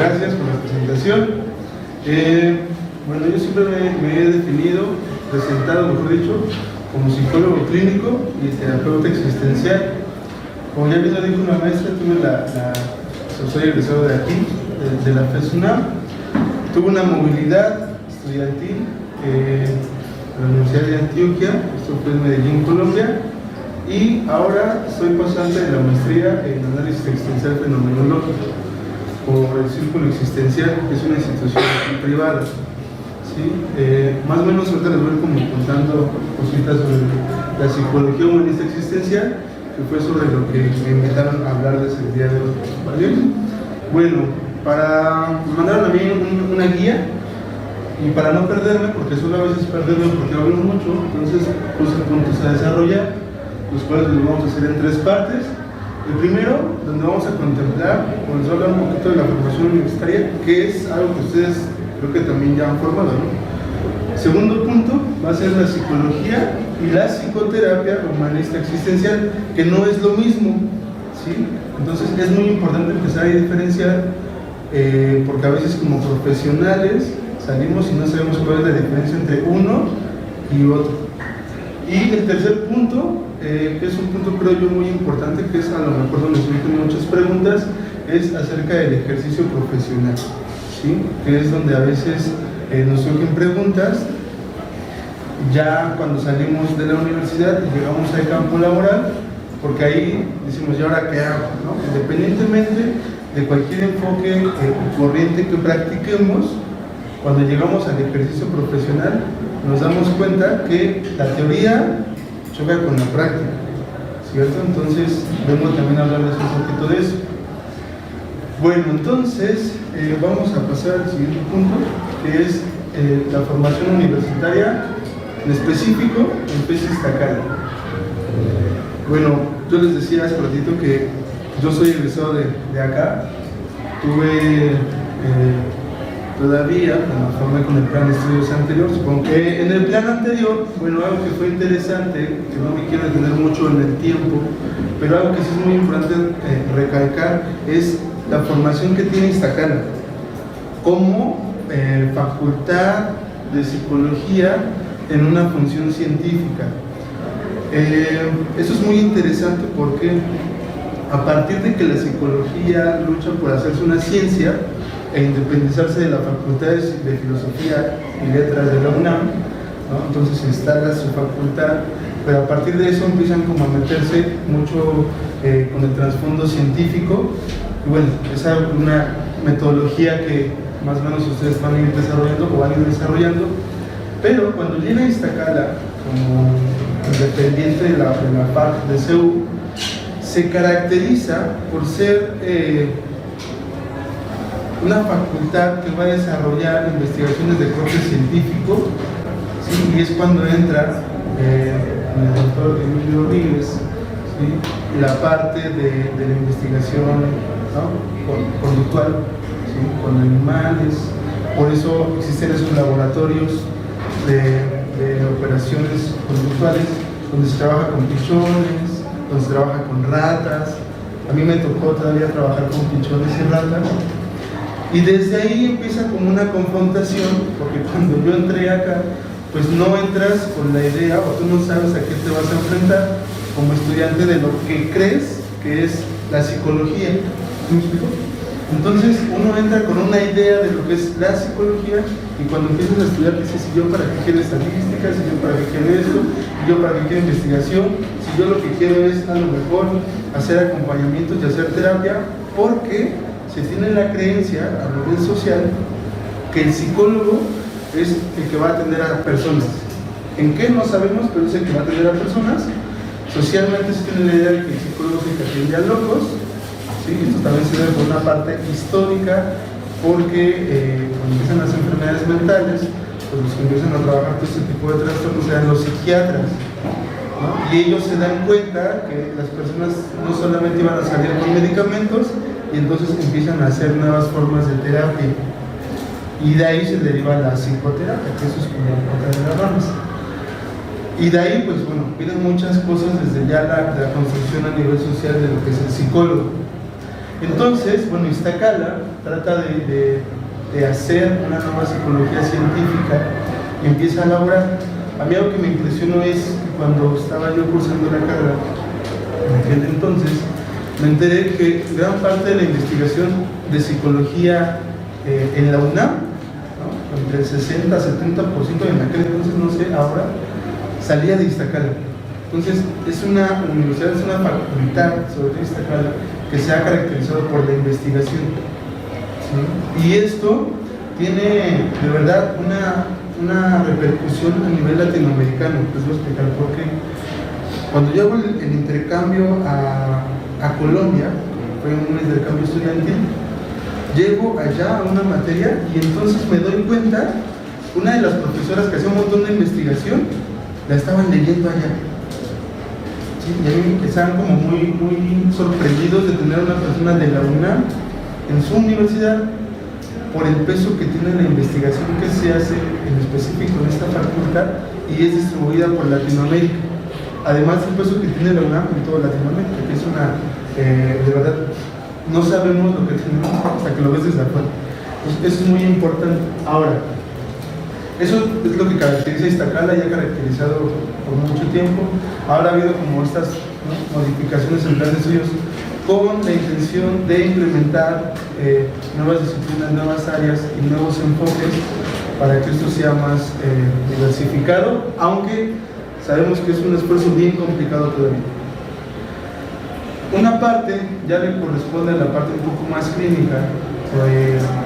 gracias por la presentación. Bueno, yo siempre me he definido, presentado, mejor dicho, como psicólogo clínico y terapeuta existencial. Como ya bien lo dijo una maestra, soy egresado de aquí, de la FES-UNAM. Tuve una movilidad estudiantil en la Universidad de Antioquia, esto fue en Medellín, Colombia, y ahora soy pasante de la maestría en análisis existencial fenomenológico por el Círculo Existencial, que es una institución privada. ¿Sí? Más o menos ahorita les voy como contando cositas sobre la psicología humanista existencial, que fue sobre lo que me invitaron a hablarles el día de hoy. ¿Vale? Bueno, me mandaron a mí una guía, y para no perderme, porque suelo a veces perderme porque hablo mucho, entonces puse puntos a desarrollar, los cuales los vamos a hacer en 3 partes. El primero, donde vamos a contemplar, o les voy a hablar un poquito de la formación universitaria, que es algo que ustedes creo que también ya han formado, ¿no? Segundo punto va a ser la psicología y la psicoterapia humanista existencial, que no es lo mismo, ¿sí? Entonces es muy importante empezar a diferenciar, porque a veces como profesionales salimos y no sabemos cuál es la diferencia entre uno y otro. Y el tercer punto, que es un punto creo yo muy importante, que es a lo mejor donde surgen muchas preguntas, es acerca del ejercicio profesional, ¿sí? Que es donde a veces nos surgen preguntas ya cuando salimos de la universidad y llegamos al campo laboral, porque ahí decimos, ¿y ahora qué hago? ¿No? Independientemente de cualquier enfoque corriente que practiquemos, cuando llegamos al ejercicio profesional nos damos cuenta que la teoría choca con la práctica, ¿cierto? Entonces vengo también a hablarles un poquito de eso. Bueno, entonces vamos a pasar al siguiente punto, que es la formación universitaria, en específico en FES Iztacala. Bueno, yo les decía hace ratito que yo soy egresado de acá. Tuve todavía, me formé con el plan de estudios anterior, supongo que en el plan anterior, bueno, algo que fue interesante, que no me quiero detener mucho en el tiempo, pero algo que sí es muy importante recalcar, es la formación que tiene Iztacala como facultad de psicología en una función científica. Eso es muy interesante porque a partir de que la psicología lucha por hacerse una ciencia e independizarse de las facultades de filosofía y letras de la UNAM, ¿no? Entonces se instala su facultad, pero a partir de eso empiezan como a meterse mucho con el trasfondo científico, y bueno, es una metodología que más o menos ustedes van a ir desarrollando o van a ir desarrollando, pero cuando viene a Iztacala como independiente de la FAC de CEU, se caracteriza por ser una facultad que va a desarrollar investigaciones de corte científico, ¿sí? Y es cuando entra el doctor Emilio Ríguez, ¿sí? La parte de la investigación, ¿no? Conductual, ¿sí? Con animales. Por eso existen esos laboratorios de operaciones conductuales donde se trabaja con pichones, donde se trabaja con ratas. A mí me tocó todavía trabajar con pichones y ratas. Y desde ahí empieza como una confrontación, porque cuando yo entré acá, pues no entras con la idea, o tú no sabes a qué te vas a enfrentar como estudiante de lo que crees que es la psicología. ¿Me explico? Entonces uno entra con una idea de lo que es la psicología, y cuando empiezas a estudiar dices, si yo para qué quiero estadísticas, si yo para qué quiero esto, si yo para qué quiero investigación, si yo lo que quiero es a lo mejor hacer acompañamientos y hacer terapia, porque se tiene la creencia a nivel social que el psicólogo es el que va a atender a personas. ¿En qué? No sabemos, pero es el que va a atender a personas. Socialmente se tiene la idea de que el psicólogo es el que atiende a locos, ¿sí? Esto también se debe por una parte histórica, porque cuando empiezan las enfermedades mentales, pues los que empiezan a trabajar todo este tipo de trastornos eran los psiquiatras, ¿no? Y ellos se dan cuenta que las personas no solamente iban a salir con medicamentos, y entonces empiezan a hacer nuevas formas de terapia, y de ahí se deriva la psicoterapia, que eso es como otra de las ramas. Y de ahí, pues bueno, vienen muchas cosas desde ya la construcción a nivel social de lo que es el psicólogo. Entonces, bueno, Iztacala trata de hacer una nueva psicología científica y empieza a elaborar. A mí algo que me impresionó es que cuando estaba yo cursando la carrera, en aquel entonces, me enteré que gran parte de la investigación de psicología en la UNAM, ¿no?, entre el 60 a 70%, en aquel entonces, no sé, ahora, salía de Iztacala. Entonces, es una universidad, es una facultad, sobre todo Iztacala, que se ha caracterizado por la investigación, ¿sí? Y esto tiene, de verdad, una repercusión a nivel latinoamericano. Les voy a explicar por qué. Cuando yo hago el intercambio a Colombia, fue un intercambio estudiantil, llego allá a una materia y entonces me doy cuenta, una de las profesoras que hacía un montón de investigación, la estaban leyendo allá. ¿Sí? Y a mí estaban como muy sorprendidos de tener una persona de la UNAM en su universidad, por el peso que tiene la investigación que se hace en específico en esta facultad y es distribuida por Latinoamérica. Además del peso que tiene la UNAM en toda Latinoamérica, que es una, de verdad, no sabemos lo que tenemos hasta que lo ves desde afuera. Entonces, eso es muy importante. Ahora, eso es lo que caracteriza a Iztacala, ya caracterizado por mucho tiempo. Ahora ha habido como estas, ¿no?, modificaciones en plan de estudios con la intención de implementar nuevas disciplinas, nuevas áreas y nuevos enfoques para que esto sea más diversificado, aunque sabemos que es un esfuerzo bien complicado todavía. Una parte ya le corresponde a la parte un poco más clínica,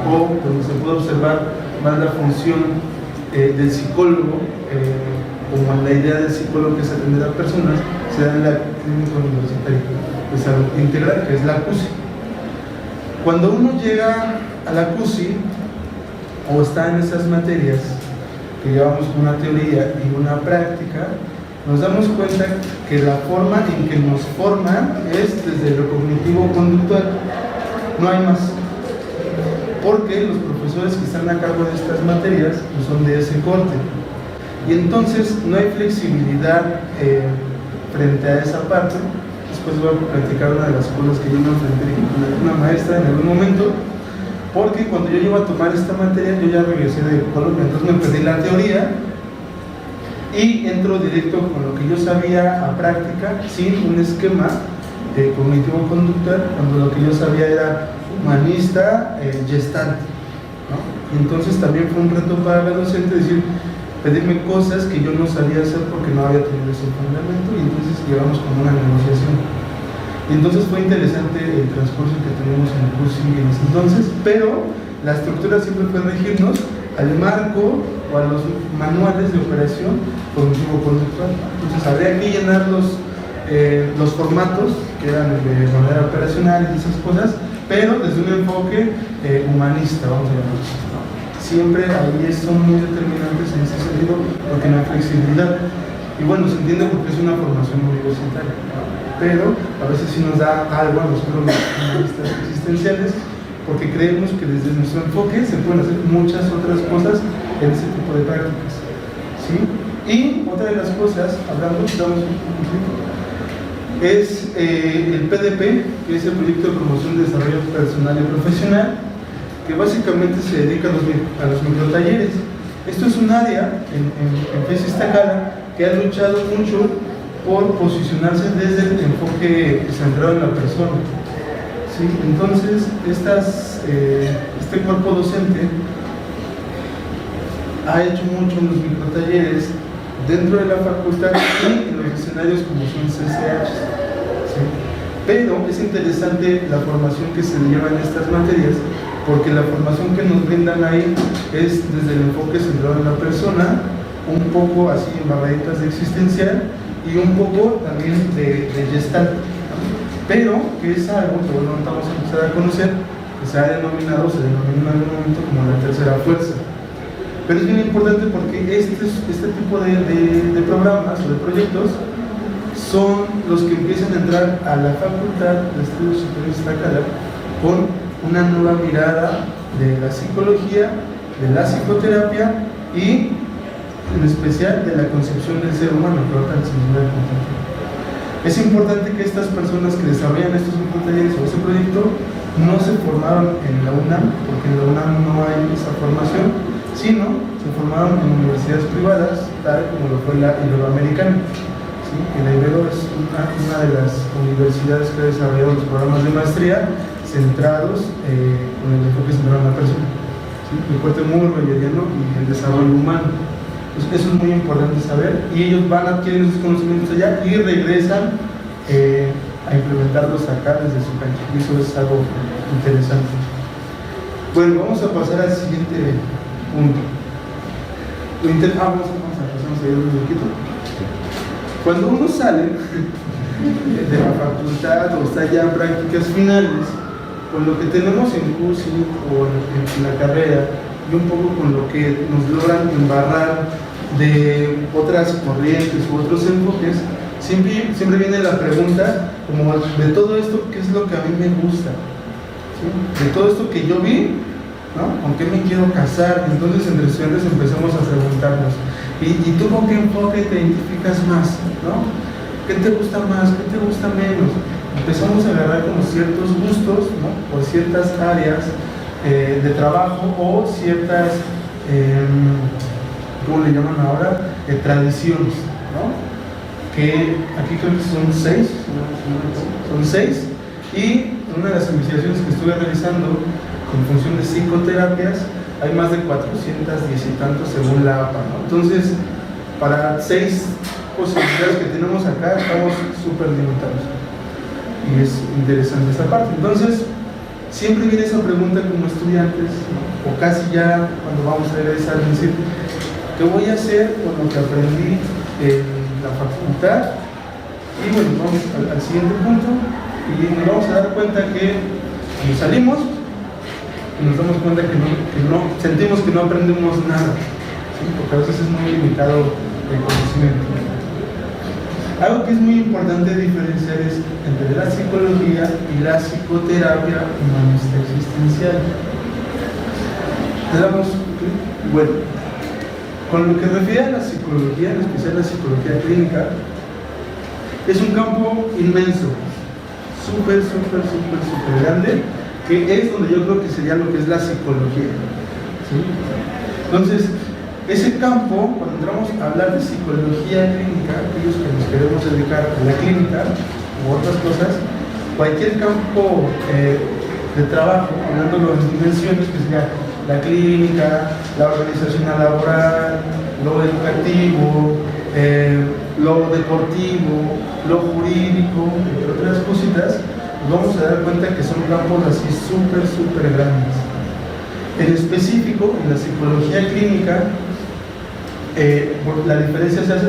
o donde se puede observar más la función del psicólogo, como la idea del psicólogo que es atender a personas, se da en la clínica universitaria de salud integral, que es la CUSI. Cuando uno llega a la CUSI o está en esas materias que llevamos una teoría y una práctica, nos damos cuenta que la forma en que nos forman es desde lo cognitivo-conductual, no hay más, porque los profesores que están a cargo de estas materias pues son de ese corte, y entonces no hay flexibilidad frente a esa parte. Después voy a platicar una de las cosas que yo me enfrenté con una maestra en algún momento, porque cuando yo iba a tomar esta materia yo ya regresé de Colombia, entonces me perdí la teoría y entro directo con lo que yo sabía a práctica, sin un esquema cognitivo-conductual, cuando lo que yo sabía era humanista, gestalt, ¿no? Y entonces también fue un reto para la docente decir, pedirme cosas que yo no sabía hacer porque no había tenido ese fundamento, y entonces llevamos como una negociación. Y entonces fue interesante el transcurso que tuvimos en el curso en ese entonces, pero la estructura siempre fue regirnos al marco o a los manuales de operación cognitivo-conductual. Entonces habría que llenar los formatos que eran de manera operacional y esas cosas, pero desde un enfoque humanista, vamos a llamarlo. Siempre ahí son muy determinantes en ese sentido porque no hay flexibilidad. Y bueno, se entiende porque es una formación universitaria, pero a veces sí nos da algo a nosotros los humanistas existenciales, porque creemos que desde nuestro enfoque se pueden hacer muchas otras cosas en ese tipo de prácticas, ¿sí? Y otra de las cosas, damos un poquito, es el PDP, que es el Proyecto de Promoción de Desarrollo Personal y Profesional, que básicamente se dedica a los microtalleres. Esto es un área en FES Iztacala que ha luchado mucho por posicionarse desde el enfoque centrado en la persona, ¿sí? Entonces, este cuerpo docente ha hecho mucho en los microtalleres dentro de la facultad y en los escenarios como son CCH, ¿sí? Pero es interesante la formación que se lleva en estas materias, porque la formación que nos brindan ahí es desde el enfoque centrado en la persona, un poco así en barraditas de existencial y un poco también de gestalt, ¿no? Pero que es algo que bueno, vamos a empezar a conocer, que se denomina en algún momento como la tercera fuerza. Pero es bien importante porque este tipo de programas o de proyectos son los que empiezan a entrar a la Facultad de Estudios Superiores de Iztacala con una nueva mirada de la psicología, de la psicoterapia y en especial de la concepción del ser humano, que ahorita les voy a contar. Es importante que estas personas que desarrollan estos talleres o este proyecto no se formaron en la UNAM, porque en la UNAM no hay esa formación, sino se formaron en universidades privadas, tal como lo fue la Iberoamericana. ¿Sí? Que la Ibero es una de las universidades que ha desarrollado los programas de maestría centrados con el enfoque centrado en la persona. ¿Sí? El corte muy rogeriano y el desarrollo humano. Entonces, eso es muy importante saber, y ellos van adquiriendo esos conocimientos allá y regresan a implementarlos acá desde su cancha. Y eso es algo interesante. Bueno, vamos a pasar al siguiente punto. Vamos a ir un poquito. Cuando uno sale de la facultad o está ya en prácticas finales, con lo que tenemos en curso o en la carrera y un poco con lo que nos logran embarrar de otras corrientes u otros enfoques, siempre viene la pregunta como de todo esto, ¿qué es lo que a mí me gusta? ¿Sí? De todo esto que yo vi, ¿no? ¿Con qué me quiero casar? Entonces entre estudiantes empezamos a preguntarnos, ¿y tú con qué enfoque te identificas más? ¿No? ¿Qué te gusta más? ¿Qué te gusta menos? Empezamos a agarrar como ciertos gustos, ¿no? Por ciertas áreas de trabajo o ciertas, ¿cómo le llaman ahora? Tradiciones, ¿no? Que aquí creo que son 6, y una de las investigaciones que estuve realizando en función de psicoterapias, hay más de 410 y tantos según la APA, ¿no? Entonces, para 6 posibilidades que tenemos acá, estamos súper limitados. Y es interesante esa parte. Entonces, siempre viene esa pregunta como estudiantes, ¿no? O casi ya cuando vamos a egresar, decir, ¿qué voy a hacer con lo que aprendí en la facultad? Y bueno, vamos al siguiente punto y nos vamos a dar cuenta que cuando salimos nos damos cuenta que no sentimos que no aprendemos nada, ¿sí? Porque a veces es muy limitado el conocimiento. Algo que es muy importante diferenciar es entre la psicología y la psicoterapia humanista existencial. Bueno, con lo que refiere a la psicología, en especial la psicología clínica, es un campo inmenso, súper grande, que es donde yo creo que sería lo que es la psicología, ¿sí? Entonces, ese campo, cuando entramos a hablar de psicología clínica, aquellos que nos queremos dedicar a la clínica u otras cosas, cualquier campo de trabajo, hablándolo en dimensiones, que sería la clínica, la organización laboral, lo educativo, lo deportivo, lo jurídico, entre otras cositas, nos vamos a dar cuenta que son campos así súper grandes. En específico, en la psicología clínica, la diferencia se hace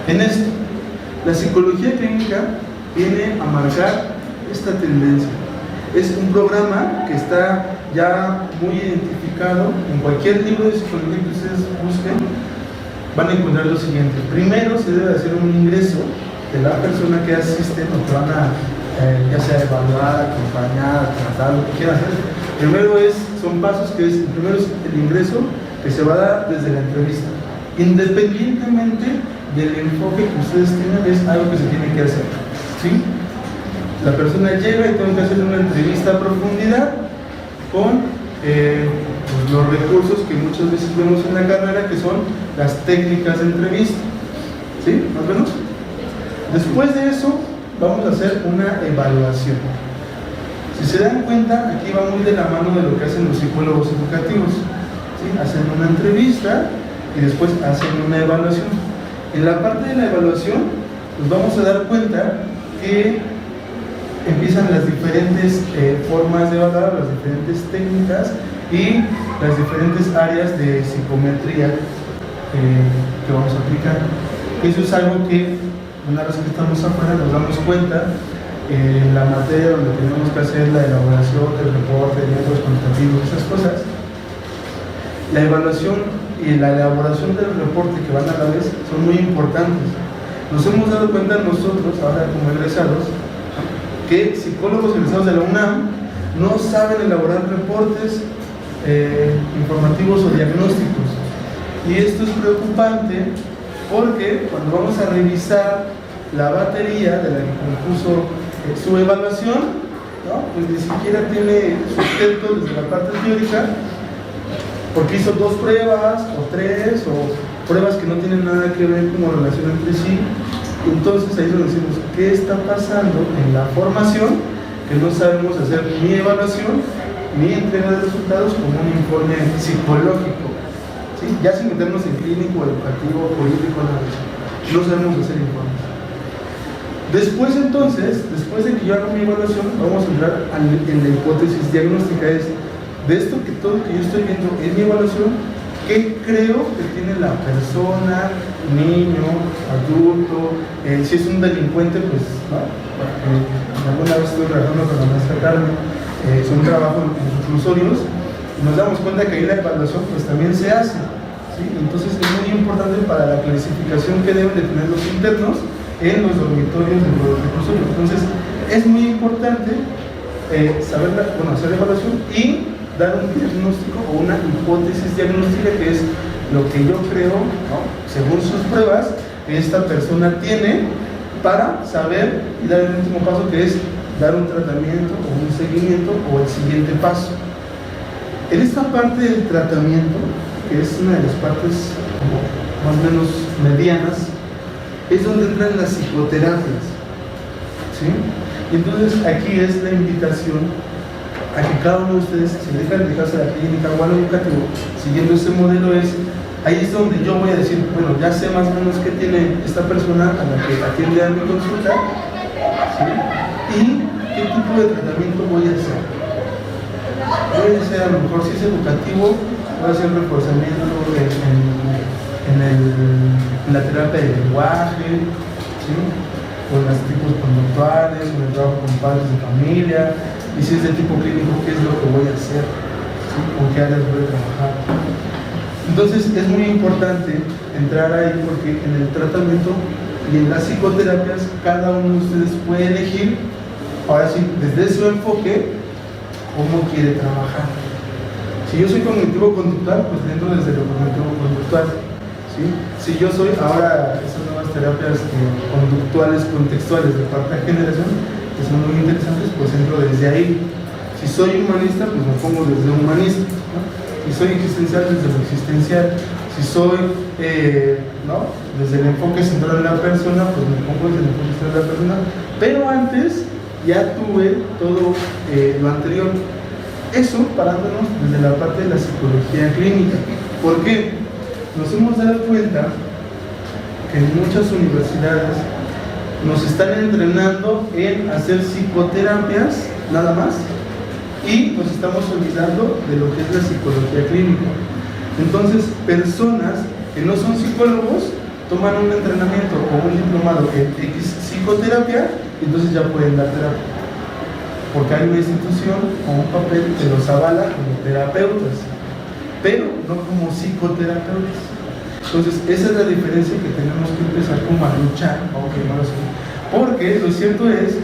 en esto. La psicología clínica viene a marcar esta tendencia. Es un programa que está ya muy identificado. En cualquier libro de psicología que ustedes busquen, van a encontrar lo siguiente. Primero se debe hacer un ingreso de la persona que asiste, o que van a ya sea evaluar, acompañar, tratar, lo que quieran hacer. Primero son pasos que primero es el ingreso, que se va a dar desde la entrevista. Independientemente del enfoque que ustedes tengan, es algo que se tiene que hacer, ¿sí? La persona llega y tengo que hacer una entrevista a profundidad con pues los recursos que muchas veces vemos en la carrera, que son las técnicas de entrevista, ¿sí? ¿Más o menos? Después de eso, vamos a hacer una evaluación. Si se dan cuenta, aquí va muy de la mano de lo que hacen los psicólogos educativos, ¿sí? Hacen una entrevista y después hacen una evaluación. En la parte de la evaluación, nos vamos a dar cuenta que empiezan las diferentes formas de evaluar, las diferentes técnicas y las diferentes áreas de psicometría que vamos a aplicar. Eso es algo que una vez que estamos afuera nos damos cuenta en la materia donde tenemos que hacer la elaboración del reporte, de métodos cuantitativos, esas cosas. La evaluación y la elaboración del reporte que van a la vez son muy importantes. Nos hemos dado cuenta nosotros, ahora como egresados, que psicólogos egresados de la UNAM no saben elaborar reportes informativos o diagnósticos. Y esto es preocupante porque cuando vamos a revisar la batería de la que compuso su evaluación, ¿no? Pues ni siquiera tiene sustento desde la parte teórica, porque hizo 2 pruebas o 3 o pruebas que no tienen nada que ver como relación entre sí. Entonces ahí es donde decimos, ¿qué está pasando en la formación? Que no sabemos hacer ni evaluación ni entrega de resultados como un informe psicológico, ¿sí? Ya sin meternos en clínico, educativo, político, nada de eso. No sabemos hacer informes. Después entonces, después de que yo haga mi evaluación, vamos a entrar en la hipótesis diagnóstica. Es de esto que todo que yo estoy viendo en mi evaluación, ¿qué creo que tiene la persona, niño, adulto? Si es un delincuente, pues, ¿no? Alguna vez estuve trabajando con la maestra Carmen, es un trabajo en reclusorios, y nos damos cuenta que ahí la evaluación pues también se hace, ¿sí? Entonces es muy importante para la clasificación que deben de tener los internos en los dormitorios de los reclusorios. Entonces es muy importante saber, hacer la evaluación y dar un diagnóstico o una hipótesis diagnóstica, que es lo que yo creo, ¿no?, según sus pruebas, que esta persona tiene, para saber y dar el último paso, que es dar un tratamiento o un seguimiento o el siguiente paso. En esta parte del tratamiento, que es una de las partes más o menos medianas, es donde entran las psicoterapias, ¿sí? Y entonces aquí es la invitación a que cada uno de ustedes, si dejan de dejarse la clínica o algo educativo, siguiendo este modelo, ahí es donde yo voy a decir, bueno, ya sé más o menos qué tiene esta persona a la que atiende a mi consulta, ¿sí? Y qué tipo de tratamiento voy a hacer. Voy a hacer, a lo mejor si es educativo, voy a hacer reforzamiento en la terapia de lenguaje, ¿sí?, con los tipos conductuales, con el trabajo con padres de familia. Y si es de tipo clínico, ¿qué es lo que voy a hacer? ¿Sí? ¿Con qué áreas voy a trabajar? Entonces es muy importante entrar ahí, porque en el tratamiento y en las psicoterapias cada uno de ustedes puede elegir, ahora sí, desde su enfoque, cómo quiere trabajar. Si yo soy cognitivo-conductual, pues dentro desde lo cognitivo-conductual, ¿sí? Si yo soy ahora esas nuevas terapias conductuales contextuales de cuarta generación, que son muy interesantes, pues entro desde ahí. Si soy humanista, pues me pongo desde humanista, ¿no? Si soy existencial, desde lo existencial. Si soy ¿no?, desde el enfoque central de la persona, pues me pongo desde el enfoque central de la persona. Pero antes ya tuve todo lo anterior. Eso parándonos desde la parte de la psicología clínica. ¿Por qué? Nos hemos dado cuenta que en muchas universidades nos están entrenando en hacer psicoterapias nada más, y nos estamos olvidando de lo que es la psicología clínica. Entonces, personas que no son psicólogos toman un entrenamiento o un diplomado en X psicoterapia, y entonces ya pueden dar terapia, porque hay una institución o un papel que los avala como terapeutas, pero no como psicoterapeutas. Entonces esa es la diferencia que tenemos que empezar como a luchar, porque lo cierto es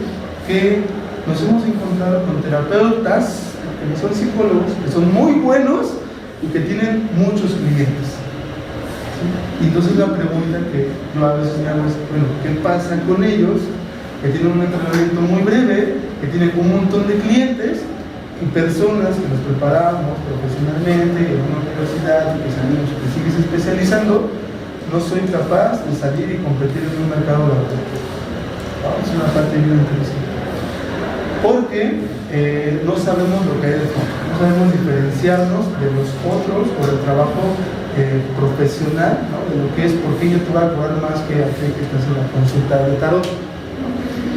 que nos hemos encontrado con terapeutas que no son psicólogos, que son muy buenos y que tienen muchos clientes, ¿sí? Y entonces la pregunta que yo a veces me hago es, bueno, ¿qué pasa con ellos que tienen un entrenamiento muy breve, que tienen un montón de clientes y personas que nos preparamos profesionalmente en una universidad y que salimos, que sigues especializando? No soy capaz de salir y competir en un mercado laboral. Es una parte bien interesante, porque no sabemos lo que hay de fondo, no sabemos diferenciarnos de los otros o del trabajo profesional, ¿no?, de lo que es, porque yo te voy a cobrar más que aquel que estás en la consulta de tarot.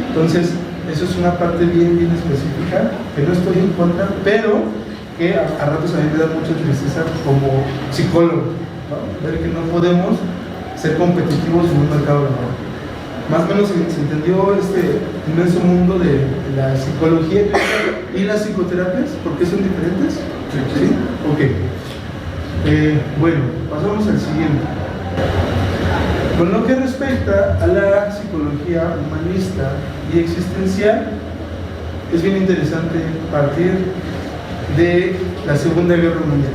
Entonces eso es una parte bien específica, que no estoy en contra, pero que a ratos a mí me da mucha tristeza como psicólogo, ¿no?, ver que no podemos ser competitivos en un mercado laboral. Más o menos se entendió este inmenso mundo de la psicología y las psicoterapias, ¿por qué son diferentes? ¿Sí? Ok. Bueno, pasamos al siguiente. Con lo que respecta a la psicología humanista y existencial, es bien interesante partir de la Segunda Guerra Mundial.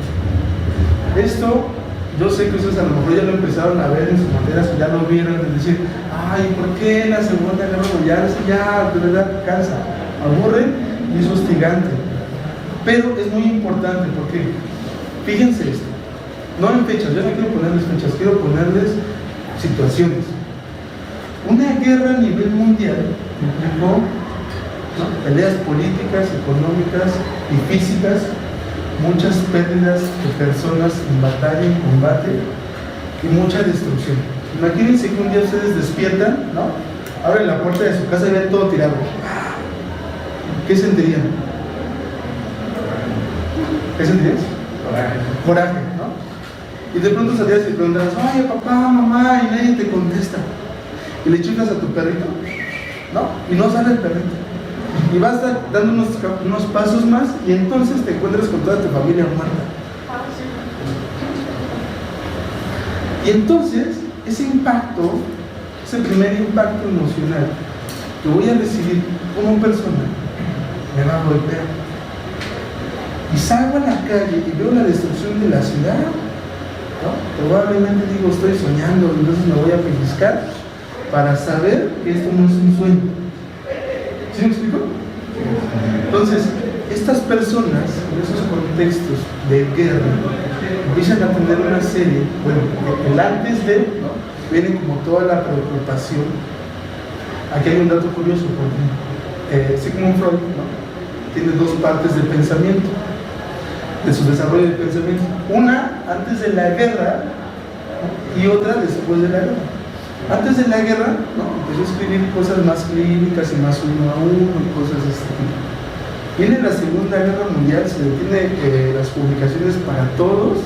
Esto, yo sé que ustedes a lo mejor ya lo empezaron a ver en sus materias, ya lo vieron, de decir, ay, ¿por qué la Segunda Guerra Mundial? Eso ya, de verdad, cansa, aburre, y es hostigante. Pero es muy importante porque, fíjense esto, no en fechas, yo no quiero ponerles fechas, quiero ponerles situaciones. Una guerra a nivel mundial implicó, ¿no?, peleas políticas, económicas y físicas, muchas pérdidas de personas en batalla, en combate y mucha destrucción. Imagínense que un día ustedes despiertan, ¿no?, abren la puerta de su casa y ven todo tirado. ¿Qué sentirían? ¿Qué sentirías? Coraje, ¿no? Y de pronto salías y preguntas, oye, papá, mamá, y nadie te contesta. Y le chiflas a tu perrito, ¿no? Y no sale el perrito. Y vas dando unos pasos más y entonces te encuentras con toda tu familia muerta. Y entonces, ese impacto, ese primer impacto emocional que voy a recibir como persona, me va a golpear. Y salgo a la calle y veo la destrucción de la ciudad, ¿no? Probablemente digo, estoy soñando, entonces me voy a pellizcar para saber que esto no es un sueño. ¿Sí me explico? Entonces, estas personas, en esos contextos de guerra, empiezan a tener una serie, bueno, el antes de, ¿no?, viene como toda la preocupación. Aquí hay un dato curioso, porque Sigmund Freud, ¿no?, tiene dos partes de pensamiento, de su desarrollo de pensamiento. Una antes de la guerra, ¿no?, y otra después de la guerra. Antes de la guerra, ¿no?, empezó a escribir cosas más clínicas y más uno a uno y cosas de este tipo. Viene la Segunda Guerra Mundial, se detiene las publicaciones para todos,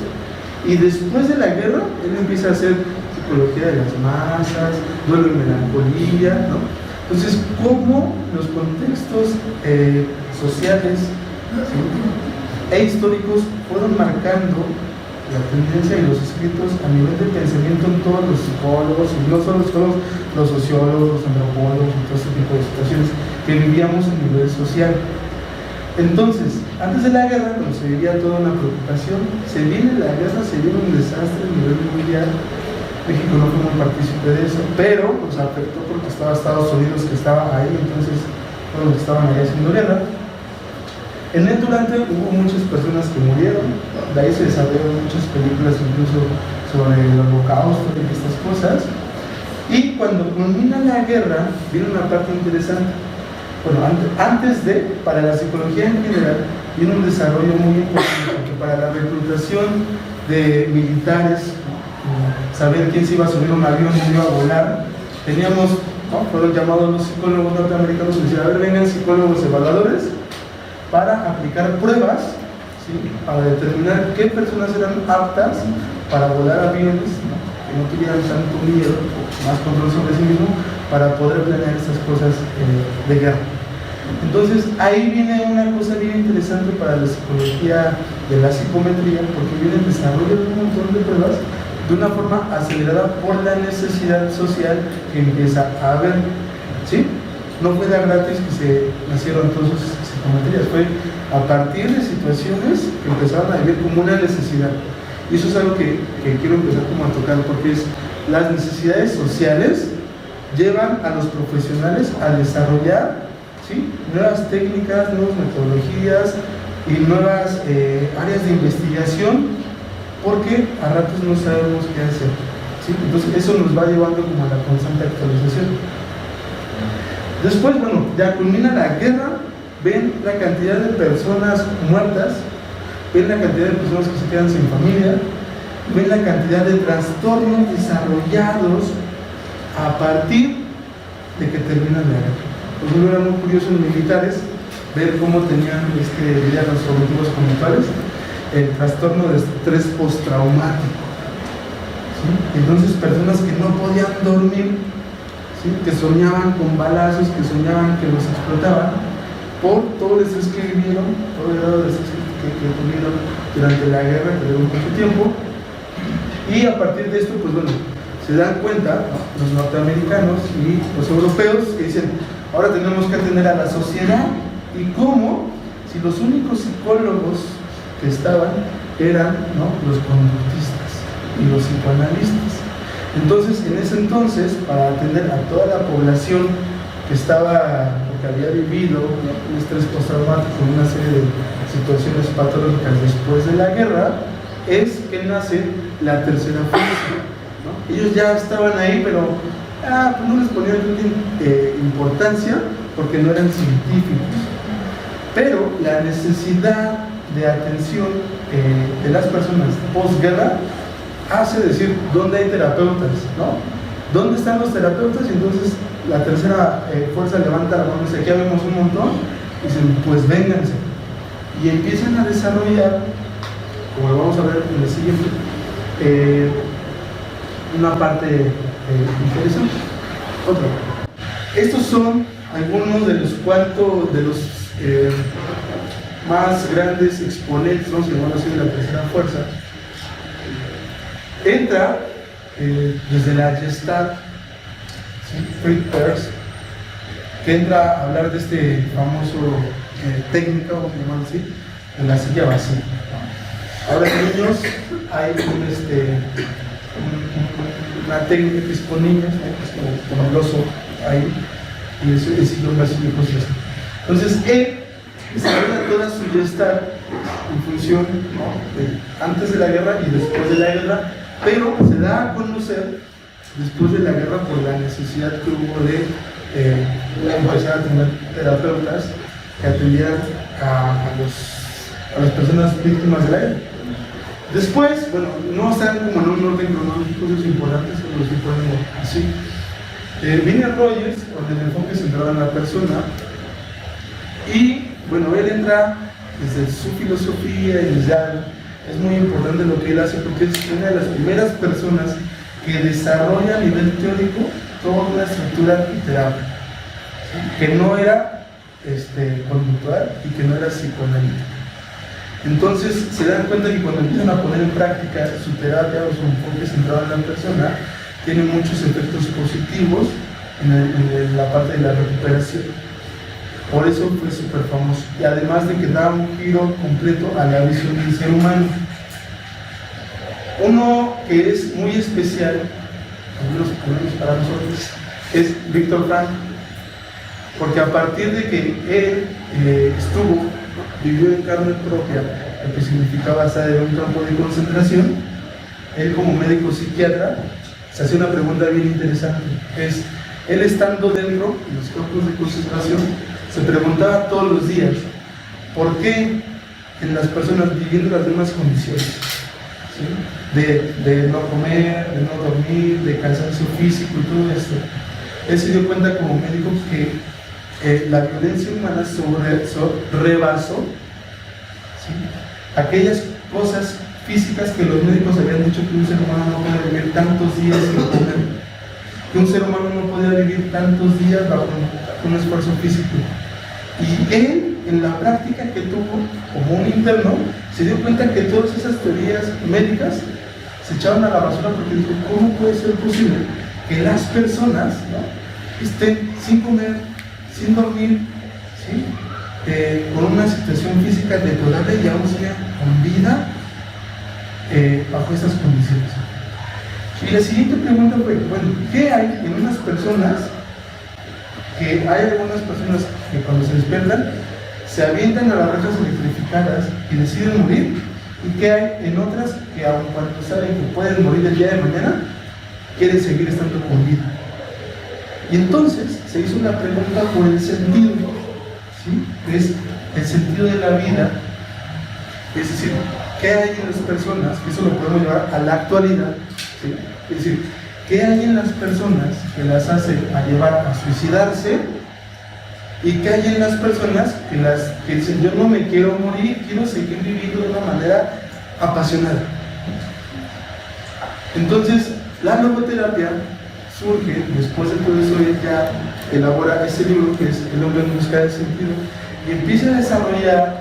y después de la guerra, él empieza a hacer psicología de las masas, duelo y melancolía, ¿no? Entonces, cómo los contextos sociales, ¿sí?, e históricos fueron marcando la tendencia y los escritos a nivel de pensamiento en todos los psicólogos, y no solo los sociólogos, los antropólogos y todo este tipo de situaciones que vivíamos a nivel social. Entonces, antes de la guerra, cuando se vivía toda una preocupación, se viene la guerra, se viene un desastre a nivel mundial. México no fue muy partícipe de eso, pero nos afectó porque estaba Estados Unidos, que estaba ahí, entonces todos los que estaban ahí haciendo guerra. En el durante hubo muchas personas que murieron, de ahí se desarrollaron muchas películas incluso sobre el holocausto y estas cosas. Y cuando culmina la guerra, viene una parte interesante. Bueno, antes de, para la psicología en general, viene un desarrollo muy importante, porque para la reclutación de militares, saber quién se iba a subir a un avión y iba a volar, teníamos, ¿no?, fueron llamados los psicólogos norteamericanos y decían, a ver, vengan psicólogos evaluadores para aplicar pruebas, ¿sí?, para determinar qué personas eran aptas para volar aviones, ¿no?, que no tuvieran tanto miedo, más control sobre sí mismo, para poder planear estas cosas de guerra. Entonces, ahí viene una cosa bien interesante para la psicología de la psicometría, porque viene el desarrollo de un montón de pruebas de una forma acelerada por la necesidad social que empieza a haber, ¿sí? No fue de gratis que se nacieron todas sus psicometrías, fue a partir de situaciones que empezaron a vivir como una necesidad. Y eso es algo que quiero empezar como a tocar, porque es las necesidades sociales llevan a los profesionales a desarrollar, ¿sí?, nuevas técnicas, nuevas metodologías y nuevas áreas de investigación, porque a ratos no sabemos qué hacer, ¿sí? Entonces eso nos va llevando como a la constante actualización. Después, bueno, ya culmina la guerra, ven la cantidad de personas muertas, ven la cantidad de personas que se quedan sin familia, ven la cantidad de trastornos desarrollados a partir de que termina la guerra. Por ejemplo, era muy curioso en militares ver cómo tenían ya los objetivos conductuales, el trastorno de estrés postraumático, ¿sí? Entonces, personas que no podían dormir, ¿sí?, que soñaban con balazos, que soñaban que los explotaban por todo el estrés que vivieron, todo el grado de estrés que tuvieron durante la guerra, que duró mucho tiempo. Y a partir de esto, pues bueno, se dan cuenta, ¿no?, los norteamericanos y los europeos, que dicen, ahora tenemos que atender a la sociedad. Y cómo, si los únicos psicólogos que estaban eran, ¿no?, los conductistas y los psicoanalistas. Entonces, en ese entonces, para atender a toda la población que estaba porque había vivido un estrés postraumático en una serie de situaciones patológicas después de la guerra, es que nace la tercera fuerza, ¿no? Ellos ya estaban ahí, pero pues no les ponían importancia porque no eran científicos. Pero la necesidad de atención de las personas posguerra hace decir, ¿dónde hay terapeutas? ¿No? ¿Dónde están los terapeutas? Y entonces la tercera fuerza levanta la mano y dice, aquí vemos un montón, y dicen, pues vénganse. Y empiezan a desarrollar, como lo vamos a ver en el siguiente, una parte interesante. Otra. Estos son algunos de los más grandes exponentes, vamos a llamarlo así, de la tercera fuerza. Entra desde la Gestalt, ¿sí? Fritz Perls, que entra a hablar de este famoso técnica, vamos a llamarlo así, de la silla vacía. Ahora, niños, hay una técnica que es con niños, ¿no? Que es como el oso ahí, y eso es sillón vacío y cosas así. Entonces, él desarrolla toda su Gestalt en función, ¿no?, antes de la guerra y después de la guerra, pero se da a conocer después de la guerra por la necesidad que hubo de empezar a tener terapeutas que atendieran a las personas víctimas de la guerra. Después, bueno, no están como en un orden cronológico, eso es importante, eso lo estoy poniendo así. Viene Rogers, con el enfoque centrado en la persona, y bueno, él entra desde su filosofía y desde algo. Es muy importante lo que él hace porque es una de las primeras personas que desarrolla a nivel teórico toda una estructura literal, ¿sí?, que no era conductual y que no era psicoanalítica. Entonces se dan cuenta que cuando empiezan a poner en práctica su terapia o su enfoque centrado en la persona, tiene muchos efectos positivos en la parte de la recuperación. Por eso fue súper famoso. Y además de que da un giro completo a la visión del ser humano. Uno que es muy especial, al menos para nosotros, es Viktor Frankl. Porque a partir de que él vivió en carne propia lo que significaba estar en un campo de concentración, él como médico psiquiatra se hace una pregunta bien interesante. Él estando dentro de los campos de concentración, se preguntaba todos los días, ¿por qué en las personas viviendo las mismas condiciones, ¿sí?, de no comer, de no dormir, de cansancio físico y todo esto? Él se dio cuenta como médico que la violencia humana rebasó, ¿sí?, aquellas cosas físicas que los médicos habían dicho que un ser humano no puede vivir tantos días sin comer, que un ser humano no podía vivir tantos días bajo un esfuerzo físico. Y él, en la práctica que tuvo como un interno, se dio cuenta que todas esas teorías médicas se echaban a la basura porque dijo, ¿cómo puede ser posible que las personas, ¿no?, estén sin comer, sin dormir, ¿sí?, con una situación física deplorable y aún sigan con vida bajo estas condiciones? Y la siguiente pregunta fue, bueno, ¿qué hay en unas personas que hay algunas personas que cuando se despiertan se avientan a las rejas electrificadas y deciden morir? ¿Y qué hay en otras que aun cuando saben que pueden morir el día de mañana, quieren seguir estando con vida? Y entonces se hizo una pregunta por el sentido, ¿sí?, que es el sentido de la vida. Es decir, ¿qué hay en las personas? Que eso lo podemos llevar a la actualidad, ¿sí? Es decir, ¿qué hay en las personas que las hace a llevar a suicidarse? ¿Y qué hay en las personas que dicen, yo no me quiero morir, quiero seguir viviendo de una manera apasionada? Entonces, la logoterapia surge, después de todo eso, él ya elabora ese libro que es El hombre en busca del sentido, y empieza a desarrollar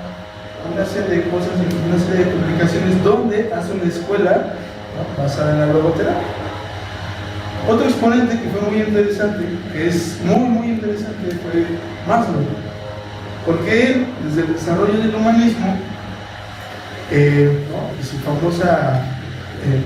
una serie de cosas, una serie de publicaciones donde hace una escuela, ¿no?, basada en la logoterapia. Otro exponente que fue muy interesante, que es muy interesante, fue Maslow, porque él, desde el desarrollo del humanismo, ¿no?, y su famosa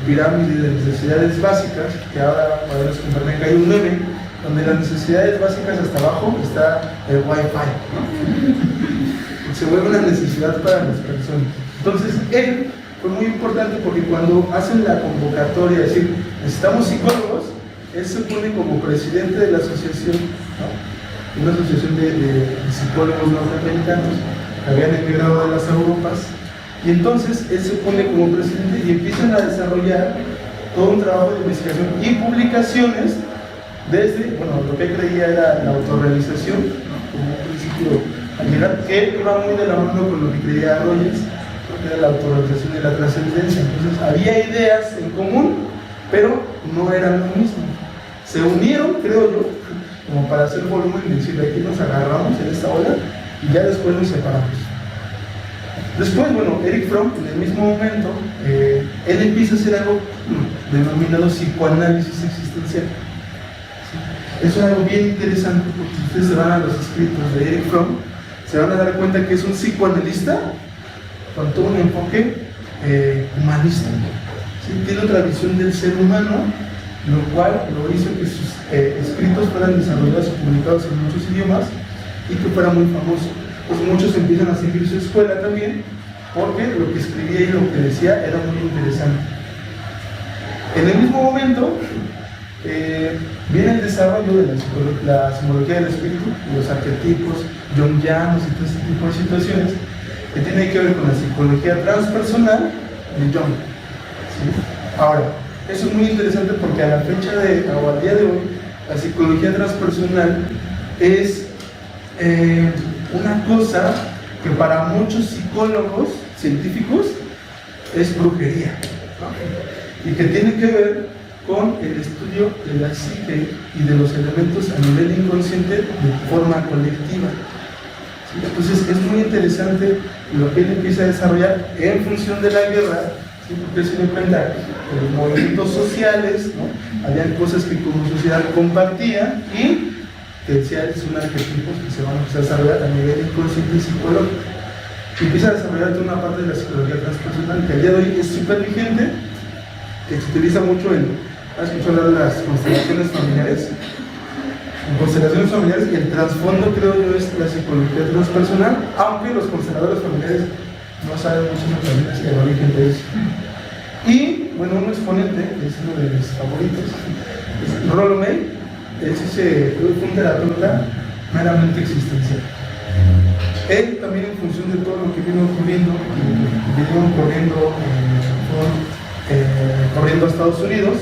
pirámide de necesidades básicas, que ahora podemos comprender que hay un meme donde las necesidades básicas hasta abajo está el Wi-Fi, ¿no? Se vuelve una necesidad para las personas. Entonces, él fue muy importante porque cuando hacen la convocatoria, es decir, necesitamos psicólogos, él se pone como presidente de la asociación, ¿no? Una asociación de psicólogos norteamericanos que habían emigrado de las Europas, y entonces él se pone como presidente y empiezan a desarrollar todo un trabajo de investigación y publicaciones desde, bueno, lo que él creía era la autorrealización, ¿no? Como un principio a llegar, que iba muy de la mano con lo que creía Rogers, que era la autorrealización y la trascendencia. Entonces había ideas en común, pero no eran lo mismo. Se unieron, creo yo, como para hacer volumen y decir, aquí nos agarramos en esta ola y ya después nos separamos. Después, bueno, Erich Fromm, en el mismo momento, él empieza a hacer algo denominado psicoanálisis existencial. ¿Sí? Eso es algo bien interesante porque si ustedes se van a los escritos de Erich Fromm, se van a dar cuenta que es un psicoanalista con todo un enfoque humanista. ¿Sí? Tiene otra visión del ser humano, lo cual lo hizo que sus escritos fueran desarrollados y publicados en muchos idiomas y que fuera muy famoso. Pues muchos empiezan a seguir su escuela también, porque lo que escribía y lo que decía era muy interesante. En el mismo momento viene el desarrollo de la simbología del espíritu, los arquetipos jungianos y todo este tipo de situaciones que tienen que ver con la psicología transpersonal de Jung. ¿Sí? Ahora, eso es muy interesante porque a la fecha o al día de hoy, la psicología transpersonal es una cosa que para muchos psicólogos científicos es brujería, ¿no? Y que tiene que ver con el estudio de la psique y de los elementos a nivel inconsciente de forma colectiva. ¿Sí? Entonces es muy interesante lo que él empieza a desarrollar en función de la guerra, ¿sí? Porque se dio cuenta que los movimientos sociales, ¿no? Habían cosas que como sociedad compartían y que decía son arquetipos que se van a empezar a desarrollar a nivel inconsciente y psicológico. Y empieza a desarrollar toda una parte de la psicología transpersonal que al día de hoy es súper vigente, que se utiliza mucho ¿has escuchado hablar de las constelaciones familiares? En constelaciones familiares, y el trasfondo, creo yo, es la psicología transpersonal, aunque los consteladores familiares no saben mucho también el origen de eso. Y, bueno, un exponente, que es uno de mis favoritos, es Rollo May. Fue un terapeuta meramente existencial. Él también, en función de todo lo que vino ocurriendo, corriendo a Estados Unidos,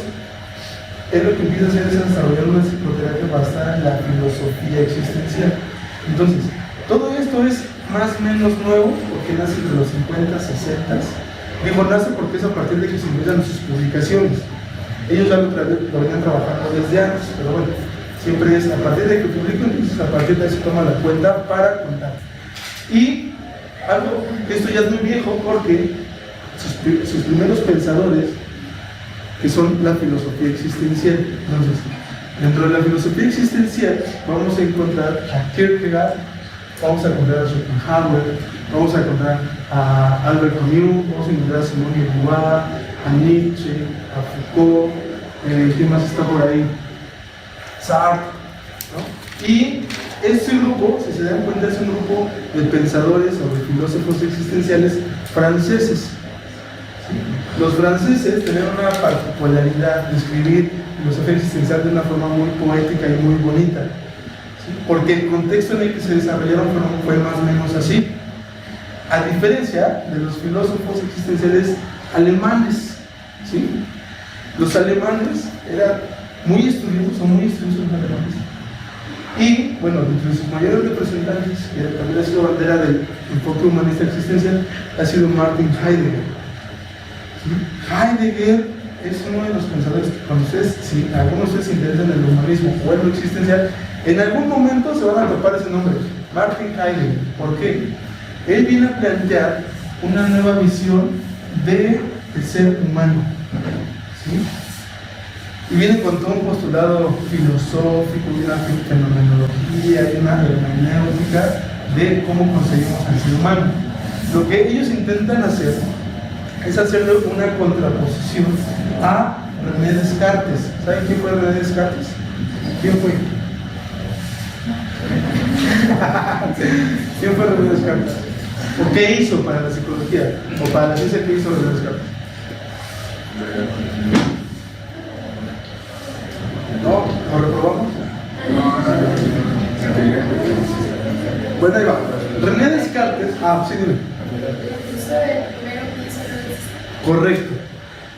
él lo que empieza a hacer es desarrollar una psicoterapia basada en la filosofía existencial. Entonces, todo esto es más o menos nuevo, porque nace de los 50, 60. Digo, nace porque es a partir de que se empiezan sus publicaciones. Ellos ya lo venían trabajando desde antes, pero bueno, siempre es a partir de que publican, entonces a partir de ahí se toma la cuenta para contar. Y algo, esto ya es muy viejo porque sus primeros pensadores, que son la filosofía existencial. Entonces, dentro de la filosofía existencial vamos a encontrar a Kierkegaard, vamos a encontrar a Schopenhauer, vamos a encontrar a Albert Camus, vamos a encontrar a Simone de Beauvoir, a Nietzsche, a Foucault, ¿quién más está por ahí? Sartre, ¿no? Y este grupo, si se dan cuenta, es un grupo de pensadores o de filósofos existenciales franceses. ¿Sí? Los franceses tienen una particularidad de escribir filosofía existencial de una forma muy poética y muy bonita, ¿sí? Porque el contexto en el que se desarrollaron fue más o menos así, a diferencia de los filósofos existenciales alemanes, ¿sí? Los alemanes eran muy estudiosos, son muy estudiosos los alemanes. Y, bueno, entre sus mayores representantes, que también ha sido bandera del enfoque humanista existencial, ha sido Martin Heidegger. ¿Sí? Heidegger es uno de los pensadores que, cuando ustedes, si algunos de ustedes se interesan en el humanismo o en lo existencial, en algún momento se van a topar ese nombre, Martin Heidegger. ¿Por qué? Él viene a plantear una nueva visión del ser humano. ¿Sí? Y viene con todo un postulado filosófico, una fenomenología y una hermenéutica de cómo conseguimos al ser humano. Lo que ellos intentan hacer es hacerle una contraposición a René Descartes. ¿Saben quién fue René Descartes? ¿Quién fue? ¿Quién fue René Descartes? ¿O qué hizo para la psicología? ¿O para la ciencia qué hizo René Descartes? ¿No? ¿Lo reprobamos? Bueno, ahí va. René Descartes. Sí, dime. Correcto.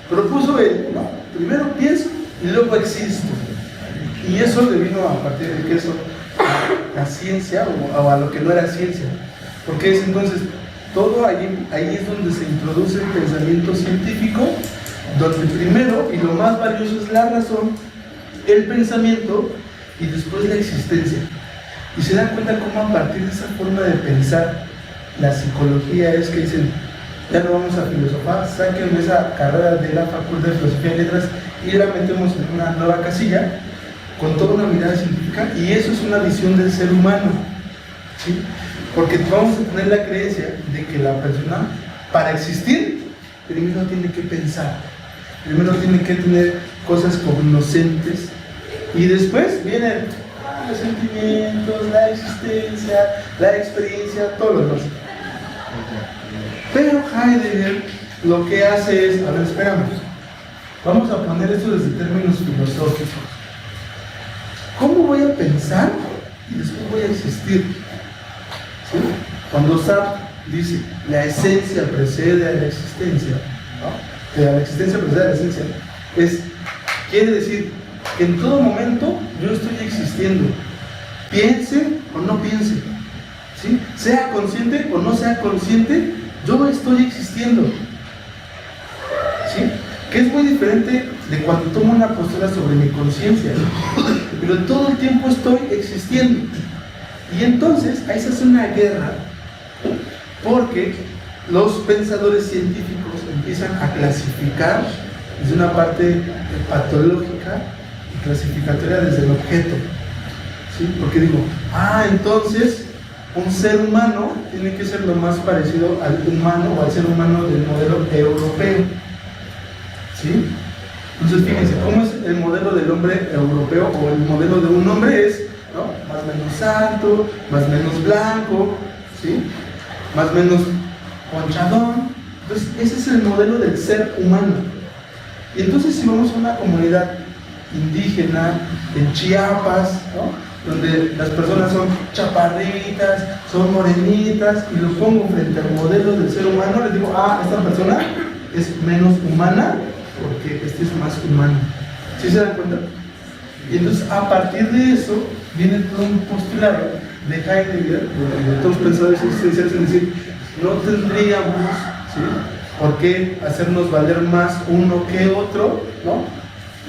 Propuso él, ¿no? Primero pienso y luego existo. Y eso le vino a partir de que eso, la ciencia o a lo que no era ciencia. Porque es entonces, todo ahí es donde se introduce el pensamiento científico, donde primero y lo más valioso es la razón, el pensamiento y después la existencia. Y se dan cuenta cómo a partir de esa forma de pensar, la psicología es que dicen, ya no vamos a filosofar, saquen esa carrera de la Facultad de Filosofía y Letras y la metemos en una nueva casilla con toda una mirada científica, y eso es una visión del ser humano, ¿sí? Porque vamos a tener la creencia de que la persona, para existir, primero tiene que pensar, primero tiene que tener cosas cognoscentes, y después vienen los sentimientos, la existencia, la experiencia, todo lo demás. Pero Heidegger lo que hace es, a ver, espérame, vamos a poner esto desde términos filosóficos. ¿Cómo voy a pensar y después voy a existir? ¿Sí? Cuando Sartre dice, la esencia precede a la existencia, ¿no? Que la existencia precede a la esencia, quiere decir que en todo momento yo estoy existiendo, piense o no piense, ¿sí? Sea consciente o no sea consciente, yo estoy existiendo, ¿sí? Que es muy diferente de cuando tomo una postura sobre mi conciencia, pero todo el tiempo estoy existiendo. Y entonces ahí se hace una guerra, porque los pensadores científicos empiezan a clasificar desde una parte patológica y clasificatoria desde el objeto, ¿sí? Porque digo, entonces un ser humano tiene que ser lo más parecido al humano o al ser humano del modelo europeo, ¿sí? Entonces fíjense, ¿cómo es el modelo del hombre europeo o el modelo de un hombre? Es, ¿no?, más o menos alto, más o menos blanco, ¿sí?, más o menos ponchadón. Entonces ese es el modelo del ser humano. Y entonces si vamos a una comunidad indígena en Chiapas, ¿no?, donde las personas son chaparritas, son morenitas, y lo pongo frente al modelo del ser humano, les digo, esta persona es menos humana porque este es más humano. ¿Sí se dan cuenta? Y entonces a partir de eso viene todo un postulado de Heidegger, de todos los pensadores existenciales, en decir, no tendríamos, ¿sí?, por qué hacernos valer más uno que otro, ¿no?,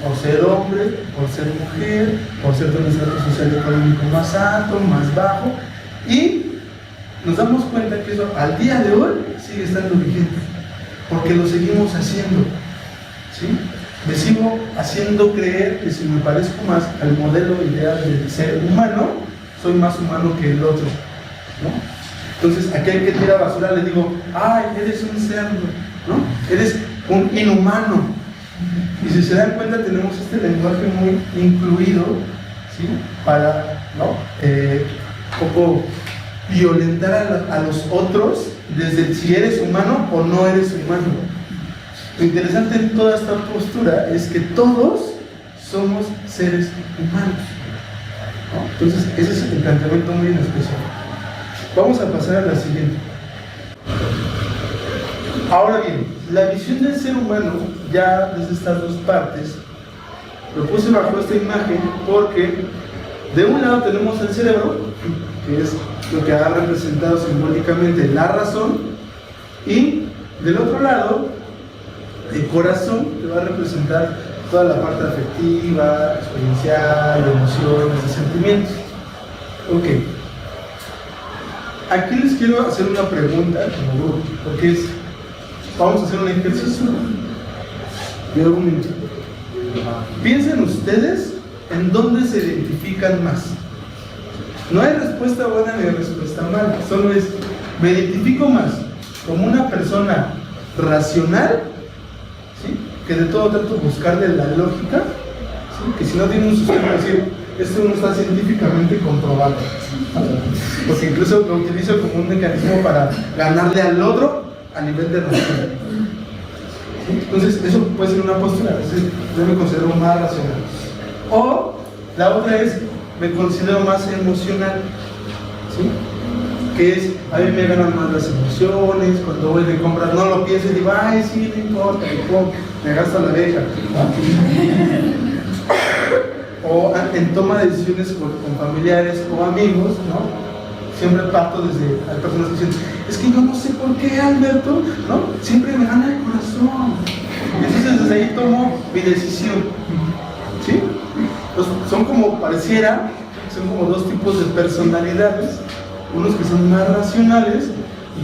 por ser hombre, por ser mujer, por ser de un estrato social y económico más alto, más bajo, y nos damos cuenta que eso al día de hoy sigue estando vigente, porque lo seguimos haciendo, ¿sí? Me sigo haciendo creer que si me parezco más al modelo ideal del ser humano, soy más humano que el otro, ¿no? Entonces, aquel que tira basura le digo, eres un cerdo, ¿no? Eres un inhumano. Y si se dan cuenta, tenemos este lenguaje muy incluido, ¿sí?, para, ¿no?, poco violentar a los otros desde si eres humano o no eres humano. Lo interesante en toda esta postura es que todos somos seres humanos, ¿no? Entonces ese es el planteamiento muy en especial. Vamos a pasar a la siguiente. Ahora bien, la visión del ser humano, ya desde estas dos partes, lo puse bajo esta imagen porque de un lado tenemos el cerebro, que es lo que ha representado simbólicamente la razón, y del otro lado el corazón, que va a representar toda la parte afectiva, experiencial, de emociones, de sentimientos. Ok. Aquí les quiero hacer una pregunta como grupo, porque vamos a hacer un ejercicio de un minuto. Piensen ustedes en dónde se identifican más. No hay respuesta buena ni respuesta mala, solo es, me identifico más como una persona racional, ¿sí?, que de todo trato buscarle la lógica, ¿sí?, que si no tiene un sistema, decir, esto no está científicamente comprobado, ¿no? Porque incluso lo utilizo como un mecanismo para ganarle al otro a nivel de razón. Entonces, eso puede ser una postura, es decir, yo me considero más racional. O la otra es, me considero más emocional, ¿sí? Que es, a mí me ganan más las emociones, cuando voy de compras no lo pienso y digo, ay, sí, no importa, me gasto la beca. O en toma de decisiones con familiares o amigos, ¿no? Siempre parto desde, hay personas que dicen, es que yo no sé por qué, Alberto, ¿no? Siempre me gana el corazón. Entonces desde ahí tomo mi decisión, ¿sí? Entonces, son como, pareciera, son como dos tipos de personalidades, unos que son más racionales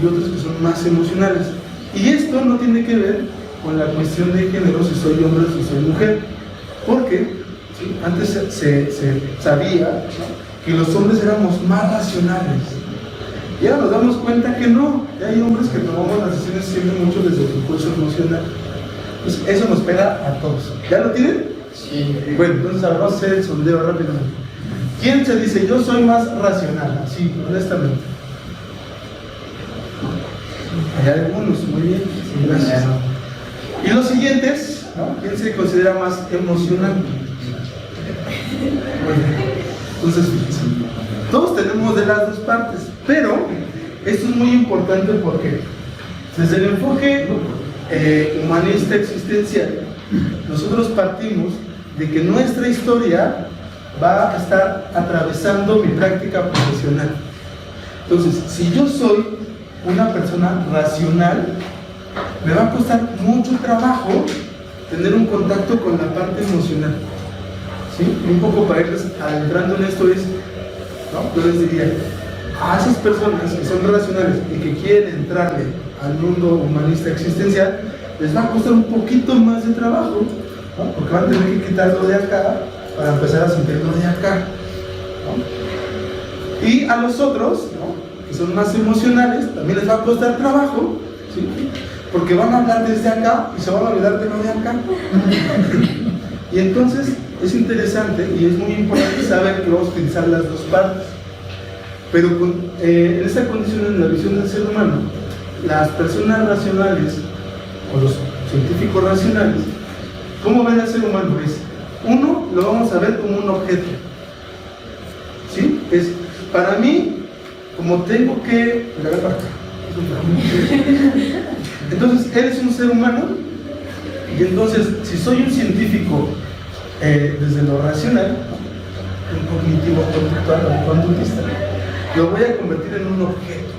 y otros que son más emocionales. Y esto no tiene que ver con la cuestión de género, si soy hombre o si soy mujer, porque ¿sí? Antes se sabía, ¿no?, que los hombres éramos más racionales. Y ahora nos damos cuenta que no, que hay hombres que tomamos las decisiones siempre mucho desde el impulso emocional. Pues eso nos pega a todos. ¿Ya lo tienen? Sí. Bueno, entonces ahora vamos a hacer el sondeo rápidamente. ¿Quién se dice yo soy más racional? Sí, honestamente. Hay algunos, muy bien. Gracias. Y los siguientes, ¿no? ¿Quién se considera más emocional? Bueno, entonces, todos tenemos de las dos partes, pero esto es muy importante porque desde el enfoque humanista existencial, nosotros partimos de que nuestra historia va a estar atravesando mi práctica profesional. Entonces, si yo soy una persona racional, me va a costar mucho trabajo tener un contacto con la parte emocional. ¿Sí? Un poco para irles adentrando en esto es, ¿no?, yo les diría, a esas personas que son racionales y que quieren entrarle al mundo humanista existencial, les va a costar un poquito más de trabajo, ¿no?, porque van a tener que quitarlo de acá para empezar a sentirlo de acá, ¿no? Y a los otros, ¿no?, que son más emocionales, también les va a costar trabajo, ¿sí?, porque van a hablar desde acá y se van a olvidar de lo de acá. Y entonces es interesante y es muy importante saber que vamos a utilizar las dos partes. Pero en esta condición, en la visión del ser humano, las personas racionales o los científicos racionales, ¿cómo ven al ser humano? Es, uno lo vamos a ver como un objeto, ¿sí? Es, para mí, como tengo que... Entonces, eres un ser humano y entonces, si soy un científico desde lo racional, un cognitivo conductual o conductista, lo voy a convertir en un objeto.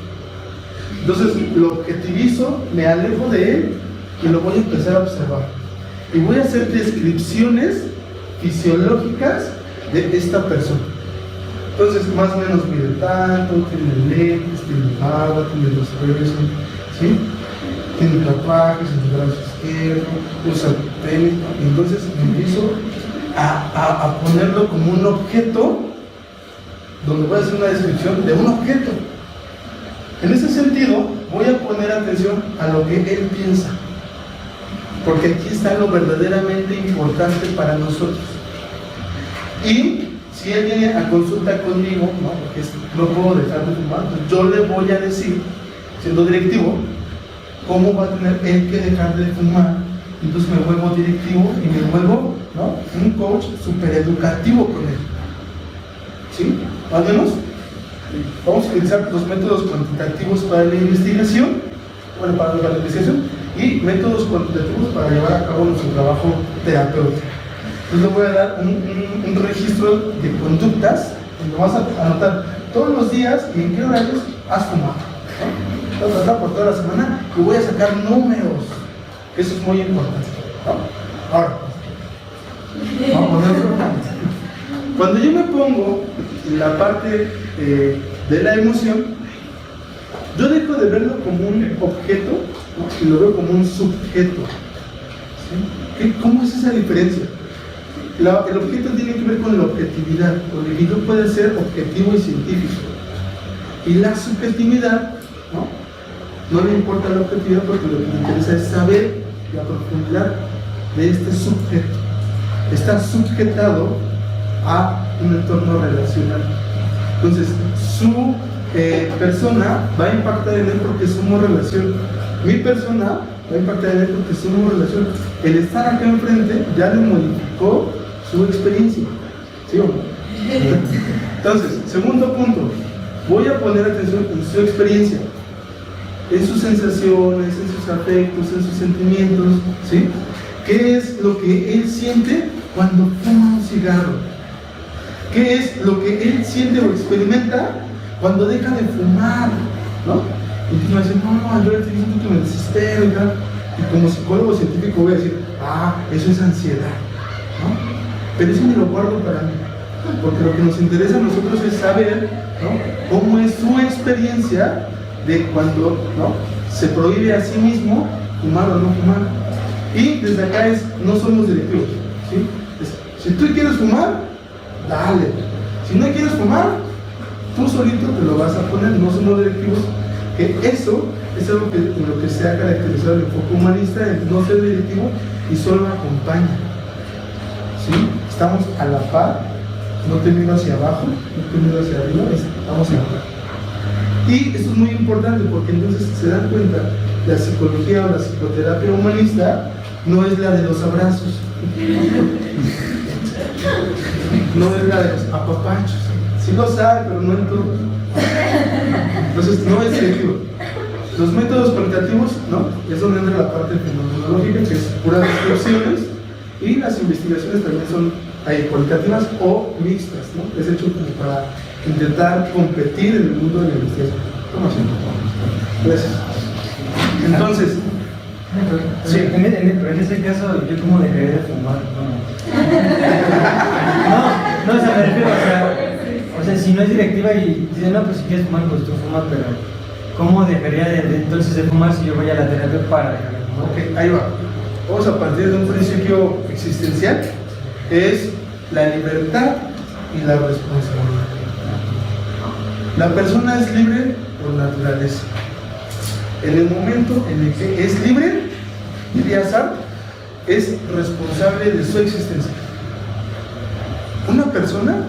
Entonces lo objetivizo, me alejo de él y lo voy a empezar a observar. Y voy a hacer descripciones fisiológicas de esta persona. Entonces, más o menos mide tanto, tiene lentes, tiene barba, tiene los huesos, ¿sí? Tiene tatuajes en el brazo izquierdo, usa tenis, y entonces empiezo a ponerlo como un objeto, donde voy a hacer una descripción de un objeto. En ese sentido, voy a poner atención a lo que él piensa, porque aquí está lo verdaderamente importante para nosotros. Y si él viene a consulta conmigo, ¿no?, porque no puedo dejar de fumar, yo le voy a decir, siendo directivo, cómo va a tener él que dejar de fumar. Entonces me vuelvo directivo y me vuelvo, ¿no?, un coach súper educativo con él. ¿Sí? ¿Más o menos? Vamos a utilizar los métodos cuantitativos para la investigación, bueno, para la investigación, y métodos cuantitativos para llevar a cabo nuestro trabajo terapéutico. Entonces le voy a dar un registro de conductas, donde vas a anotar todos los días y en qué horarios has fumado, ¿no? Voy a tratar por toda la semana y voy a sacar números, que eso es muy importante, ¿no? Ahora, vamos a poner otro. Cuando yo me pongo en la parte de la emoción, yo dejo de verlo como un objeto, ¿no?, y lo veo como un subjeto. ¿Sí? ¿Cómo es esa diferencia? El objeto tiene que ver con la objetividad. El individuo puede ser objetivo y científico. Y la subjetividad, no le importa la objetividad, porque lo que le interesa es saber la profundidad de este sujeto. Está sujetado a un entorno relacional. Entonces, su persona va a impactar en él porque somos relación. Mi persona va a impactar en él porque somos relación. El estar acá enfrente ya le modificó su experiencia. ¿Sí o no? Entonces, segundo punto, voy a poner atención en su experiencia, en sus sensaciones, en sus afectos, en sus sentimientos, ¿sí? ¿Qué es lo que él siente cuando fuma un cigarro? ¿Qué es lo que él siente o experimenta cuando deja de fumar? ¿No? Y entonces me dicen, no, yo estoy diciendo que me desespero y tal. Y como psicólogo científico voy a decir, eso es ansiedad, ¿no? Pero eso me lo guardo para mí, porque lo que nos interesa a nosotros es saber, ¿no?, cómo es su experiencia de cuando, ¿no?, se prohíbe a sí mismo fumar o no fumar. Y desde acá no somos directivos, ¿sí? Si tú quieres fumar, dale. Si no quieres fumar, tú solito te lo vas a poner, no somos directivos. Que eso es algo en lo que se ha caracterizado el enfoque humanista, el no ser directivo y solo acompaña, ¿sí? Estamos a la par, no te miro hacia abajo, no te miro hacia arriba, estamos a la par. Y esto es muy importante porque entonces se dan cuenta, la psicología o la psicoterapia humanista no es la de los abrazos, no es la de los apapachos, sí lo sabe, pero no en todo. Entonces no es selectivo. Los métodos cualitativos, ¿no?, es donde entra la parte fenomenológica, que es puras descripciones, y las investigaciones también son cualitativas o mixtas, ¿no? Es hecho como para intentar competir en el mundo de la investigación. ¿Cómo así? Gracias. Entonces, sí. En ese caso, ¿yo cómo dejaría de fumar? No, o sea, me refiero, o sea, si no es directiva y dice, no, pues si quieres fumar, pues tú fumas, pero ¿cómo dejaría entonces de fumar si yo voy a la terapia para dejar de fumar? Ok, ahí va. Vamos a partir de un principio existencial, es la libertad y la responsabilidad. La persona es libre por naturaleza. En el momento en el que es libre, diría Sartre, es responsable de su existencia. Una persona,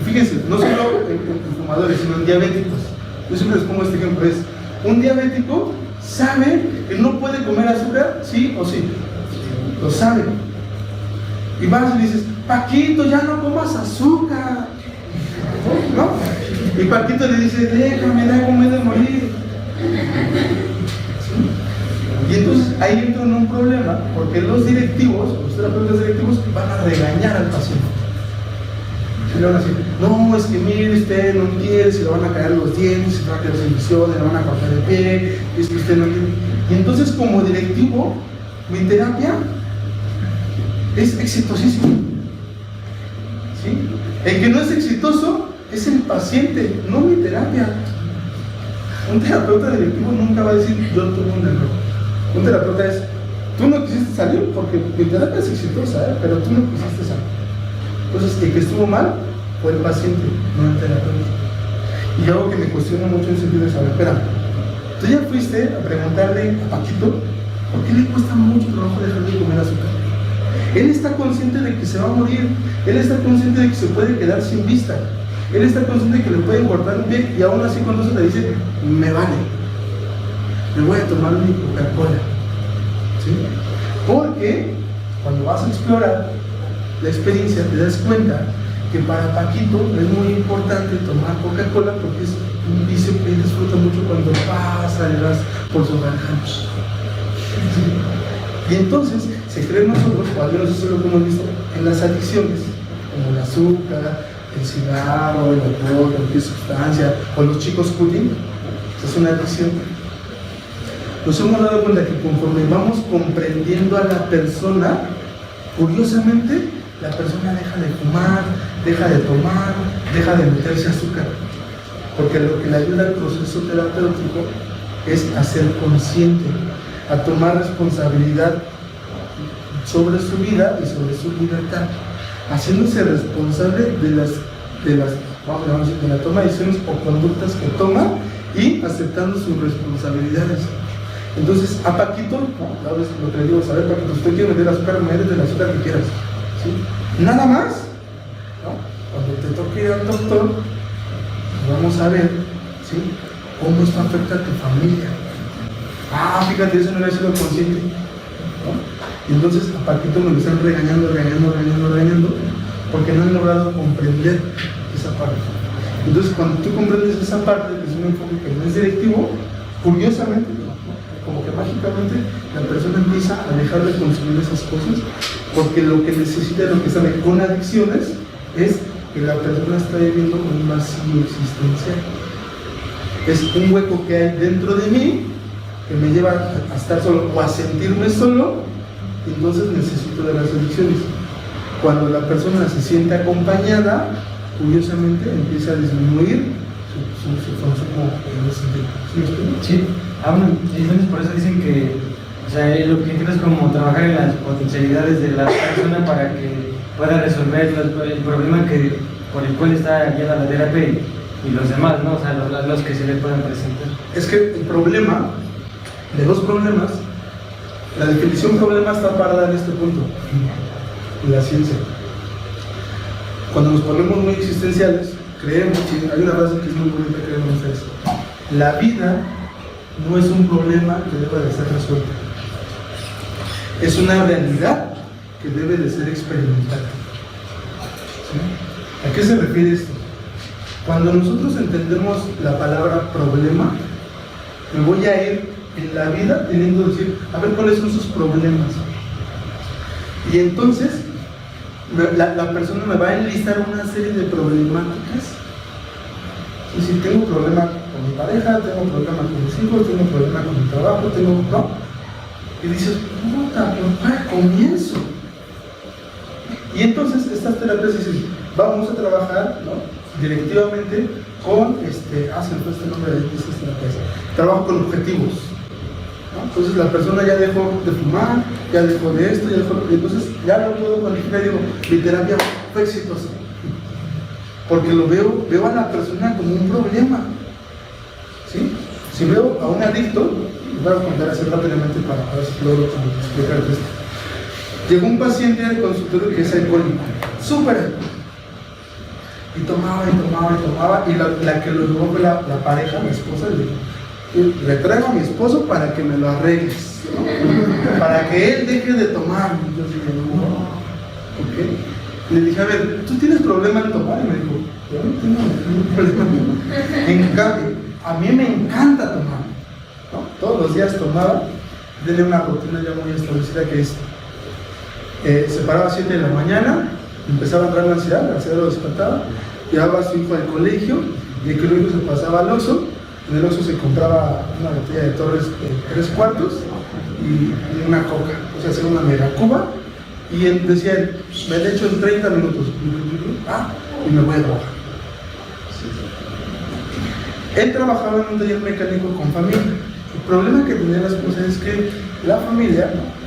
fíjense, no solo en fumadores, sino en diabéticos. Yo siempre les pongo este ejemplo, es un diabético sabe que no puede comer azúcar, sí o sí, lo sabe. Y vas y dices, Paquito, ya no comas azúcar, ¿no? Y Paquito le dice, déjame de morir. ¿Sí? Y entonces ahí entra en un problema, porque los directivos, los terapeutas directivos, van a regañar al paciente. Y le van a decir, no, es que mire, usted no quiere, se le van a caer los dientes, se le van a caer las inyecciones, le van a cortar el pie, es que usted no quiere. Y entonces, como directivo, mi terapia es exitosísima. ¿Sí? El que no es exitoso es el paciente, no mi terapia. Un terapeuta directivo nunca va a decir, yo tuve un error. Un terapeuta es, tú no quisiste salir porque mi terapia es exitosa, pero tú no quisiste salir. Entonces, el que estuvo mal fue el paciente, no el terapeuta. Y algo que me cuestiona mucho en el sentido de saber, espera, tú ya fuiste a preguntarle a Paquito por qué le cuesta mucho trabajo dejar de comer azúcar. Él está consciente de que se va a morir, él está consciente de que se puede quedar sin vista, él está consciente de que le pueden cortar un pie y aún así cuando se le dice, me vale, me voy a tomar mi Coca-Cola. ¿Sí? Porque cuando vas a explorar la experiencia te das cuenta que para Paquito es muy importante tomar Coca-Cola porque es un vicio que él disfruta mucho cuando pasa por su garganta. Y entonces se cree en nosotros, o al menos eso es lo que hemos visto, en las adicciones, como el azúcar, el cigarro, el alcohol, cualquier sustancia, o los chicos pudding, es una adicción. Nos hemos dado cuenta que conforme vamos comprendiendo a la persona, curiosamente, la persona deja de fumar, deja de tomar, deja de meterse azúcar. Porque lo que le ayuda al proceso terapéutico es a ser consciente, a tomar responsabilidad sobre su vida y sobre su libertad, haciéndose responsable de la toma de decisiones o conductas que toma y aceptando sus responsabilidades. Entonces, a Paquito, ¿no?, lo que le digo, a ver, Paquito, usted quiere meter azúcar, me metes el azúcar que quieras, ¿sí? Nada más ¿no? Cuando te toque ir al doctor, vamos a ver, ¿sí?, cómo esto afecta a tu familia. Fíjate, eso no había sido consciente, ¿no? Y entonces a Paquito me lo están regañando, porque no han logrado comprender esa parte. Entonces, cuando tú comprendes esa parte, que es un enfoque que no es directivo, curiosamente, como que mágicamente, la persona empieza a dejar de consumir esas cosas, porque lo que necesita, lo que sabe con adicciones, es que la persona está viviendo un vacío existencial. Es un hueco que hay dentro de mí, que me lleva a estar solo o a sentirme solo, y entonces necesito de las adicciones. Cuando la persona se siente acompañada, curiosamente empieza a disminuir su consumo en ese sentido. ¿Sí me explico? Sí, bueno, entonces por eso dicen que, o sea, el objetivo es como trabajar en las potencialidades de la persona para que pueda resolver el problema por el cual está guiada la terapia y los demás, ¿no? O sea, los que se le puedan presentar. Es que el problema, de los problemas, la definición problema está parada en este punto, en la ciencia. Cuando nos ponemos muy existenciales, creemos, hay una frase que es muy bonita, creemos ustedes: la vida no es un problema que deba de ser resuelto, es una realidad que debe de ser experimentada. ¿Sí? ¿A qué se refiere esto? Cuando nosotros entendemos la palabra problema, me voy a ir en la vida teniendo que decir, a ver cuáles son sus problemas. Y entonces la persona me va a enlistar una serie de problemáticas. Y si tengo problema con mi pareja, tengo problema con mis hijos, tengo problema con mi trabajo, ¿no? Y dices, puta, pero para comienzo. Y entonces estas terapias dicen, vamos a trabajar, ¿no?, directivamente con, se me fue este nombre de estas terapias, trabajo con objetivos, ¿no? Entonces la persona ya dejó de fumar, ya dejó de esto, y entonces ya lo puedo cualificar y digo, mi terapia fue exitosa, porque veo a la persona como un problema, ¿sí? Si veo a un adicto, voy a contar así rápidamente para ver si logro explicarte esto. Llegó un paciente al consultorio que es alcohólico, súper, y tomaba, y la que lo llevó fue la pareja, mi esposa, le traigo a mi esposo para que me lo arregles, ¿no?, para que él deje de tomar. Y yo dije, no, ¿ok? Le dije, a ver, ¿tú tienes problema en tomar? Y me dijo, yo no tengo ningún problema. En cambio, a mí me encanta tomar, ¿no? Todos los días tomaba, tenía una rutina ya muy establecida que es, se paraba a 7 de la mañana, empezaba a entrar la ansiedad lo despertaba, llevaba a su hijo al colegio, y el colegio se pasaba al Oxxo, en el Oxxo se compraba una botella de Torres 3/4 y una coca, o sea, hacía una mega cuba, y decía él, me he hecho en 30 minutos, y me voy a trabajar. Él trabajaba en un taller mecánico con familia. El problema que tenía la esposa es que la familia, ¿no?,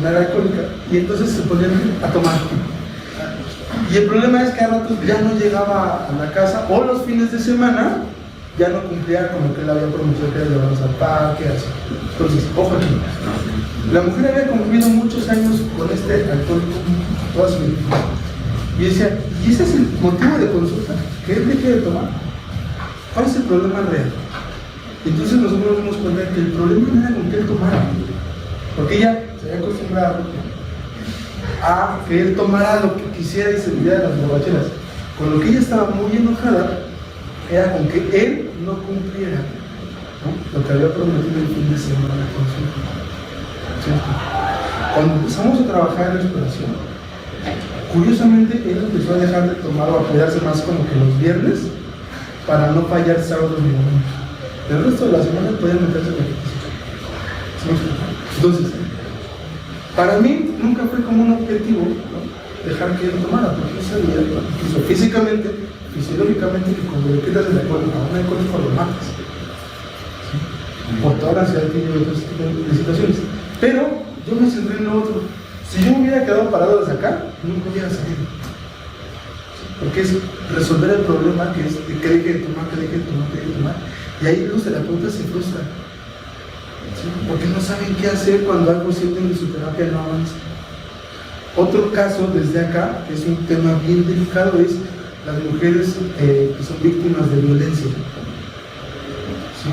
era alcohólica, y entonces se ponían a tomar. Y el problema es que a ratos ya no llegaba a la casa, o los fines de semana ya no cumplía con lo que él había prometido, que era llevarnos al parque, así. Entonces, ojo aquí, la mujer había convivido muchos años con este alcohólico, toda su vida, y decía, ¿y ese es el motivo de consulta? ¿Que él deje de tomar? ¿Cuál es el problema real? Entonces nosotros nos dimos cuenta que el problema no era con que él tomara, porque ella se había acostumbrado a que él tomara lo que quisiera y se olvidara de las borracheras. Con lo que ella estaba muy enojada era con que él no cumpliera, ¿no?, lo que había prometido el fin de semana con su hijo. ¿Sí? Cuando empezamos a trabajar en la exploración, curiosamente él empezó a dejar de tomar o a cuidarse más como que los viernes para no fallar sábados ni domingos. El resto de la semana podía meterse en la ejercicio. ¿Sí? Entonces, para mí nunca fue como un objetivo, ¿no?, dejar que él tomara, porque yo sabía, incluso físicamente, fisiológicamente, que cuando le quitas el alcohol a un alcohólico lo matas, ¿sí?, por toda la ansiedad que lleva otros tipos de situaciones. Pero yo me centré en lo otro. Si yo me hubiera quedado parado desde acá, nunca hubiera salido, ¿sí?, porque es resolver el problema que es de que deje de tomar, que deje de tomar, que deje de tomar. Y ahí los terapeutas se frustran, ¿sí?, porque no saben qué hacer cuando algo sienten que su terapia no avanza. Otro caso desde acá, que es un tema bien delicado, es las mujeres que son víctimas de violencia. ¿Sí?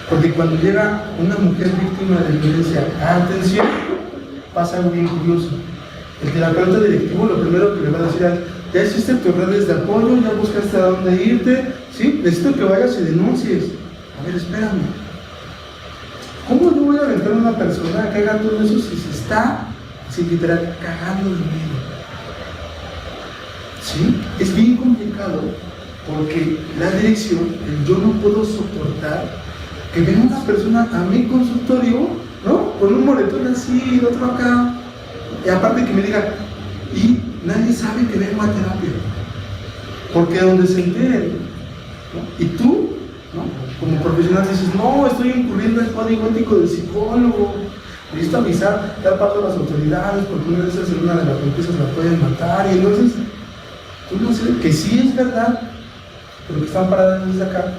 Porque cuando llega una mujer víctima de violencia a atención, pasa algo bien curioso. El terapeuta directivo lo primero que le va a decir es: ya hiciste tus redes de apoyo, ya buscaste a dónde irte, ¿sí? Necesito que vayas y denuncies. A ver, espérame. ¿Cómo yo voy a aventar a una persona que haga todo eso si se está, literal, cagando de miedo? ¿Sí? Es bien complicado porque la dirección, yo no puedo soportar que venga una persona a mi consultorio, ¿no? Con un moretón así, el otro acá, y aparte que me diga, y nadie sabe que vengo a terapia, porque donde se enteren, ¿no? Y tú, ¿no? Como profesional dices, no, estoy incurriendo en el código ético del psicólogo, necesito avisar, dar paso a las autoridades, porque una de esas en una de las empresas la pueden matar, y entonces, tú no sabes que sí es verdad, pero que están paradas desde acá.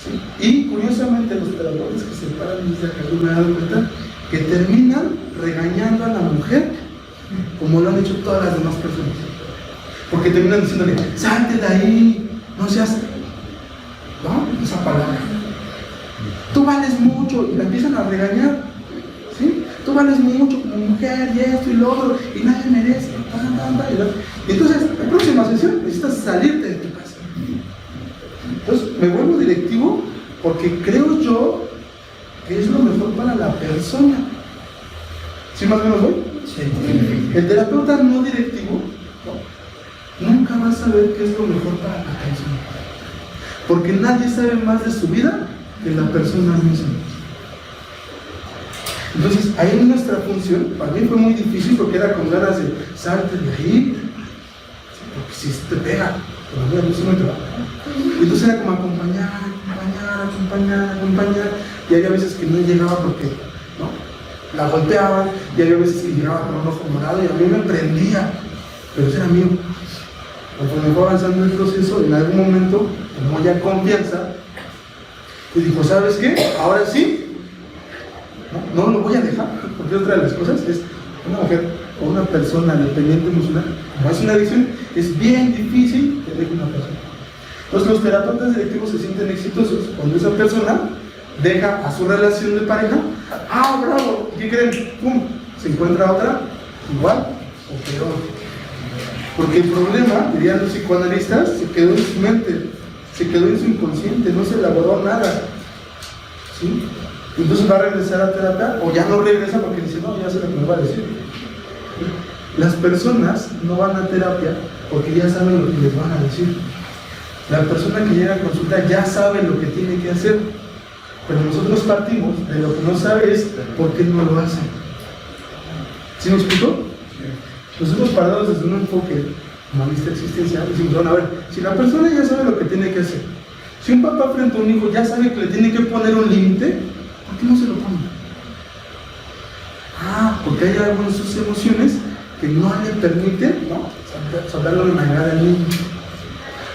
¿Sí? Y curiosamente los terapeutas que se paran desde acá, yo me he dado cuenta que terminan regañando a la mujer como lo han hecho todas las demás personas, porque terminan diciéndole, salte de ahí, no seas, ¿no? Esa palabra, tú vales mucho, y la empiezan a regañar, ¿sí? Tú vales mucho como mujer, y esto y lo otro, y nadie merece, y entonces, la próxima sesión necesitas salirte de tu casa. Entonces me vuelvo directivo porque creo yo que es lo mejor para la persona. ¿Sí más o menos voy? Sí. El terapeuta no directivo, ¿no? Nunca va a saber qué es lo mejor para la persona, porque nadie sabe más de su vida que la persona misma. Entonces ahí nuestra función, para mí fue muy difícil porque era con ganas de salte de ahí, porque si te pega, todavía no se me trabaja. Y entonces era como acompañar, y había veces que no llegaba porque, ¿no? La golpeaban, y había veces que llegaba con un ojo morado y a mí me prendía, pero eso era mío. Conforme fue avanzando el proceso, en algún momento tomó ya confianza y dijo, ¿sabes qué? Ahora sí, no lo voy a dejar, porque otra de las cosas es una mujer o una persona dependiente emocional, como es una adicción, es bien difícil que deje una persona. Entonces los terapeutas directivos se sienten exitosos cuando esa persona deja a su relación de pareja, ¡ah, bravo! ¿Qué creen? ¡Pum! Se encuentra otra igual o peor. Porque el problema, dirían los psicoanalistas, se quedó en su mente, se quedó en su inconsciente, no se elaboró nada. ¿Sí? Entonces va a regresar a terapia, o ya no regresa porque dice, no, ya sé lo que me va a decir. Las personas no van a terapia porque ya saben lo que les van a decir. La persona que llega a consulta ya sabe lo que tiene que hacer, pero nosotros partimos de lo que no sabe es por qué no lo hace. ¿Sí me explico? Nosotros parados desde un enfoque humanista existencial decimos, bueno, a ver, si la persona ya sabe lo que tiene que hacer, si un papá frente a un hijo ya sabe que le tiene que poner un límite, ¿por qué no se lo pone? Porque hay algo en sus emociones que no le permiten, ¿no?, soltarlo de manera del niño.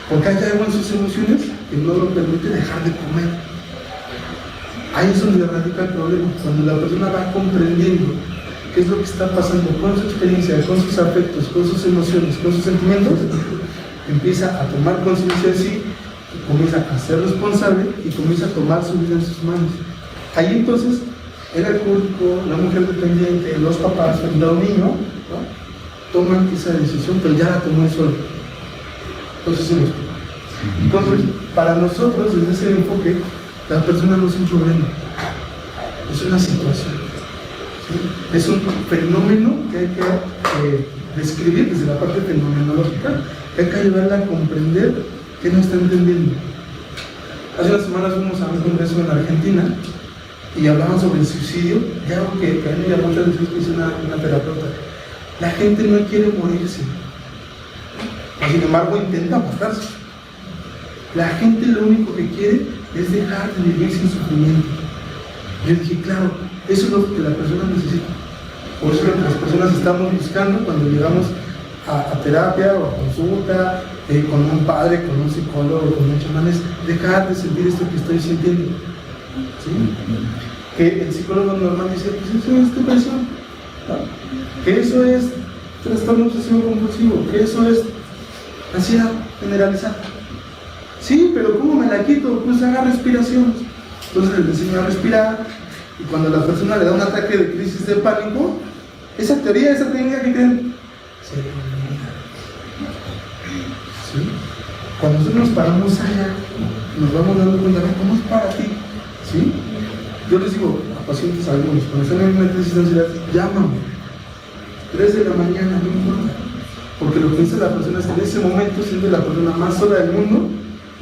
Porque hay algo en sus emociones que no lo permite dejar de comer. Ahí es donde radica el problema, cuando la persona va comprendiendo qué es lo que está pasando con su experiencia, con sus afectos, con sus emociones, con sus sentimientos, empieza a tomar conciencia de sí, comienza a ser responsable y comienza a tomar su vida en sus manos. Ahí entonces el alcohólico, la mujer dependiente, los papás, el niño, ¿no?, toman esa decisión, pero ya la tomó él solo. Entonces, para nosotros, desde ese enfoque, la persona no es un problema, es una situación, ¿sí? Es un fenómeno que hay que describir desde la parte fenomenológica, que hay que ayudarla a comprender qué no está entendiendo. Hace unas semanas fuimos a un congreso en Argentina y hablaban sobre el suicidio, y algo que a mí me llamó mucho la atención, que dice una terapeuta: la gente no quiere morirse, sin embargo intenta matarse. La gente lo único que quiere es dejar de vivir sin sufrimiento. Yo dije, claro, eso es lo que la persona necesita. Por eso es lo que las personas estamos buscando cuando llegamos a terapia o a consulta, con un padre, con un psicólogo, con un chamán, es dejar de sentir esto que estoy sintiendo, ¿sí? Que el psicólogo normal dice, pues eso es depresión, ¿no? Que eso es trastorno obsesivo compulsivo, que eso es ansiedad generalizada. Sí, pero ¿cómo me la quito? Pues haga respiración. Entonces les enseño a respirar, y cuando la persona le da un ataque de crisis de pánico, esa teoría, esa técnica que creen, se elimina. ¿Sí? Cuando nosotros nos paramos allá, nos vamos dando cuenta de cómo es para ti. ¿Sí? Yo les digo a pacientes algunos, cuando están en una crisis de ansiedad, llámame. 3 de la mañana, no importa. Porque lo que dice la persona es que en ese momento siente la persona más sola del mundo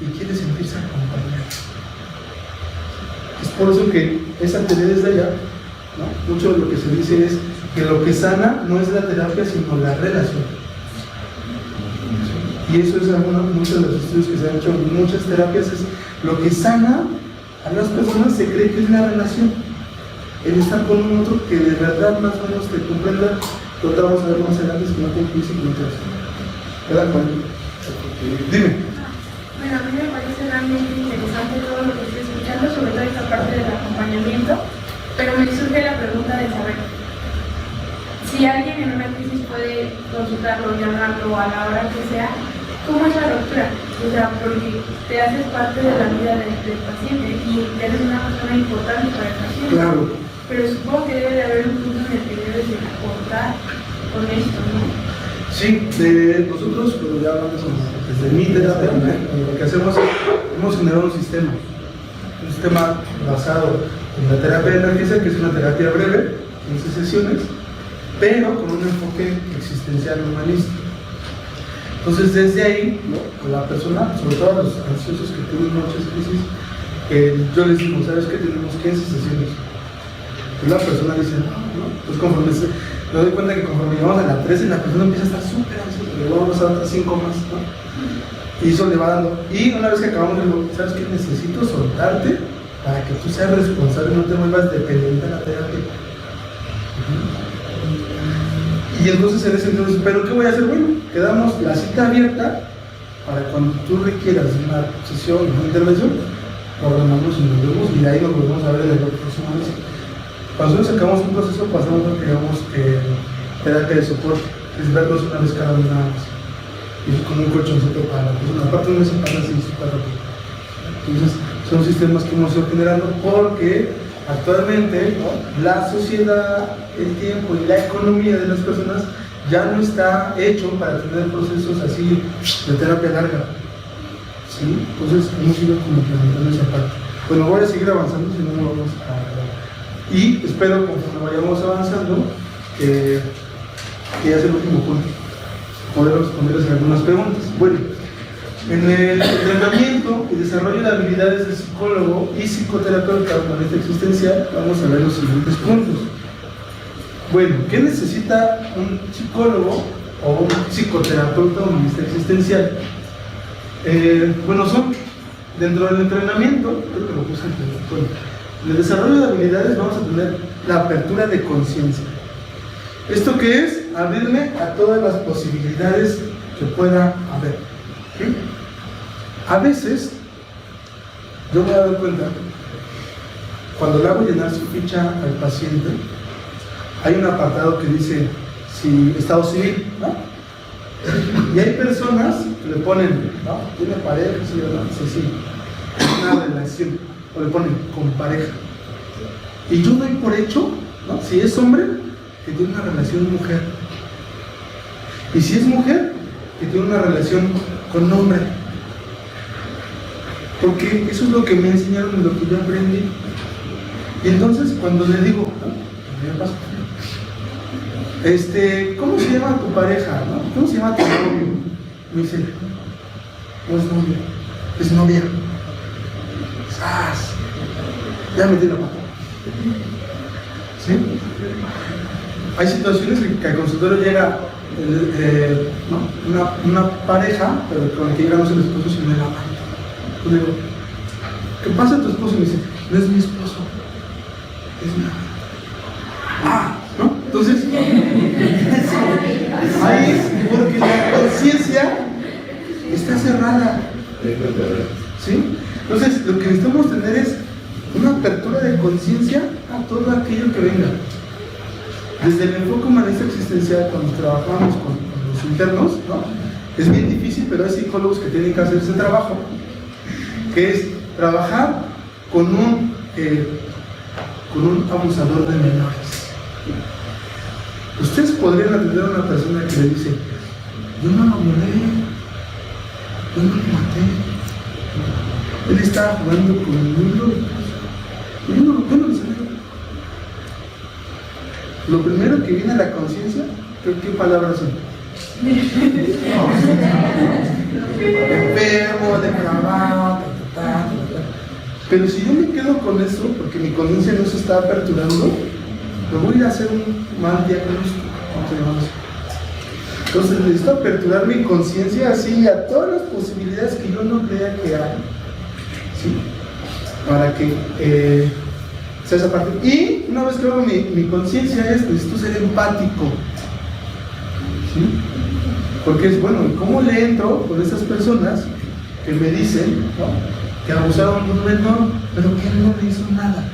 y quiere sentirse acompañada. Es por eso que esa teoría desde allá, ¿no? Mucho de lo que se dice es que lo que sana no es la terapia, sino la relación. Y eso es muchos de los estudios que se han hecho en muchas terapias, es lo que sana a las personas se cree que es la relación. El estar con un otro que de verdad más o menos te comprenda. Total, vamos a ver más adelante si no te empieza y no te hace. ¿Verdad, Juan? Dime. Bueno, a mí me parece realmente interesante todo lo que estoy escuchando, sobre todo esta parte del acompañamiento, pero me surge la pregunta de saber si alguien en una crisis puede consultarlo, llamarlo a la hora que sea, ¿cómo es la ruptura? O sea, porque te haces parte de la vida del paciente y eres una persona importante para el paciente. Claro. Pero supongo que debe de haber un punto en el que debes de cortar con esto, ¿no? Sí, nosotros, cuando ya hablamos desde mi terapia, lo que hacemos es, hemos generado un sistema basado en la terapia de emergencia, que es una terapia breve, 15 sesiones, pero con un enfoque existencial humanista. Entonces, desde ahí, ¿no? A la persona, sobre todo a los ansiosos que tienen muchas crisis, yo les digo, ¿sabes qué? Tenemos 15 sesiones. Pues la persona dice, no, pues conforme me doy cuenta que conforme llegamos a la 13, la persona empieza a estar súper ansiosa, luego vamos a otras 5 más, ¿no? Y eso le va dando. Y una vez que acabamos, le digo, ¿sabes qué? Necesito soltarte para que tú seas responsable, no te vuelvas dependiente de la terapia. Y entonces en ese entonces, ¿pero qué voy a hacer? Bueno, quedamos la cita abierta para cuando tú requieras una sesión, una intervención, programamos y nos vemos, y de ahí nos volvemos a ver en el próximo mes. Cuando nosotros sacamos un proceso, pasamos lo que llamamos terapia de soporte, que es verlos una vez cada mes nada más. Y es como un colchoncito para la persona. Aparte un mes se pasa así súper rápido. Entonces, son sistemas que hemos ido generando porque actualmente, ¿no?, la sociedad, el tiempo y la economía de las personas ya no está hecho para tener procesos así de terapia larga. ¿Sí? Entonces, hemos ido como implementando esa parte. Bueno, voy a seguir avanzando, si no, no vamos a... Y espero, conforme vayamos avanzando, que ya sea el último punto, poder responderles algunas preguntas. Bueno, en el entrenamiento y desarrollo de habilidades de psicólogo y psicoterapeuta humanista existencial, vamos a ver los siguientes puntos. Bueno, ¿qué necesita un psicólogo o un psicoterapeuta humanista existencial? Bueno, son, dentro del entrenamiento, creo que lo puse en el desarrollo de habilidades vamos a tener la apertura de conciencia. ¿Esto qué es? Abrirme a todas las posibilidades que pueda haber. ¿Sí? A veces, yo me he dado cuenta, cuando le hago llenar su ficha al paciente, hay un apartado que dice si estado civil, ¿no? Y hay personas que le ponen, ¿no?, tiene pareja, sí, ¿no? Sí, una relación, o le ponen con pareja. Y yo doy por hecho, ¿no?, si es hombre, que tiene una relación mujer. Y si es mujer, que tiene una relación con hombre. Porque eso es lo que me enseñaron y lo que yo aprendí. Y entonces, cuando le digo, ¿no?, ¿qué pasa? ¿Cómo se llama tu pareja? ¿No? ¿Cómo se llama tu novio? Me dice, no es novio, es novia. ¡Sas! Ya metí la pata. ¿Sí? Hay situaciones en que al consultorio llega ¿no?, una pareja, pero con la que llegamos el esposo sin el amante. Yo le digo, ¿qué pasa a tu esposo? Y me dice, no es mi esposo, es mi amante. Ah, ¿no? Entonces, ahí es porque la conciencia está cerrada. ¿Sí? Entonces, lo que necesitamos tener es una apertura de conciencia a todo aquello que venga. Desde el enfoque humanista existencial, cuando trabajamos con los internos, ¿no? Es bien difícil, pero hay psicólogos que tienen que hacer ese trabajo, que es trabajar con un abusador de menores. Ustedes podrían atender a una persona que le dice: yo no lo violé, yo no lo maté, él estaba jugando con el mundo, yo no lo sabía. Lo primero que viene a la conciencia, ¿qué palabras son? Enfermo, depravado, pero si yo me quedo con eso, porque mi conciencia no se está aperturando, me voy a ir a hacer un mal diagnóstico. Entonces necesito aperturar mi conciencia así a todas las posibilidades que yo no crea que hay, ¿sí? Para que sea esa parte. Y una vez que hago mi conciencia, necesito ser empático, ¿sí? Porque es bueno, ¿cómo le entro con esas personas que me dicen, ¿no?, que abusaron de un menor, pero que él no le hizo nada?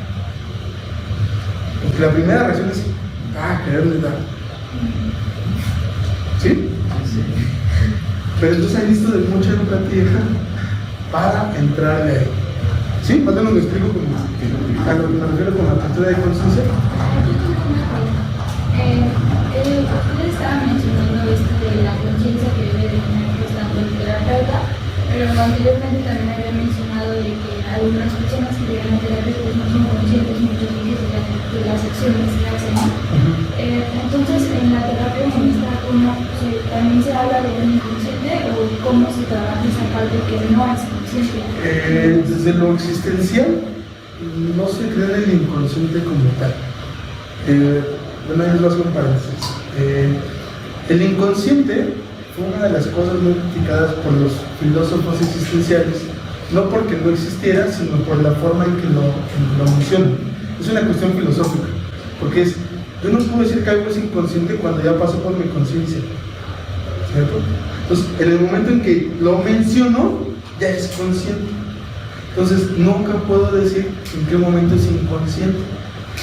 Porque la primera reacción es quererle dar, ¿sí? Pero entonces hay listo de mucha empatía para entrarle ahí, ¿sí? Más o menos me explico a lo que me refiero con la apertura de conciencia. Usted estaba mencionando esto de la conciencia que debe de tener pues tanto el terapeuta, pero anteriormente también había mencionado de que algunas personas que llegan a terapia pues no son conscientes muchas veces de las acciones que hacen. Entonces, en la terapia humanista, ¿también se habla de un inconsciente o cómo se trabaja esa parte que no es consciente? Desde lo existencial, no se cree en el inconsciente como tal. Bueno, ahí les voy a hacer un paréntesis. El inconsciente fue una de las cosas muy criticadas por los filósofos existenciales, no porque no existiera, sino por la forma en que lo mencionan. Es una cuestión filosófica, porque yo no puedo decir que algo es inconsciente cuando ya pasó por mi conciencia, ¿cierto? Entonces, en el momento en que lo menciono, ya es consciente. Entonces, nunca puedo decir en qué momento es inconsciente.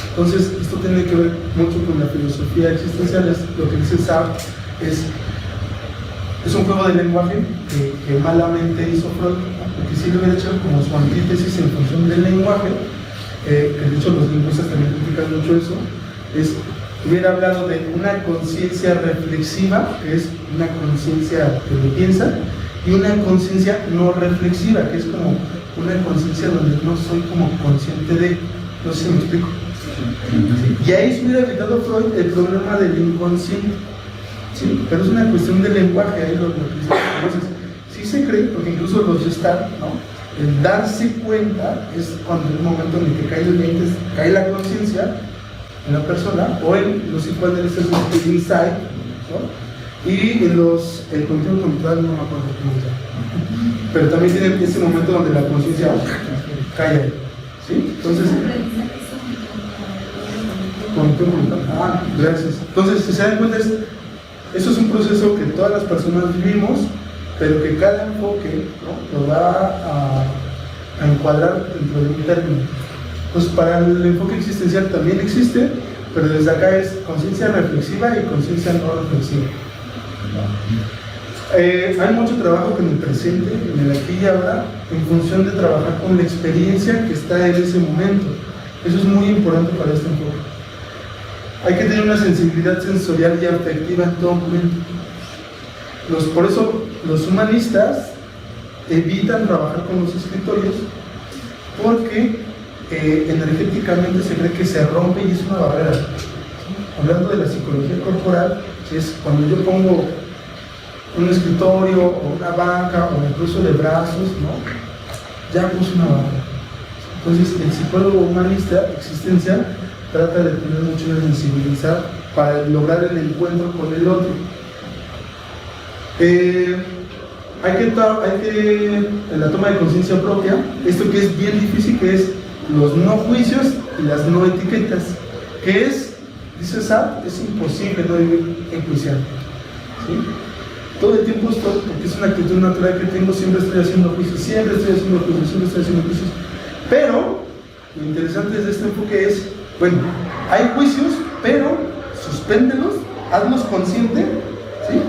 Entonces, esto tiene que ver mucho con la filosofía existencial. Lo que dice Sartre es un juego de lenguaje que malamente hizo Freud, porque si lo hubiera hecho como su antítesis en función del lenguaje, que de hecho los lingüistas también critican mucho eso, hubiera hablado de una conciencia reflexiva, que es una conciencia que lo piensa, y una conciencia no reflexiva, que es como una conciencia donde no soy como consciente de, no sé si me explico. Y ahí se hubiera evitado Freud el problema del inconsciente, ¿sí? Pero es una cuestión de lenguaje, ahí lo que dice. Entonces, sí se cree, porque incluso los Gestalt, ¿no?, el darse cuenta es cuando en un momento en el que cae el 20, cae la conciencia en la persona, o en los psicoanalistas el insight, ¿no? Y en el continuo control, no me acuerdo cómo se llama, pero también tienen ese momento donde la conciencia cae ahí, ¿sí? Entonces, gracias. Entonces, si se dan cuenta, eso es un proceso que todas las personas vivimos, pero que cada enfoque, ¿no?, lo va a encuadrar dentro de un término. Entonces, para el enfoque existencial también existe, pero desde acá es conciencia reflexiva y conciencia no reflexiva. Hay mucho trabajo en el presente, en el aquí y ahora, en función de trabajar con la experiencia que está en ese momento. Eso es muy importante para este enfoque. Hay que tener una sensibilidad sensorial y afectiva en todo momento. Por eso los humanistas evitan trabajar con los escritorios, porque energéticamente se cree que se rompe y es una barrera. Hablando de la psicología corporal, es cuando yo pongo un escritorio o una banca o incluso de brazos, ¿no?, ya puse una barrera. Entonces el psicólogo humanista existencial trata de tener mucho de sensibilizar para lograr el encuentro con el otro. Hay que en la toma de conciencia propia, esto que es bien difícil, que es los no juicios y las no etiquetas, que es, dice Sartre, es imposible no vivir enjuiciando, ¿sí? Todo el tiempo estoy, porque es una actitud natural que tengo, siempre estoy haciendo juicios, pero lo interesante de este enfoque es, bueno, hay juicios, pero suspéndelos, hazlos consciente, ¿sí?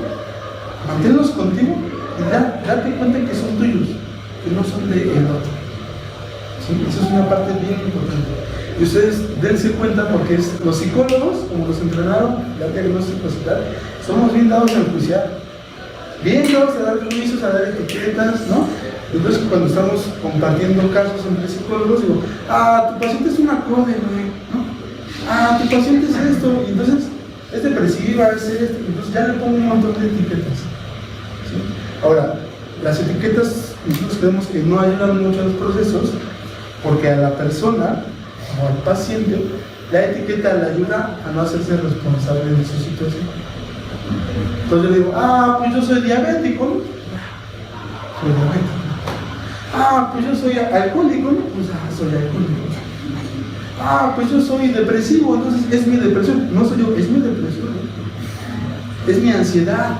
Manténlos contigo y date cuenta que son tuyos, que no son de el otro. ¿Sí? Esa es una parte bien importante. Y ustedes dense cuenta porque los psicólogos, como los entrenaron, la diagnósticos y tal, somos bien dados a enjuiciar, bien dados a dar juicios, a dar etiquetas, ¿no? Entonces cuando estamos compartiendo casos entre psicólogos, digo, tu paciente es una code, ¿no? Tu paciente es esto, y entonces es depresiva, es esto, entonces ya le pongo un montón de etiquetas. ¿Sí? Ahora, las etiquetas nosotros creemos que no ayudan mucho a los procesos, porque a la persona o al paciente la etiqueta le ayuda a no hacerse responsable de su situación. Entonces yo le digo, pues yo soy diabético, ¿no? Soy diabético. Pues yo soy alcohólico, ¿no? Pues soy alcohólico. Pues yo soy depresivo, entonces es mi depresión. No soy yo, es mi depresión, ¿no? Es mi ansiedad,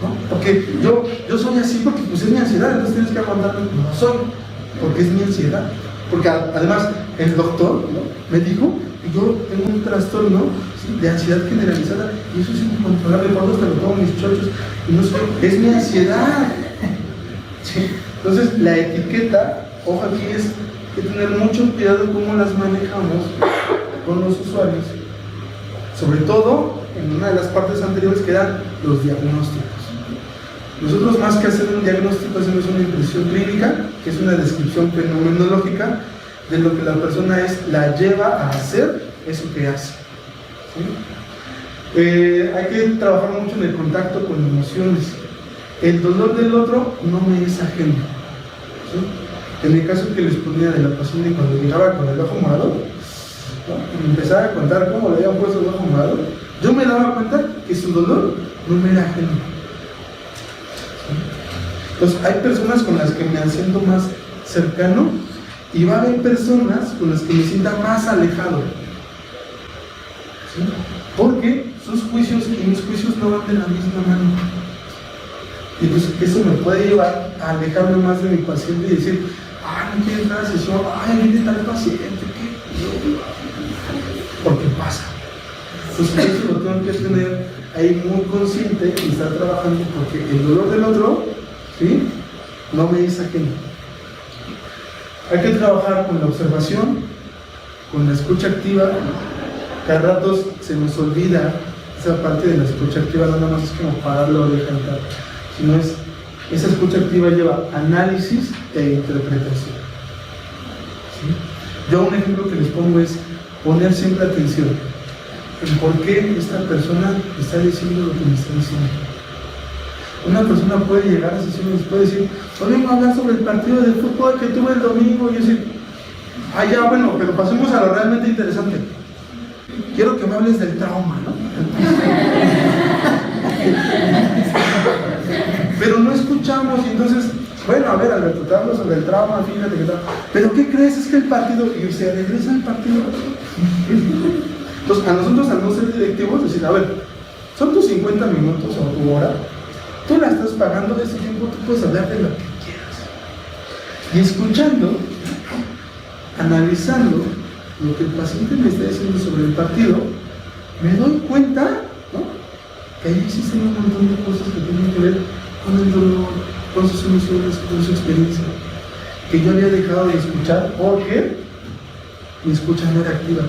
¿no? Porque yo soy así porque pues es mi ansiedad, entonces tienes que aguantarme. No soy, porque es mi ansiedad. Porque además el doctor, ¿no?, me dijo que yo tengo un trastorno, ¿sí?, de ansiedad generalizada, y eso es incontrolable, por eso hasta lo tomo mis chochos, y no soy, es mi ansiedad. ¿Sí? Entonces la etiqueta, ojo, aquí es que tener mucho cuidado cómo las manejamos con los usuarios, sobre todo en una de las partes anteriores que eran los diagnósticos. Nosotros, más que hacer un diagnóstico, hacemos una impresión clínica, que es una descripción fenomenológica de lo que la persona la lleva a hacer eso que hace. ¿Sí? Hay que trabajar mucho en el contacto con emociones. El dolor del otro no me es ajeno. ¿Sí? En el caso que les ponía de la paciente, cuando llegaba con el ojo morado, ¿no?, y me empezaba a contar cómo le habían puesto el ojo morado, yo me daba cuenta que su dolor no me era ajeno. Entonces hay personas con las que me siento más cercano y va a haber personas con las que me sienta más alejado. ¿Sí? Porque sus juicios y mis juicios no van de la misma mano. Y entonces eso me puede llevar a alejarme más de mi paciente y decir, no quiero entrar a sesión, viene tal paciente, ¿qué? Porque pasa. Entonces eso lo tengo que tener ahí muy consciente y estar trabajando, porque el dolor del otro, ¿sí?, no me es ajeno. Hay que trabajar con la observación, con la escucha activa. Cada rato se nos olvida esa parte de la escucha activa, no nada más es como pararlo de cantar, sino esa escucha activa lleva análisis e interpretación. ¿Sí? Yo un ejemplo que les pongo es poner siempre atención en por qué esta persona está diciendo lo que me está diciendo. Una persona puede llegar a sesiones y puede decir, hoy vengo a hablar sobre el partido de fútbol que tuve el domingo, y yo decir, ya bueno, pero pasemos a lo realmente interesante. Quiero que me hables del trauma, ¿no? Pero no escuchamos, y entonces, bueno, a ver, Alberto, te hablo sobre el trauma, fíjate que tal. ¿Pero qué crees? Es que el partido, y se regresa el partido. Entonces, a nosotros, al no ser directivos, decir, a ver, son tus 50 minutos o tu hora, tú la estás pagando, de ese tiempo tú puedes hablar de lo que quieras. Y escuchando, analizando lo que el paciente me está diciendo sobre el partido, me doy cuenta, ¿no?, que ahí existen un montón de cosas que tienen que ver con el dolor, con sus emociones, con su experiencia, que yo había dejado de escuchar porque mi escucha no era activa,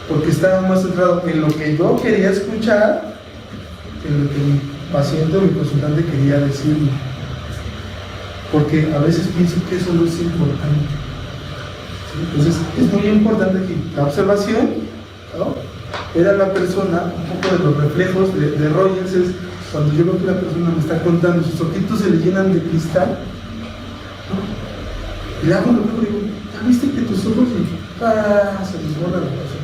porque estaba más centrado en lo que yo quería escuchar que en lo que mi paciente o mi consultante quería decirme, porque a veces pienso que eso no es importante. ¿Sí? Entonces es muy importante aquí la observación, ¿no? Era la persona, un poco de los reflejos de Rogers, es cuando yo veo que la persona me está contando, sus ojitos se le llenan de cristal, ¿no? Y le hago lo que digo, ¿ya viste que tus ojos se desborda la cosa?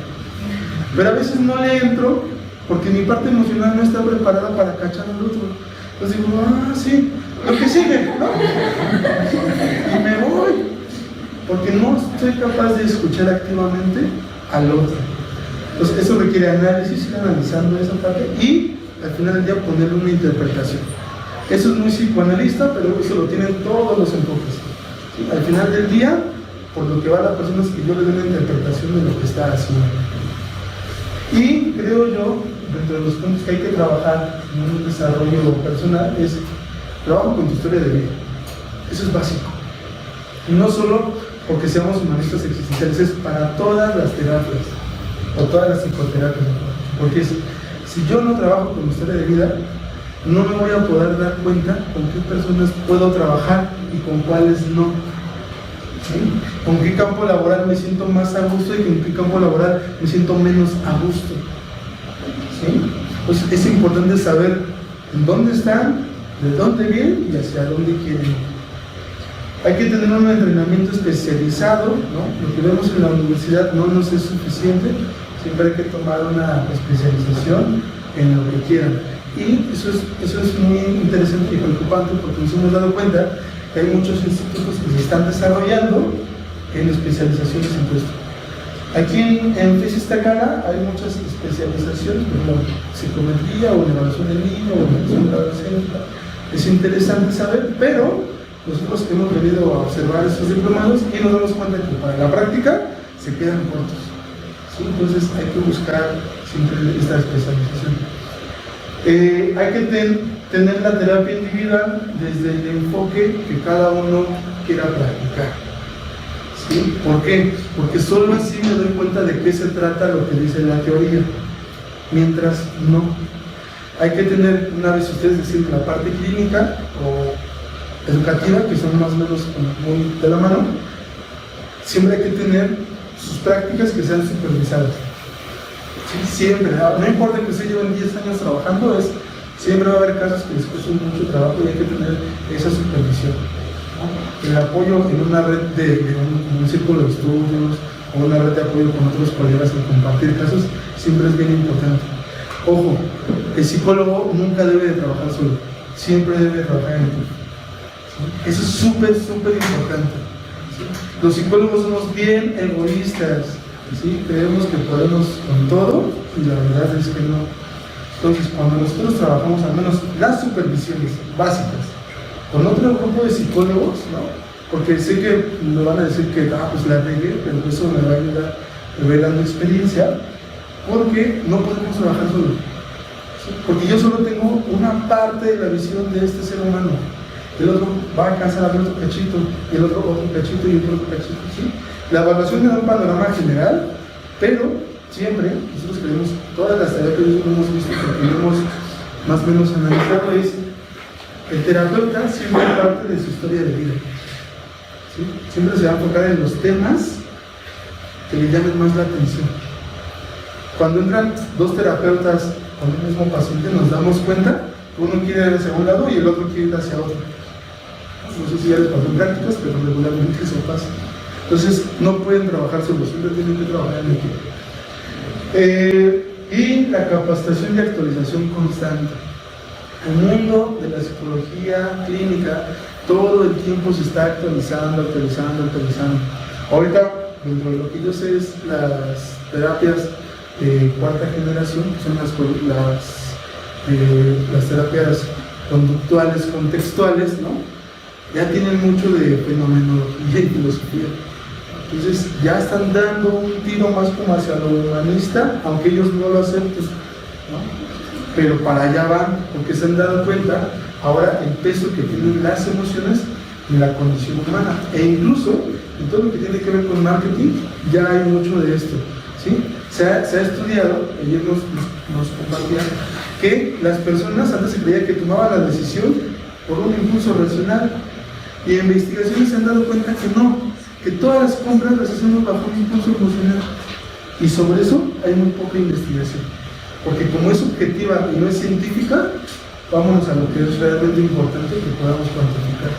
Pero a veces no le entro porque mi parte emocional no está preparada para cachar al otro. Entonces digo, sí, lo que sigue, ¿no? Y me voy, porque no estoy capaz de escuchar activamente al otro. Entonces eso requiere análisis, ir analizando esa parte y al final del día ponerle una interpretación. Eso es muy psicoanalista, pero eso lo tienen todos los enfoques. ¿Sí? Al final del día, por lo que va la persona es que yo le doy una interpretación de lo que está haciendo. Y creo yo, dentro de los puntos que hay que trabajar en un desarrollo personal, es trabajo con tu historia de vida. Eso es básico. Y no solo porque seamos humanistas existenciales, es para todas las terapias, o todas las psicoterapias. Porque si yo no trabajo con mi historia de vida, no me voy a poder dar cuenta con qué personas puedo trabajar y con cuáles no. ¿Sí? Con qué campo laboral me siento más a gusto y con qué campo laboral me siento menos a gusto. ¿Sí? Pues es importante saber en dónde están, de dónde vienen y hacia dónde quieren ir. Hay que tener un entrenamiento especializado, ¿no? Lo que vemos en la universidad no nos es suficiente, siempre hay que tomar una especialización en lo que quieran. Y eso es muy interesante y preocupante porque nos hemos dado cuenta que hay muchos institutos que se están desarrollando en especializaciones en esto. Aquí en FES Iztacala hay muchas especializaciones, como psicometría o en evaluación en línea o en evaluación de la adolescencia. Es interesante saber, pero nosotros hemos venido a observar estos diplomados y nos damos cuenta que para la práctica se quedan cortos. ¿Sí? Entonces hay que buscar siempre esta especialización. Hay que tener la terapia individual desde el enfoque que cada uno quiera practicar. ¿Sí? ¿Por qué? Porque solo así me doy cuenta de qué se trata lo que dice la teoría, mientras no. Hay que tener, una vez ustedes decir, la parte clínica o educativa, que son más o menos muy de la mano, siempre hay que tener sus prácticas que sean supervisadas. ¿Sí? Siempre, no importa que ustedes lleven 10 años trabajando, siempre va a haber casos que les cuesta mucho trabajo y hay que tener esa supervisión. El apoyo en una red de un círculo de estudios o una red de apoyo con otros colegas y compartir casos siempre es bien importante. Ojo, el psicólogo nunca debe de trabajar solo, siempre debe de trabajar en equipo. ¿Sí? Eso es súper importante. ¿Sí? Los psicólogos somos bien egoístas, ¿sí? Creemos que podemos con todo y la verdad es que no. Entonces, cuando nosotros trabajamos al menos las supervisiones básicas con otro grupo de psicólogos, ¿no? Porque sé que me van a decir que pues la regué, pero eso me va a ayudar, me va a ir dando experiencia, porque no podemos trabajar solo. ¿Sí? Porque yo solo tengo una parte de la visión de este ser humano, el otro va a alcanzar a ver otro cachito, y el otro cachito y otro cachito. ¿Sí? La evaluación me da un panorama general, pero siempre nosotros creemos, todas las tareas que hemos visto, que hemos más o menos analizado, es el terapeuta siempre parte de su historia de vida. ¿Sí? Siempre se va a enfocar en los temas que le llamen más la atención. Cuando entran dos terapeutas con el mismo paciente, nos damos cuenta que uno quiere ir hacia un lado y el otro quiere ir hacia otro. No sé si ya les pasó en prácticas, pero regularmente eso pasa. Entonces, no pueden trabajar solos, siempre tienen que trabajar en equipo. Y la capacitación y actualización constante. El mundo de la psicología clínica todo el tiempo se está actualizando. Ahorita, dentro de lo que yo sé, es las terapias de cuarta generación, que son las terapias conductuales, contextuales, ¿no? Ya tienen mucho de fenomenología y filosofía. Entonces ya están dando un tiro más como hacia lo humanista, aunque ellos no lo acepten, ¿no? Pero para allá van, porque se han dado cuenta ahora el peso que tienen las emociones en la condición humana. E incluso en todo lo que tiene que ver con marketing, ya hay mucho de esto, ¿sí? Se ha estudiado, ayer nos compartían, que las personas antes se creía que tomaban la decisión por un impulso racional, y en investigaciones se han dado cuenta que no, que todas las compras las hacemos bajo un impulso emocional, y sobre eso hay muy poca investigación, porque como es objetiva y no es científica, vámonos a lo que es realmente importante que podamos cuantificar,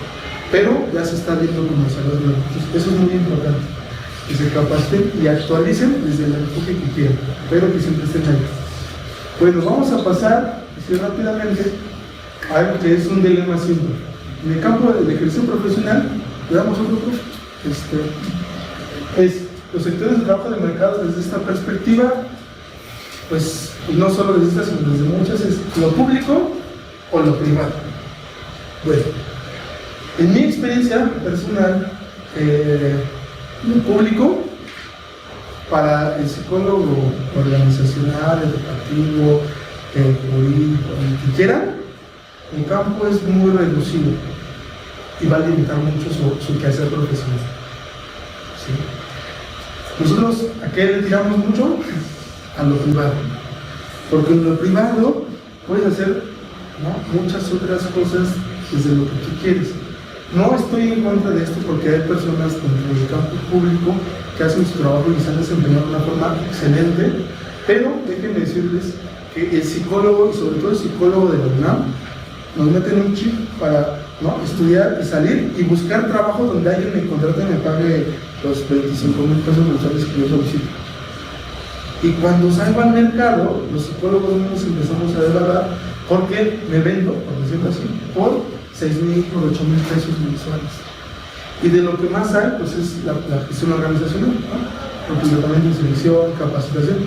pero ya se está viendo con los alumnos. Eso es muy importante, que se capaciten y actualicen desde el enfoque que quieran, pero que siempre estén ahí. Bueno, vamos a pasar así rápidamente a algo que es un dilema siempre. En el campo del ejercicio profesional, le damos otro punto. Es los sectores de trabajo de mercado desde esta perspectiva, pues, y no solo desde esta, sino desde muchas, es lo público o lo privado. Bueno, en mi experiencia personal, lo público para el psicólogo organizacional, educativo, jurídico, el que quiera, el campo es muy reducido y va a limitar mucho su quehacer profesional. ¿Sí? Nosotros, ¿a qué le tiramos mucho? A lo privado. Porque en lo privado puedes hacer, ¿no?, muchas otras cosas desde lo que tú quieres. No estoy en contra de esto porque hay personas dentro del campo público que hacen su trabajo y se han desempeñado de una forma excelente, pero déjenme decirles que el psicólogo, y sobre todo el psicólogo de la UNAM, nos meten un chip para, ¿no?, estudiar y salir y buscar trabajo donde alguien me contrate y me pague los 25,000 pesos mensuales que yo solicito. Y cuando salgo al mercado, los psicólogos nos empezamos a devaluar porque me vendo, por decirlo así, por 6,000 por 8,000 pesos mensuales. Y de lo que más hay, pues es la gestión organizacional, ¿no?, reclutamiento de selección, capacitación.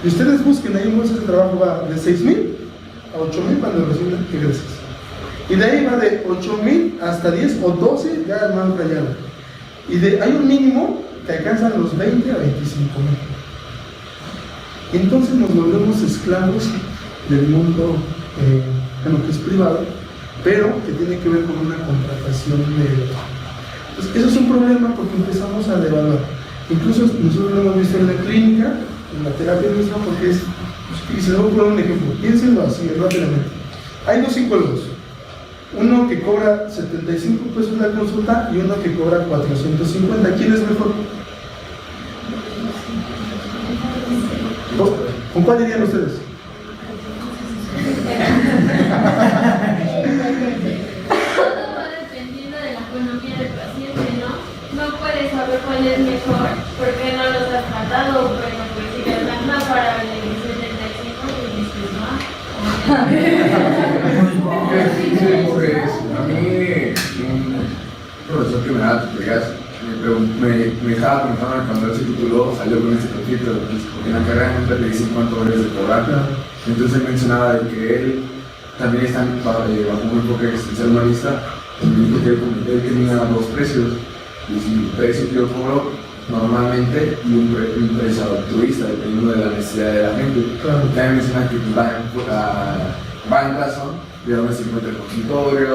Y ustedes busquen, ahí en bolsas de trabajo va de 6,000 a 8,000 cuando reciben egresos. Y de ahí va de 8,000 hasta 10 o 12 ya hermano callado. Y hay un mínimo que alcanzan los 20 a 25,000. Y entonces nos volvemos esclavos del mundo que es privado, pero que tiene que ver con una contratación de... Pues eso es un problema porque empezamos a devaluar. Incluso nosotros lo hemos visto en la clínica, en la terapia misma, porque es... Y se les voy a poner un ejemplo, piénsenlo así, rápidamente. Hay dos psicólogos, uno que cobra 75 pesos la consulta y uno que cobra 450. ¿Quién es mejor? ¿Con cuál dirían ustedes? Dependiendo de la economía del paciente, ¿no? No puedes saber cuál es mejor porque no los has tratado, pero pues si les dan la para el 75, pues dices, ¿no? Pues a mí, un profesor que me daba tutorías me estaba preguntando cuando él se tituló, salió con este conflicto, porque en la carrera nunca le dicen cuánto debes de cobrar. Entonces él mencionaba de que él también está bajo un enfoque existencial humanista, porque él tenía dos precios, y si el precio que yo cobro normalmente y un precio altruista, dependiendo de la necesidad de la gente. También menciona que va en razón de dónde se encuentra el consultorio,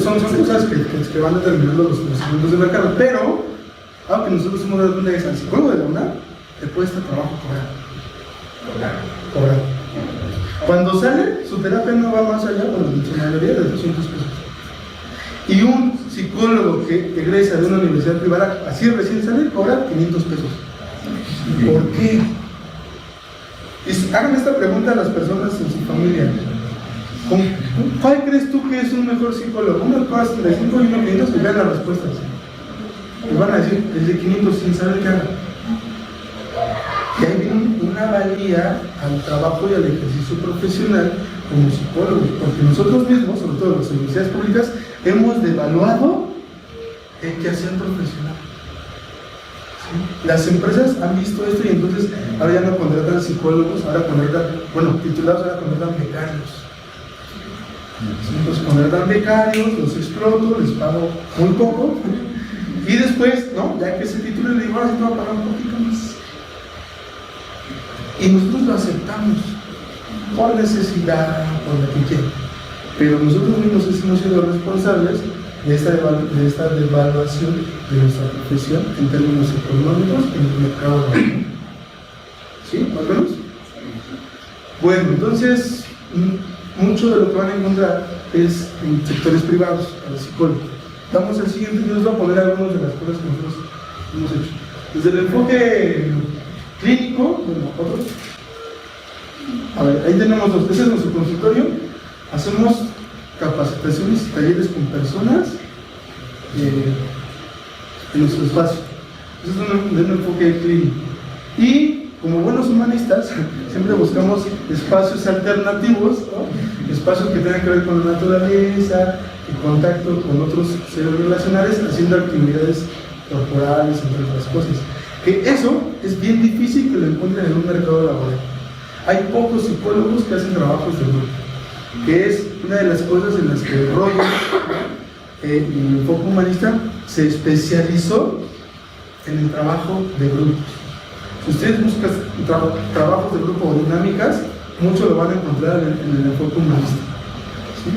son cosas que van determinando los segmentos del mercado, pero aunque nosotros hemos dado una vez al psicólogo de la UNAM, te cuesta trabajo cobrar. Cuando sale, su terapia no va más allá, bueno, en su mayoría, de 200 pesos. Y un psicólogo que egresa de una universidad privada, así recién sale, cobra 500 pesos. ¿Por qué? Y hagan esta pregunta a las personas en su familia. ¿Cuál crees tú que es un mejor psicólogo? Uno cobra 75 y uno 500, y vean las respuestas. Y van a decir, el de 500 sin saber qué haga. Y ahí viene una valía al trabajo y al ejercicio profesional como psicólogos, porque nosotros mismos, sobre todo las universidades públicas, hemos devaluado el quehacer profesional. ¿Sí? Las empresas han visto esto y entonces ahora ya no contratan psicólogos, ahora contratan, titulados, ahora contratan becarios. Entonces contratan becarios, los exploto, les pago muy poco y después, ya que se titule, le digo, ahora sí te voy a pagar un poquito más. Y nosotros lo aceptamos por necesidad, por lo que quieran. Pero nosotros mismos hemos sido responsables de esta devaluación de nuestra profesión en términos económicos en el mercado laboral. ¿Sí? ¿Más o menos? Bueno, entonces, mucho de lo que van a encontrar es en sectores privados, a los psicólogos. Vamos al siguiente, yo les voy a poner algunas de las cosas que nosotros hemos hecho. Desde el enfoque clínico, otros. A ver, ahí tenemos dos. Ese es nuestro consultorio. Hacemos capacitaciones y talleres con personas en nuestro espacio. Ese es un enfoque clínico. Y como buenos humanistas, siempre buscamos espacios alternativos, espacios que tengan que ver con la naturaleza, en contacto con otros seres relacionales, haciendo actividades corporales, entre otras cosas. Que eso es bien difícil que lo encuentren en un mercado laboral. Hay pocos psicólogos que hacen trabajos de grupo, que es una de las cosas en las que Roger, en el enfoque humanista, se especializó en el trabajo de grupos. Si ustedes buscan trabajos de grupo o dinámicas, mucho lo van a encontrar en el enfoque humanista. ¿Sí?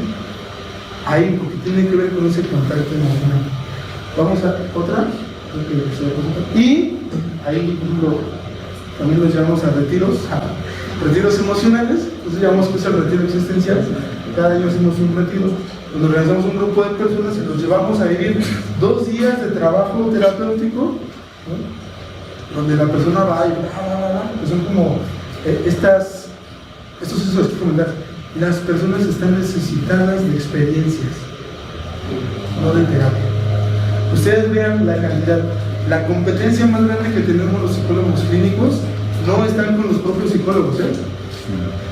Ahí, porque tiene que ver con ese contacto emocional. Vamos a otra. Y ahí, por ejemplo, también los llamamos a retiros emocionales. Entonces llamamos que es el retiro existencial. Cada año hacemos un retiro donde organizamos un grupo de personas y los llevamos a vivir 2 días de trabajo terapéutico, ¿no? Donde la persona va y que son como estos es los que comentar. Las personas están necesitadas de experiencias, no de terapia. Ustedes vean la cantidad, la competencia más grande que tenemos los psicólogos clínicos no están con los propios psicólogos,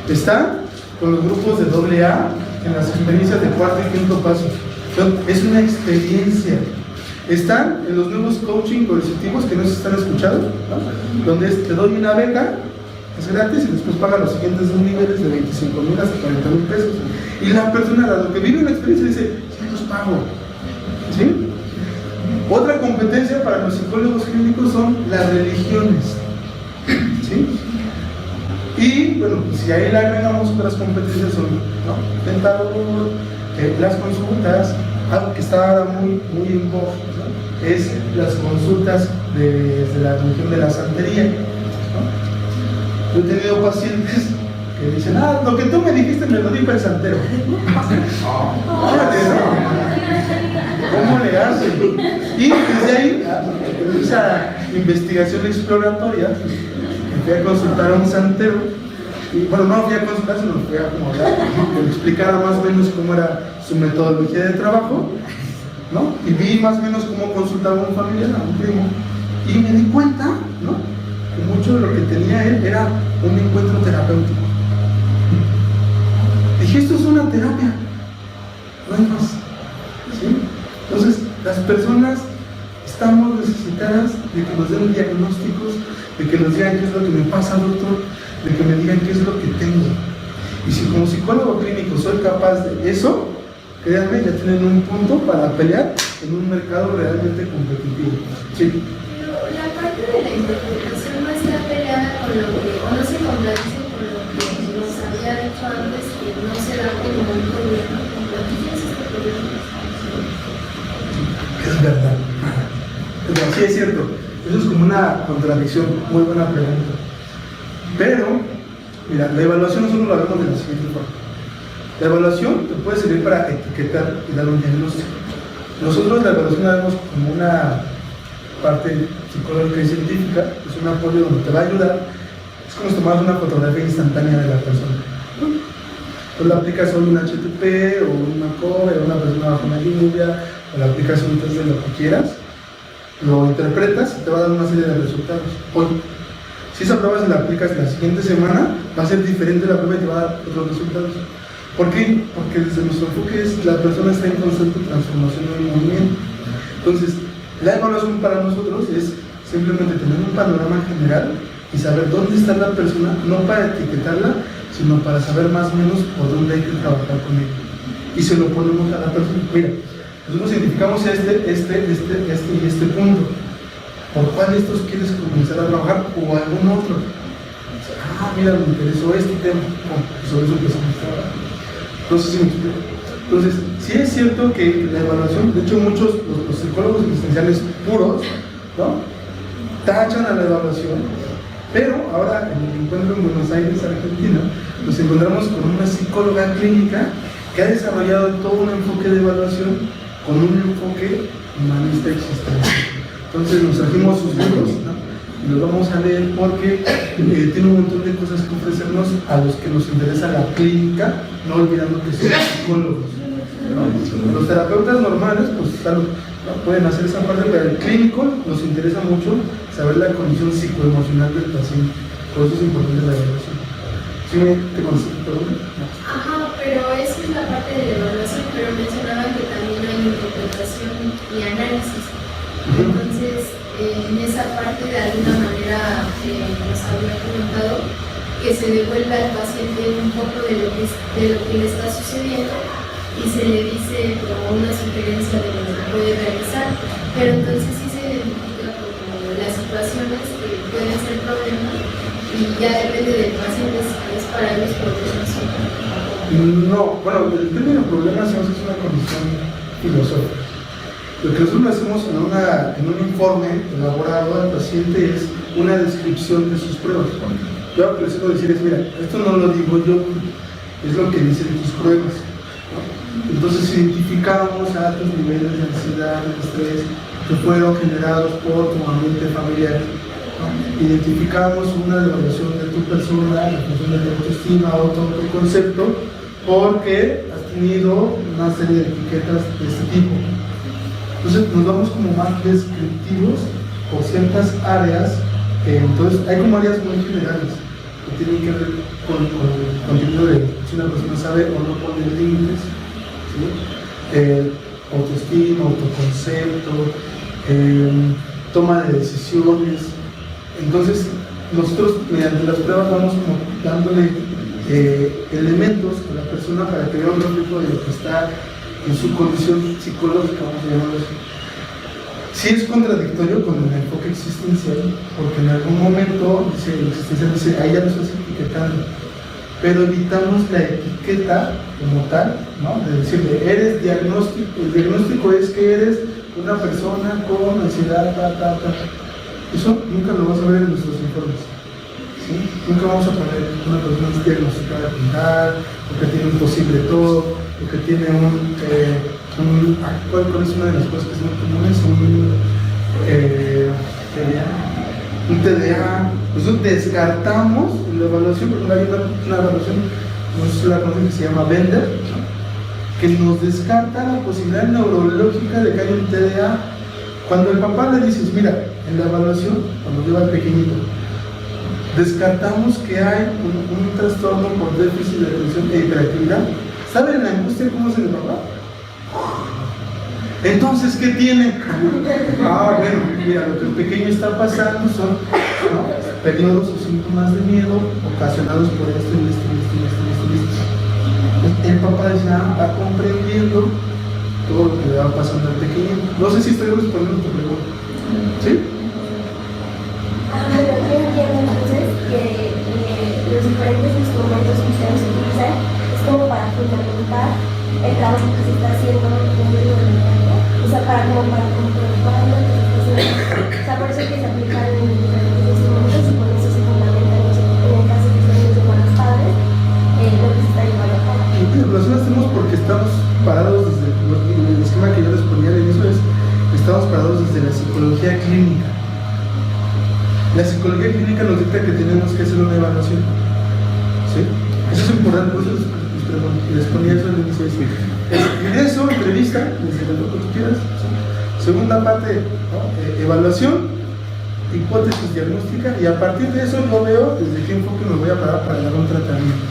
están con los grupos de AA en las experiencias de 4º y 5º paso. Es una experiencia. Están en los nuevos coaching coercitivos que no se están escuchando, ¿no? Donde te doy una beca, es gratis y después paga los siguientes 2 niveles de 25,000 hasta 40,000 pesos. Y la persona, dado que vive una experiencia, dice: sí, los pago. ¿Sí? Otra competencia para los psicólogos clínicos son las religiones. ¿Sí? Y bueno, si ahí le agregamos otras competencias, son, ¿no?, tentador, las consultas, algo que está ahora muy en voga, ¿no?, es las consultas desde la religión de la santería, ¿no? Yo he tenido pacientes que dicen: lo que tú me dijiste me lo dijo el santero. ¿Cómo le hacen? Y desde ahí, en esa investigación exploratoria, fui a consultar a un santero, y bueno, no fui a consultar, sino fui a como hablar, que me explicara más o menos cómo era su metodología de trabajo, ¿no? Y vi más o menos cómo consultaba a un familiar, a un primo, y me di cuenta, ¿no?, que mucho de lo que tenía él era un encuentro terapéutico. Dije: esto es una terapia, no hay más. ¿Sí? Entonces, las personas estamos necesitadas de que nos den diagnósticos, de que nos digan qué es lo que me pasa, doctor, de que me digan qué es lo que tengo. Y si como psicólogo clínico soy capaz de eso, créanme, ya tienen un punto para pelear en un mercado realmente competitivo. Sí. Pero la parte de la interpretación no está peleada con lo que, o no se contradice con lo que nos había dicho antes, que no se da como un problema. ¿Qué es este problema? Es verdad. Pero sí, es cierto. Eso es como una contradicción. Muy buena pregunta. Pero, mira, la evaluación nosotros la vemos de la siguiente forma. La evaluación te puede servir para etiquetar y dar un diagnóstico. Nosotros la evaluación la vemos como una parte psicológica y científica, es un apoyo donde te va a ayudar. Es como si tomaras una fotografía instantánea de la persona. Tú la aplicas hoy un HTTP o una COBE, o una persona bajo una lluvia, o la aplicas un test de lo que quieras, lo interpretas y te va a dar una serie de resultados. Hoy, si esa prueba se la aplicas la siguiente semana, va a ser diferente la prueba y te va a dar otros resultados. ¿Por qué? Porque desde nuestro enfoque es la persona está en constante transformación y movimiento. Entonces, la evaluación para nosotros es simplemente tener un panorama general y saber dónde está la persona, no para etiquetarla, sino para saber más o menos por dónde hay que trabajar con ella. Y se lo ponemos a la persona. Mira, nosotros identificamos este punto. ¿Por cuál de estos quieres comenzar a trabajar o algún otro? Mira, me interesó este tema. Y sobre eso empezamos a trabajar. No sé si me explico. Entonces, sí es cierto que la evaluación, de hecho muchos, los psicólogos existenciales puros, ¿no?, tachan a la evaluación, pero ahora en el encuentro en Buenos Aires, Argentina, nos encontramos con una psicóloga clínica que ha desarrollado todo un enfoque de evaluación con un enfoque humanista existencial. Entonces nos trajimos sus libros, ¿no?, y los vamos a leer porque tiene un montón de cosas que ofrecernos a los que nos interesa la clínica, no olvidando que somos psicólogos, ¿no? Los terapeutas normales pues ¿no?, pueden hacer esa parte, pero el clínico nos interesa mucho saber la condición psicoemocional del paciente. Por eso es importante la evaluación. ¿Sí te concedo? Ajá, pero esa es la parte de la evaluación, pero mencionaban que también hay interpretación y análisis. Entonces, en esa parte de alguna manera nos había comentado que se devuelve al paciente un poco de lo que le está sucediendo y se le dice como una sugerencia de lo que puede realizar, pero entonces sí se identifica como las situaciones que pueden ser problemas y ya depende del paciente si es para ellos problemas o no. No, bueno, el término problema es una condición filosófica. Lo que nosotros hacemos en un informe elaborado al paciente es una descripción de sus pruebas. Yo lo que les quiero decir es, mira, esto no lo digo yo, es lo que dicen tus pruebas, ¿no? Entonces identificamos altos niveles de ansiedad, de estrés, que fueron generados por tu ambiente familiar, ¿no? Identificamos una devaluación de tu persona, la función de tu autoestima, autoconcepto, porque has tenido una serie de etiquetas de este tipo. Entonces nos vamos como más descriptivos por ciertas áreas, entonces hay como áreas muy generales que tienen que ver con el contenido de si una persona sabe o no poner límites, ¿sí? Autoestima, autoconcepto, toma de decisiones. Entonces nosotros mediante las pruebas vamos como dándole elementos a la persona para que vea un reflejo de lo que está en su condición psicológica, vamos a llamarlo así. Sí es contradictorio con el enfoque existencial, porque en algún momento el existencial dice, ahí ya lo estás etiquetando, pero evitamos la etiqueta como tal, ¿no? De decirle, eres diagnóstico, el diagnóstico es que eres una persona con ansiedad, Eso nunca lo vas a ver en nuestros informes, ¿sí? Nunca vamos a poner que una persona es diagnosticada con tal, o que tiene un posible TOC, o que tiene ¿cuál es una de las cosas que son comunes? Un TDA. Nosotros descartamos en la evaluación, porque hay una evaluación, no sé si la conocen, que se llama Bender, que nos descarta la posibilidad neurológica de que haya un TDA. Cuando el papá le dices, mira, en la evaluación, cuando lleva al pequeñito, descartamos que hay un trastorno por déficit de atención e hiperactividad. ¿Saben la angustia cómo se le papá? Entonces, ¿qué tiene? Bueno, mira, lo que el pequeño está pasando son, ¿no?, periodos o síntomas de miedo ocasionados por esto y esto. El papá ya va comprendiendo todo lo que le va pasando al pequeño. No sé si estoy respondiendo a tu pregunta. ¿Sí? Pero yo entiendo entonces que los diferentes instrumentos que ustedes utilizan es como para fundamentar el trabajo que se está haciendo en el medio, o sea, para comprobar lo que se está haciendo. O sea, por eso que se aplican diferentes instrumentos y por eso se fundamenta en el caso que ustedes llaman los padres, lo que se está llevando a cabo. Lo hacemos porque estamos parados desde el esquema que yo les ponía al inicio, estamos parados desde la psicología clínica. La psicología clínica nos dicta que tenemos que hacer una evaluación, ¿sí? Eso es importante, por eso les ponía eso al inicio. Ingreso, entrevista, desde lo que tú quieras, ¿sí? Segunda parte, ¿no?, evaluación, hipótesis diagnóstica, y a partir de eso yo veo desde qué enfoque me voy a parar para dar un tratamiento,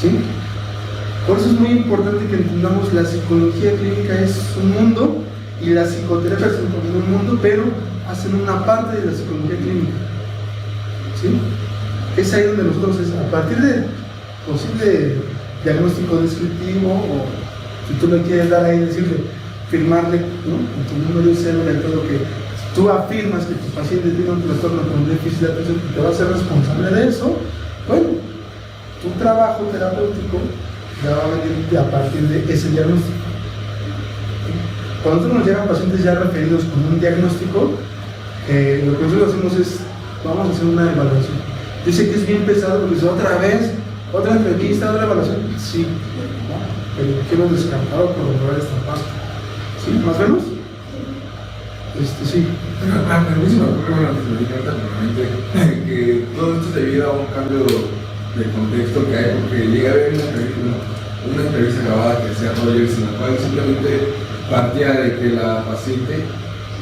¿sí? Por eso es muy importante que entendamos la psicología clínica es un mundo y la psicoterapia es también un mundo, pero hacen una parte de la psicología clínica, ¿sí? Es ahí donde nosotros, a partir de posible diagnóstico descriptivo, o si tú le quieres dar ahí, decirle, firmarle, ¿no?, en tu número de cédula y todo, que tú afirmas que tu paciente tiene un trastorno con déficit de atención y te va a ser responsable de eso, bueno, tu trabajo terapéutico ya va a venir a partir de ese diagnóstico. Cuando nosotros nos llegan pacientes ya referidos con un diagnóstico, lo que nosotros hacemos es, vamos a hacer una evaluación. Yo sé que es bien pesado porque es otra vez, otra entrevista, otra evaluación. Sí, ¿no?, pero quiero descartar o corroborar esta parte. ¿Sí? ¿Más o menos? Sí. A mí se me ocurre una realmente que todo esto se debido a un cambio de contexto que hay, porque llega a haber una entrevista grabada que hacía Rogers, en la cual simplemente partía de que la paciente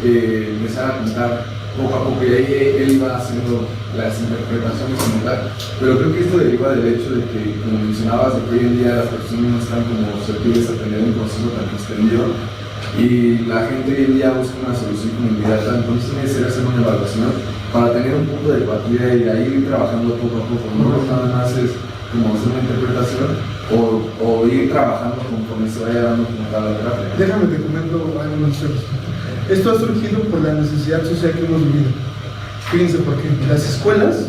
empezara a contar poco a poco, y ahí él iba haciendo las interpretaciones como tal. Pero creo que esto deriva del hecho de que, como mencionabas, de que hoy en día las personas no están como susceptibles a tener un proceso tan extendido, y la gente hoy en día busca una solución como inmediata. Entonces tiene que ser hacer una evaluación para tener un punto de partida y de ahí ir trabajando poco a poco. No nada más es como hacer una interpretación o ir trabajando conforme se vaya dando como tal la terapia. Déjame te comento algo más. Esto ha surgido por la necesidad social que hemos vivido. Fíjense, porque las escuelas,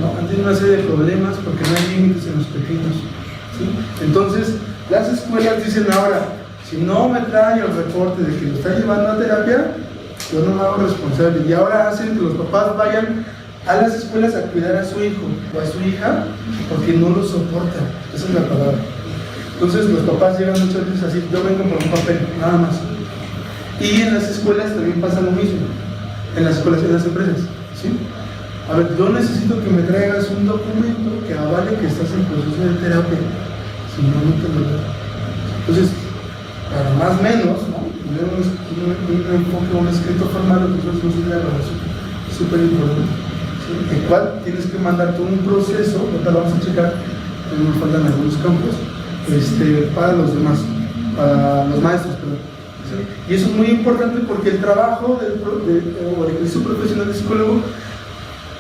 ¿no?, han tenido una serie de problemas porque no hay límites en los pequeños, ¿sí? Entonces, las escuelas dicen ahora, si no me trae el reporte de que lo está llevando a terapia, yo no me hago responsable. Y ahora hacen que los papás vayan a las escuelas a cuidar a su hijo o a su hija porque no lo soportan. Esa es la palabra. Entonces los papás llegan muchas veces así, yo vengo por un papel, nada más. Y en las escuelas también pasa lo mismo. En las escuelas y en las empresas, ¿sí? A ver, yo necesito que me traigas un documento que avale que estás en proceso de terapia. Si no, no te lo doy. Entonces, para más o menos, ¿no?, tener un enfoque, un escrito formal, lo que nosotros nos da la relación es súper importante, ¿sí? El cual tienes que mandar todo un proceso, ahorita lo vamos a checar, nos faltan algunos campos, para los demás, para los maestros, perdón, ¿sí? Y eso es muy importante porque el trabajo o el ejercicio profesional de psicólogo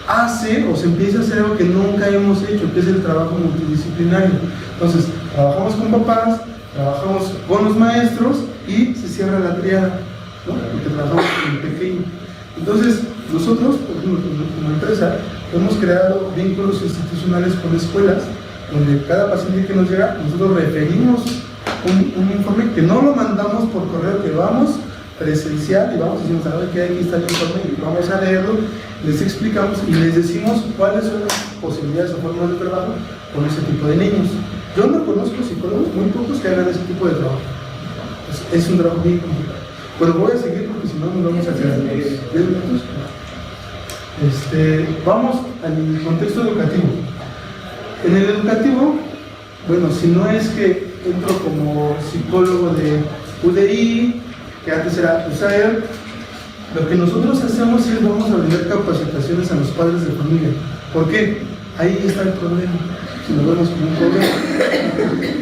hace o se empieza a hacer algo que nunca hemos hecho, que es el trabajo multidisciplinario. Entonces, trabajamos con papás, trabajamos con los maestros y se cierra la triada, ¿no?, porque trabajamos con el pequeño. Entonces, nosotros, por ejemplo, como empresa, hemos creado vínculos institucionales con escuelas, donde cada paciente que nos llega, nosotros referimos un informe que no lo mandamos por correo, que vamos presencial y vamos, decimos, a ver qué, aquí está el informe, y vamos a leerlo, les explicamos y les decimos cuáles son las posibilidades o formas de trabajo con ese tipo de niños. Yo no conozco psicólogos, muy pocos, que hagan ese tipo de trabajo. Es un trabajo muy complicado. Pero voy a seguir porque si no nos vamos a quedar 10 minutos. Vamos al contexto educativo. En el educativo, bueno, si no es que entro como psicólogo de UDI, que antes era USAER, lo que nosotros hacemos es vamos a brindar capacitaciones a los padres de familia. ¿Por qué? Ahí está el problema. Si lo vemos como un problema.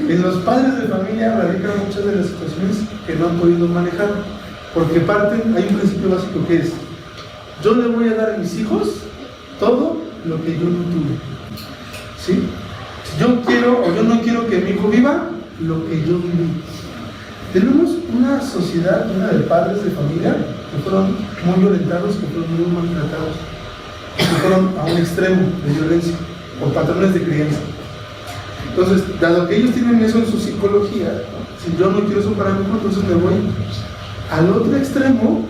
En los padres de familia radican muchas de las situaciones que no han podido manejar, porque hay un principio básico que es: yo le voy a dar a mis hijos todo lo que yo no tuve, ¿sí? Yo quiero o yo no quiero que mi hijo viva lo que yo viví. Tenemos una sociedad llena de padres de familia que fueron muy violentados, que fueron muy maltratados, que fueron a un extremo de violencia por patrones de crianza. Entonces, dado que ellos tienen eso en su psicología, ¿no?, si yo no quiero eso para mí, entonces me voy al otro extremo,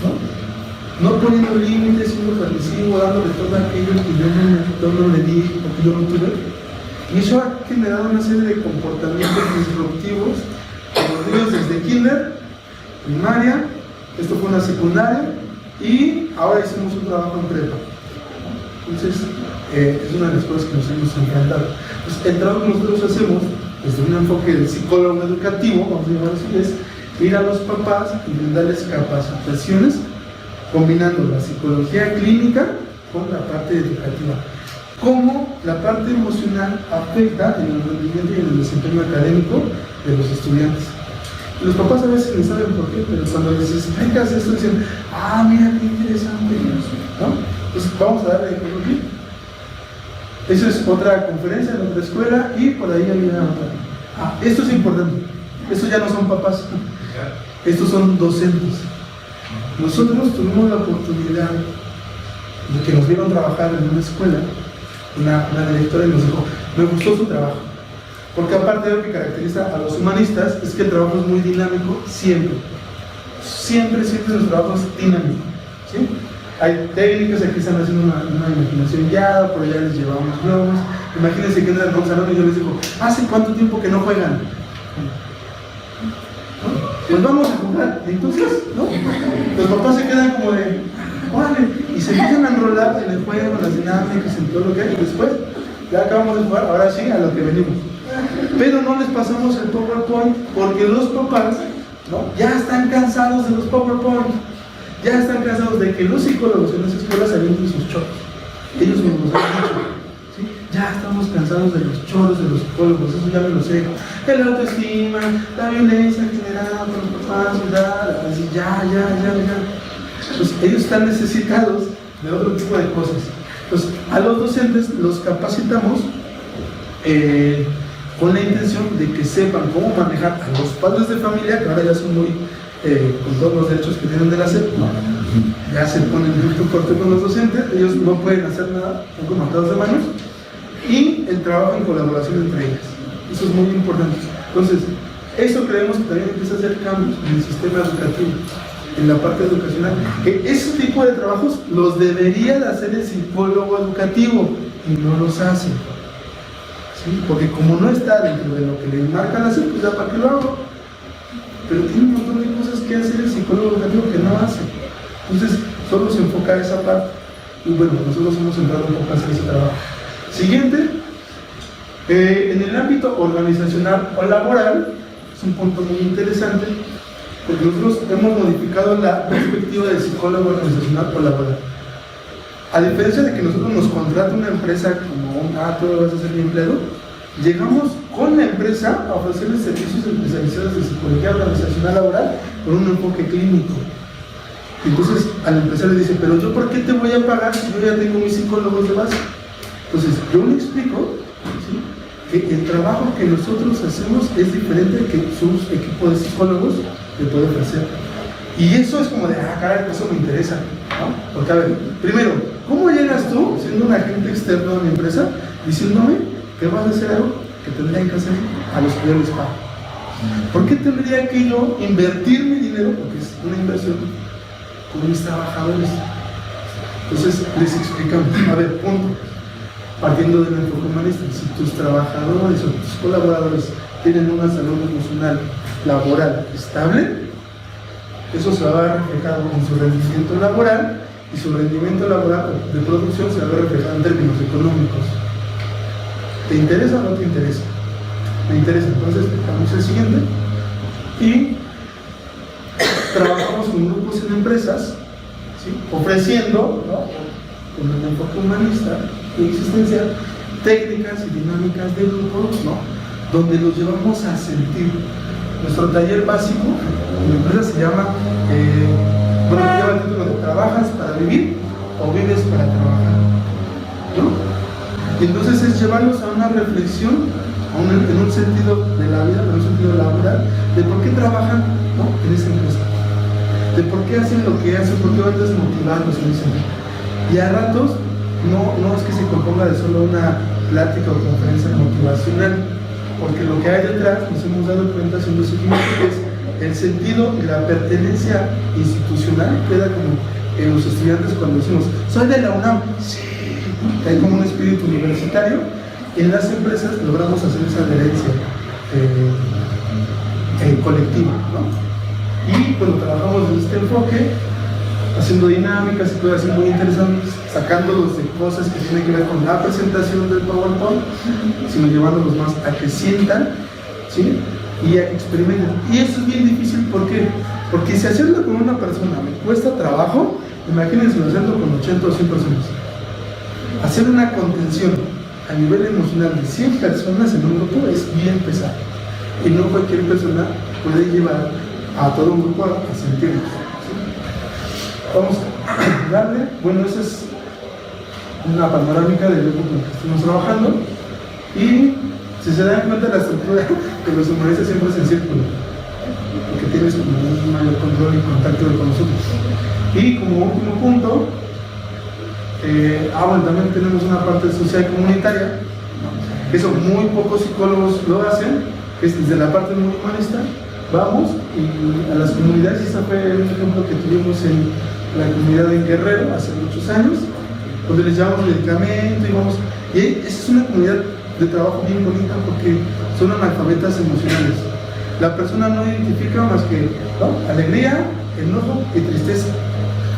¿no?, no poniendo límites, siendo permisivo, dándole todo aquello que yo no le di o que yo no tuve. Y eso ha generado una serie de comportamientos disruptivos en los niños desde kinder, primaria, esto fue una secundaria, y ahora hicimos un trabajo en prepa. Entonces, es una de las cosas que nos hemos encantado. Entonces, el trabajo que nosotros hacemos desde un enfoque de psicólogo educativo, vamos a llamar así, es ir a los papás y darles capacitaciones combinando la psicología clínica con la parte educativa. Cómo la parte emocional afecta en el rendimiento y en el desempeño académico de los estudiantes. Los papás a veces ni saben por qué, pero cuando les explicas esto dicen, mira qué interesante, ¿no? Entonces vamos a darle ejemplo aquí. Eso es otra conferencia en otra escuela y por ahí había otra. Esto es importante. Estos ya no son papás, estos son docentes. Nosotros tuvimos la oportunidad de que nos vieron trabajar en una escuela, una directora, y nos dijo, me gustó su trabajo, porque aparte de lo que caracteriza a los humanistas es que el trabajo es muy dinámico, siempre nuestro trabajo es dinámico, ¿sí? Hay técnicas, aquí están haciendo una imaginación guiada, por allá les llevamos globos. Imagínense que entran a un salón y yo les digo, ¿hace cuánto tiempo que no juegan? ¿No? Pues vamos a jugar. Y entonces, ¿no? Los papás se quedan como de, órale, y se empiezan a enrolar en el juego, en las dinámicas, en todo lo que hay, y después ya acabamos de jugar, ahora sí, a lo que venimos. Pero no les pasamos el PowerPoint porque los papás, ¿no?, ya están cansados de los PowerPoint. Ya están cansados de que los psicólogos en las escuelas avienten sus choros. Ellos mismos nos han dicho, ¿sí? Ya estamos cansados de los choros de los psicólogos, eso ya me lo sé. El autoestima, la violencia generada por los papás, así, ya. Pues ellos están necesitados de otro tipo de cosas. Entonces, a los docentes los capacitamos con la intención de que sepan cómo manejar a los padres de familia, que ahora ya son muy con todos los derechos que tienen de la SEP, ya se ponen justo corte con los docentes, ellos no pueden hacer nada, son como atados de manos, y el trabajo en colaboración entre ellas. Eso es muy importante. Entonces, eso creemos que también empieza a hacer cambios en el sistema educativo, en la parte educacional. Que ese tipo de trabajos los debería de hacer el psicólogo educativo y no los hace. ¿Sí? Porque como no está dentro de lo que le marcan hacer, pues ya para qué lo hago. Pero tiene un montón de cosas que hacer el psicólogo educativo que no hace. Entonces, solo se enfoca a esa parte. Y bueno, nosotros hemos entrado un poco a hacer ese trabajo. Siguiente, en el ámbito organizacional o laboral, es un punto muy interesante, porque nosotros hemos modificado la perspectiva del psicólogo organizacional o laboral. A diferencia de que nosotros nos contrata una empresa como tú vas a ser mi empleado, llegamos con la empresa a ofrecerles servicios especializados de psicología organizacional laboral con un enfoque clínico. Entonces al empresario le dice, pero yo ¿por qué te voy a pagar si yo ya tengo mis psicólogos de base? Entonces yo le explico, ¿sí?, que el trabajo que nosotros hacemos es diferente al que su equipo de psicólogos le puede ofrecer. Y eso es como de, caray, eso me interesa, ¿no? Porque a ver, primero, ¿cómo llegas tú, siendo un agente externo de mi empresa, diciéndome que vas a hacer algo que tendrían que hacer a los que yo les pago? ¿Por qué tendría que yo invertir mi dinero, porque es una inversión, con mis trabajadores? Entonces les explicamos, a ver, punto, partiendo del enfoque humanista, si tus trabajadores o tus colaboradores tienen una salud emocional laboral estable, eso se va a ver reflejado en su rendimiento laboral, y su rendimiento laboral de producción se va a ver reflejado en términos económicos. ¿Te interesa o no te interesa? Me interesa. Entonces vamos al siguiente y trabajamos con grupos en empresas, ¿sí?, ofreciendo, ¿no?, con el enfoque humanista y existencial, técnicas y dinámicas de grupos, ¿no?, donde los llevamos a sentir. Nuestro taller básico en la empresa se llama, lleva el título de ¿trabajas para vivir o vives para trabajar?, ¿no? Y entonces es llevarlos a una reflexión, en un sentido de la vida, en un sentido laboral, de por qué trabajan, ¿no?, en esa empresa, de por qué hacen lo que hacen, por qué van desmotivándose, dicen. Y a ratos no es que se componga de solo una plática o conferencia motivacional, porque lo que hay detrás, nos hemos dado cuenta haciendo seguimiento, que es el sentido y la pertenencia institucional. Queda como en los estudiantes cuando decimos, soy de la UNAM, sí, hay como un espíritu universitario. En las empresas logramos hacer esa adherencia colectiva, ¿no? Y cuando trabajamos desde este enfoque, haciendo dinámicas y cosas así muy interesantes, sacándolos de cosas que tienen que ver con la presentación del PowerPoint, sino llevándolos más a que sientan, ¿sí?, y a que experimenten. Y eso es bien difícil, ¿por qué? Porque si hacerlo con una persona me cuesta trabajo, imagínense hacerlo con 80 o 100 personas. Hacer una contención a nivel emocional de 100 personas en un grupo es bien pesado, y no cualquier persona puede llevar a todo un grupo a sentirnos. Vamos a darle, bueno, esa es una panorámica del grupo con el que estamos trabajando, y si se dan cuenta la estructura que los humanistas siempre es en círculo, porque tienes como un mayor control y contacto con nosotros. Y como último punto, bueno, también tenemos una parte social comunitaria, eso muy pocos psicólogos lo hacen, que es desde la parte muy humanista, vamos y a las comunidades. Ese fue un ejemplo que tuvimos en la comunidad de Guerrero hace muchos años, donde les llevamos medicamento y esa es una comunidad de trabajo bien bonita, porque son analfabetas emocionales. La persona no identifica más que, ¿no?, alegría, enojo y tristeza.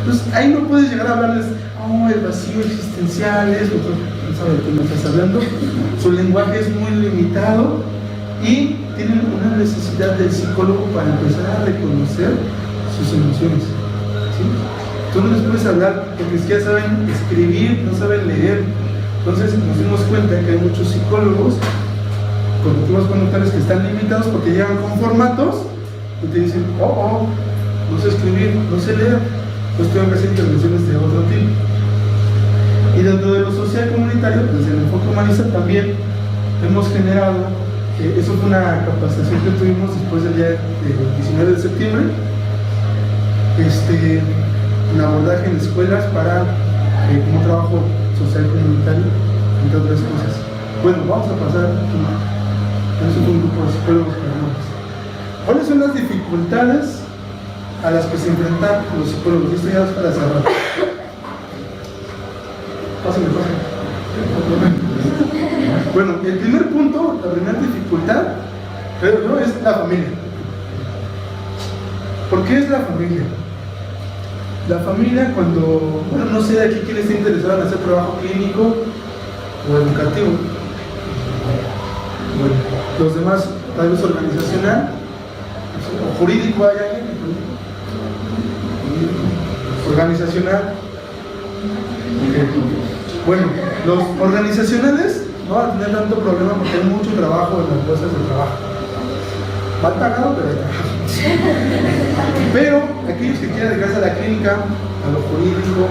Entonces ahí no puedes llegar a hablarles, el vacío existencial, eso, no sabe de qué me estás hablando. Su lenguaje es muy limitado y tienen una necesidad del psicólogo para empezar a reconocer sus emociones, ¿sí? Tú no les puedes hablar porque ya saben escribir, no saben leer. Entonces nos dimos cuenta que hay muchos psicólogos cognitivos conductuales que están limitados porque llegan con formatos y te dicen, no sé escribir, no sé leer, pues tengo que hacer intervenciones de otro tipo. Y dentro de lo social comunitario, desde el enfoque humanista, también hemos generado, eso fue una capacitación que tuvimos después del día 19 de septiembre, en abordaje en escuelas para como trabajo social comunitario, entre otras cosas. Bueno, vamos a pasar a un grupo de psicólogos pedagogos. ¿Cuáles son las dificultades a las que se enfrentan los psicólogos? Esto ya es para cerrar. Pásame. Bueno, el primer punto, la primera dificultad, creo yo, es la familia. ¿Por qué es la familia? La familia cuando, bueno, no sé de aquí quién está interesado en hacer trabajo clínico o educativo. Bueno, los demás, tal vez organizacional o jurídico, ¿hay alguien? Organizacional. Bueno, los organizacionales no van a tener tanto problema porque hay mucho trabajo en las bolsas de trabajo. Mal pagado, pero hay trabajo. Pero aquellos que quieran dedicarse a la clínica, a lo jurídico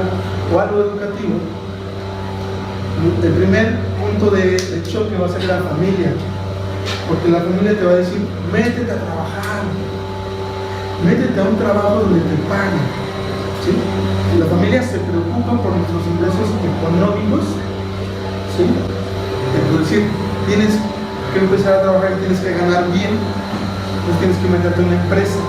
o a lo educativo, el primer punto de choque va a ser la familia, porque la familia te va a decir: métete a trabajar, métete a un trabajo donde te paguen, ¿sí? La familia se preocupa por nuestros ingresos económicos, ¿sí? Es decir, tienes que empezar a trabajar y tienes que ganar bien. Entonces tienes que meterte en una empresa,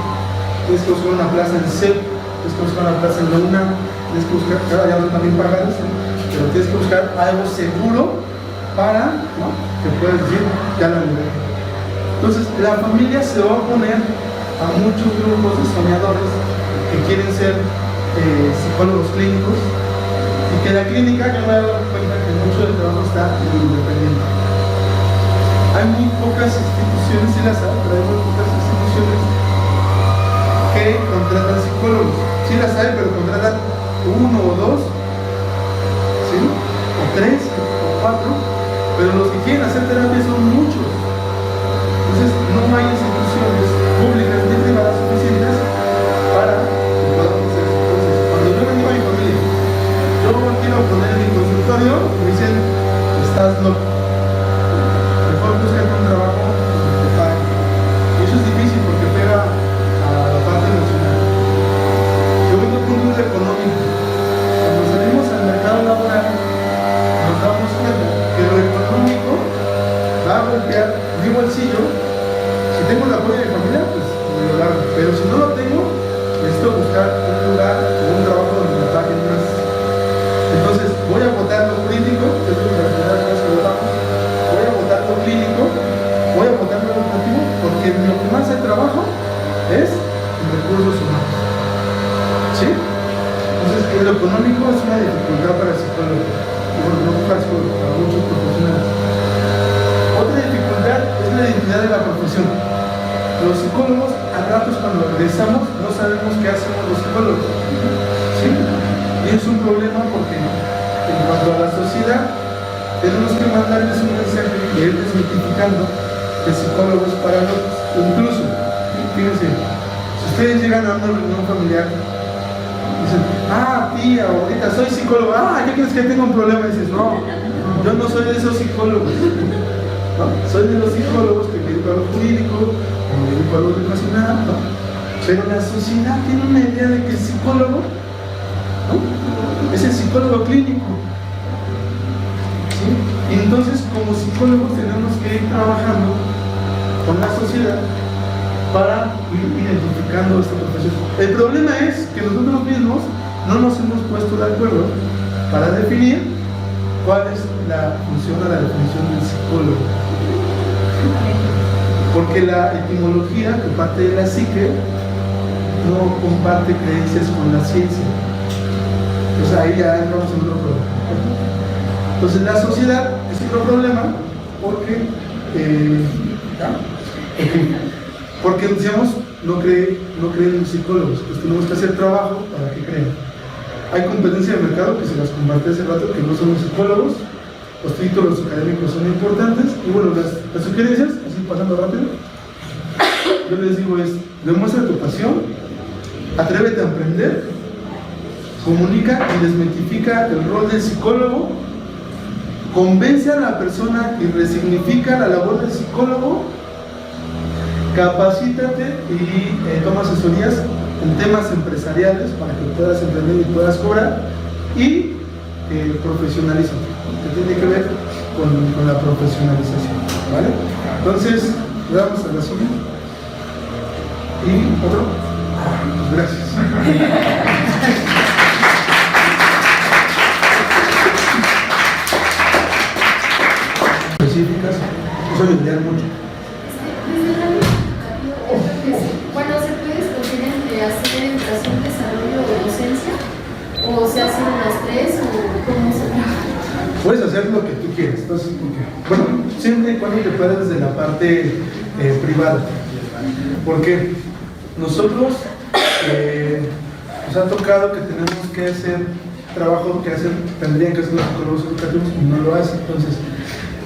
tienes que buscar una plaza en CEP, tienes que buscar una plaza en la UNAM, tienes que buscar, claro, ya no también pagadas, ¿no? Pero tienes que buscar algo seguro para, ¿no?, que puedas decir, ya la logré. Entonces la familia se va a oponer a muchos grupos de soñadores que quieren ser psicólogos clínicos, y que la clínica, yo me he dado cuenta que mucho del trabajo está en lo independiente. Hay muy pocas instituciones, sí las hay, pero hay muy pocas instituciones que contratan psicólogos. Sí las hay, pero contratan uno o dos, ¿sí?, o tres, o cuatro, pero los que quieren hacer terapia son muchos. Entonces no hay instituciones públicas ni privadas suficientes para que podamos hacer eso. Entonces, cuando yo me digo a mi familia, yo quiero poner en mi consultorio, me dicen: estás loco. Buscar un trabajo que te pague. Y eso es difícil porque pega a la parte emocional. Segundo punto es económico. Cuando salimos al mercado laboral, nos damos cuenta que lo económico va a golpear mi bolsillo. Si tengo el apoyo de mi familia, pues me lo largo. Pero si no lo tengo, necesito buscar un lugar o un trabajo donde me paguen más. Entonces, voy a votar lo político, que es la primera vez que votamos. Voy a votar lo clínico, voy a votar lo educativo, porque lo que más hay trabajo es en recursos humanos. ¿Sí? Entonces, lo económico es una dificultad para el psicólogo, bueno, no para el psicólogo, para muchos profesionales. Otra dificultad es la identidad de la profesión. Los psicólogos, a ratos cuando regresamos, no sabemos qué hacemos los psicólogos. ¿Sí? Y es un problema porque en cuanto a la sociedad, tenemos que mandarles un mensaje y ir desmitificando que el psicólogo es para nosotros. Incluso, fíjense, si ustedes llegan a una reunión familiar, dicen: ah, tía, ahorita soy psicólogo, ¿qué crees que tengo un problema? Y dices: no, yo no soy de esos psicólogos, ¿no? Soy de los psicólogos que me dedico a lo jurídico, o me dedico a lo educacional, ¿no? Pero la sociedad tiene una idea de que el psicólogo, ¿no?, es el psicólogo clínico. Y entonces, como psicólogos, tenemos que ir trabajando con la sociedad para ir identificando esta profesión. El problema es que nosotros mismos no nos hemos puesto de acuerdo para definir cuál es la función o la definición del psicólogo. Porque la etimología, que parte de la psique, no comparte creencias con la ciencia. Entonces ahí ya entramos en otro problema. Entonces la sociedad es otro problema porque decíamos, no creen en los psicólogos, pues tenemos que hacer trabajo para que crean. Hay competencia de mercado, que se las compartí hace rato, que no son los psicólogos, los títulos académicos son importantes, y bueno, las sugerencias, así pasando rápido, yo les digo es: demuestra tu pasión, atrévete a emprender, comunica y desmitifica el rol del psicólogo, convence a la persona y resignifica la labor del psicólogo, capacítate y toma asesorías en temas empresariales para que puedas emprender y puedas cobrar, y profesionalismo, que tiene que ver con la profesionalización, ¿vale? Entonces, le damos a la siguiente. ¿Y otro? Pues gracias. Específicas, eso ayudaría mucho. Desde el ámbito educativo, bueno, ¿se puede escoger entre hacer educación, desarrollo o docencia? ¿O se hacen las tres o cómo se hace? Puedes hacer lo que tú quieras. Entonces, bueno, siempre y cuando te puedas desde la parte privada. Porque nosotros nos ha tocado que tenemos que hacer trabajo que tendrían que hacer los psicólogos educativos y no lo hacen. Entonces,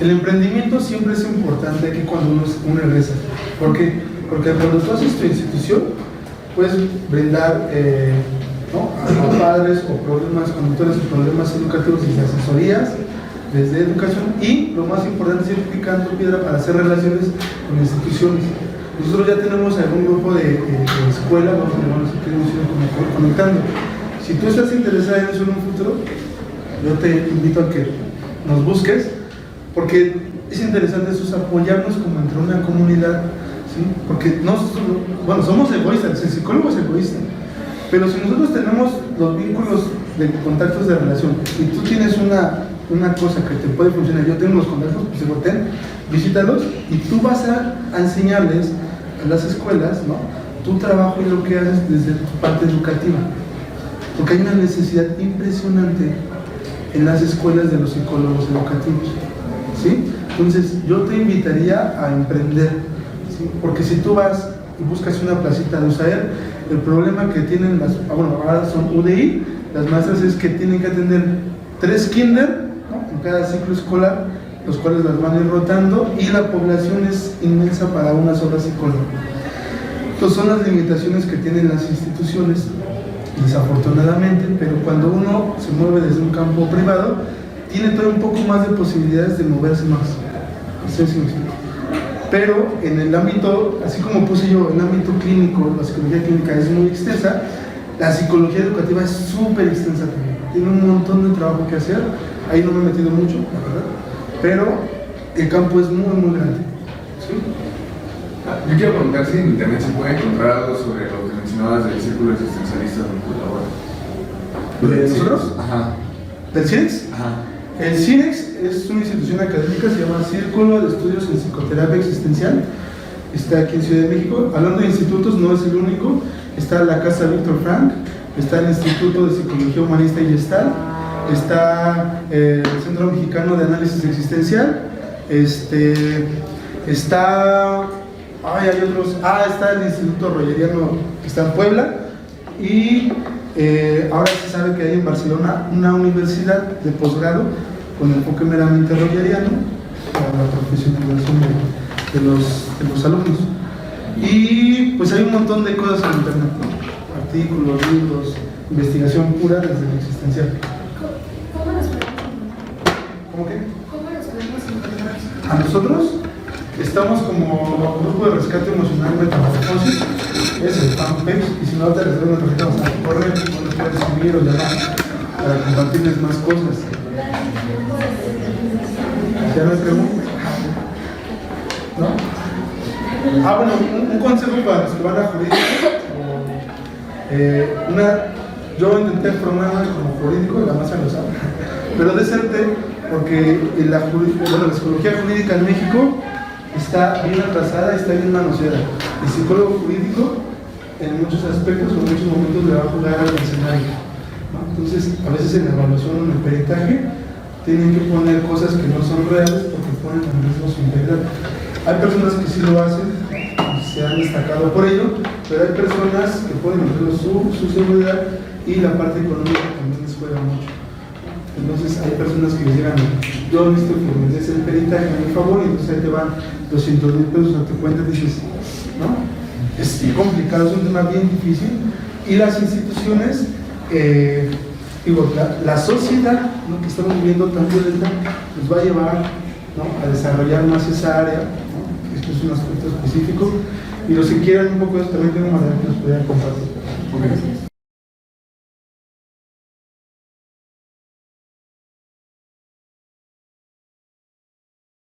el emprendimiento siempre es importante aquí cuando uno regresa. ¿Por qué? Porque cuando tú haces tu institución, puedes brindar ¿no? a padres o problemas, conductores o problemas educativos desde asesorías, desde educación, y lo más importante es ir picando piedra para hacer relaciones con instituciones. Nosotros ya tenemos algún grupo de escuelas donde nos queremos ir conectando. Si tú estás interesada en eso en un futuro, yo te invito a que nos busques, porque es interesante eso, es apoyarnos como entre una comunidad, ¿sí? Porque bueno, somos egoístas, el psicólogo es egoísta, pero si nosotros tenemos los vínculos de contactos de relación y tú tienes una cosa que te puede funcionar, yo tengo los contactos, pues visítalos y tú vas a enseñarles a las escuelas, ¿no? Tu trabajo y lo que haces desde tu parte educativa, porque hay una necesidad impresionante en las escuelas de los psicólogos educativos, ¿sí? Entonces yo te invitaría a emprender, ¿sí? Porque si tú vas y buscas una placita de USAER, el problema que tienen bueno, ahora son UDI, las maestras, es que tienen que atender 3 kinder, ¿no? En cada ciclo escolar, los cuales las van a ir rotando, y la población es inmensa para una sola psicóloga. Entonces son las limitaciones que tienen las instituciones, desafortunadamente, pero cuando uno se mueve desde un campo privado, tiene todo un poco más de posibilidades de moverse más. No sé si me explico. Pero en el ámbito, así como puse yo, el ámbito clínico, la psicología clínica es muy extensa, la psicología educativa es súper extensa también. Tiene un montón de trabajo que hacer, ahí no me he metido mucho, la verdad, pero el campo es muy, muy grande. ¿Sí? Yo quiero preguntar si en internet se puede encontrar algo sobre lo que mencionabas del círculo existencialista donde colabora. ¿De nosotros? Ajá. ¿Del CINEX? Ajá. El CINEX es una institución académica, se llama Círculo de Estudios en Psicoterapia Existencial, está aquí en Ciudad de México. Hablando de institutos, no es el único, está la Casa Víctor Frank, está el Instituto de Psicología Humanista y Gestal, está el Centro Mexicano de Análisis Existencial, está el Instituto Rogeriano, que está en Puebla, y ahora se sabe que hay en Barcelona una universidad de posgrado con enfoque meramente rogeriano para la profesionalización de los alumnos. Y pues hay un montón de cosas en internet, ¿no? Artículos, libros, investigación pura desde el existencial. ¿Cómo nos podemos encontrar? ¿Cómo qué? ¿Cómo nos podemos encontrar? A nosotros estamos como Grupo de Rescate Emocional Metamorfosis, es el fanpage, y si no te reservo una tarjeta, vamos a correr, donde puedes escribir o llamar para compartirles más cosas. ¿Ya no hay preguntas? ¿No? Bueno, un consejo para los que van a jurídico. Yo intenté formarme como jurídico, la masa lo sabe, pero deserté porque la psicología jurídica en México está bien atrasada, está bien manoseada. El psicólogo jurídico en muchos aspectos o en muchos momentos le va a jugar al escenario, ¿no? Entonces, a veces en la evaluación o en el peritaje tienen que poner cosas que no son reales porque ponen en riesgo su integridad. Hay personas que sí lo hacen y se han destacado por ello, pero hay personas que ponen en riesgo su seguridad, y la parte económica también les juega mucho. Entonces hay personas que les llegan, yo necesito que me des el peritaje a mi favor, y entonces ahí te van 200,000 pesos a tu cuenta, y dices, ¿no? Es complicado, es un tema bien difícil, y las instituciones, la sociedad, ¿no?, que estamos viviendo tan violenta, nos va a llevar, ¿no?, a desarrollar más esa área, ¿no? Esto es un aspecto específico, y los que quieran un poco de eso también tengo material que nos podrían compartir. Ok. Gracias.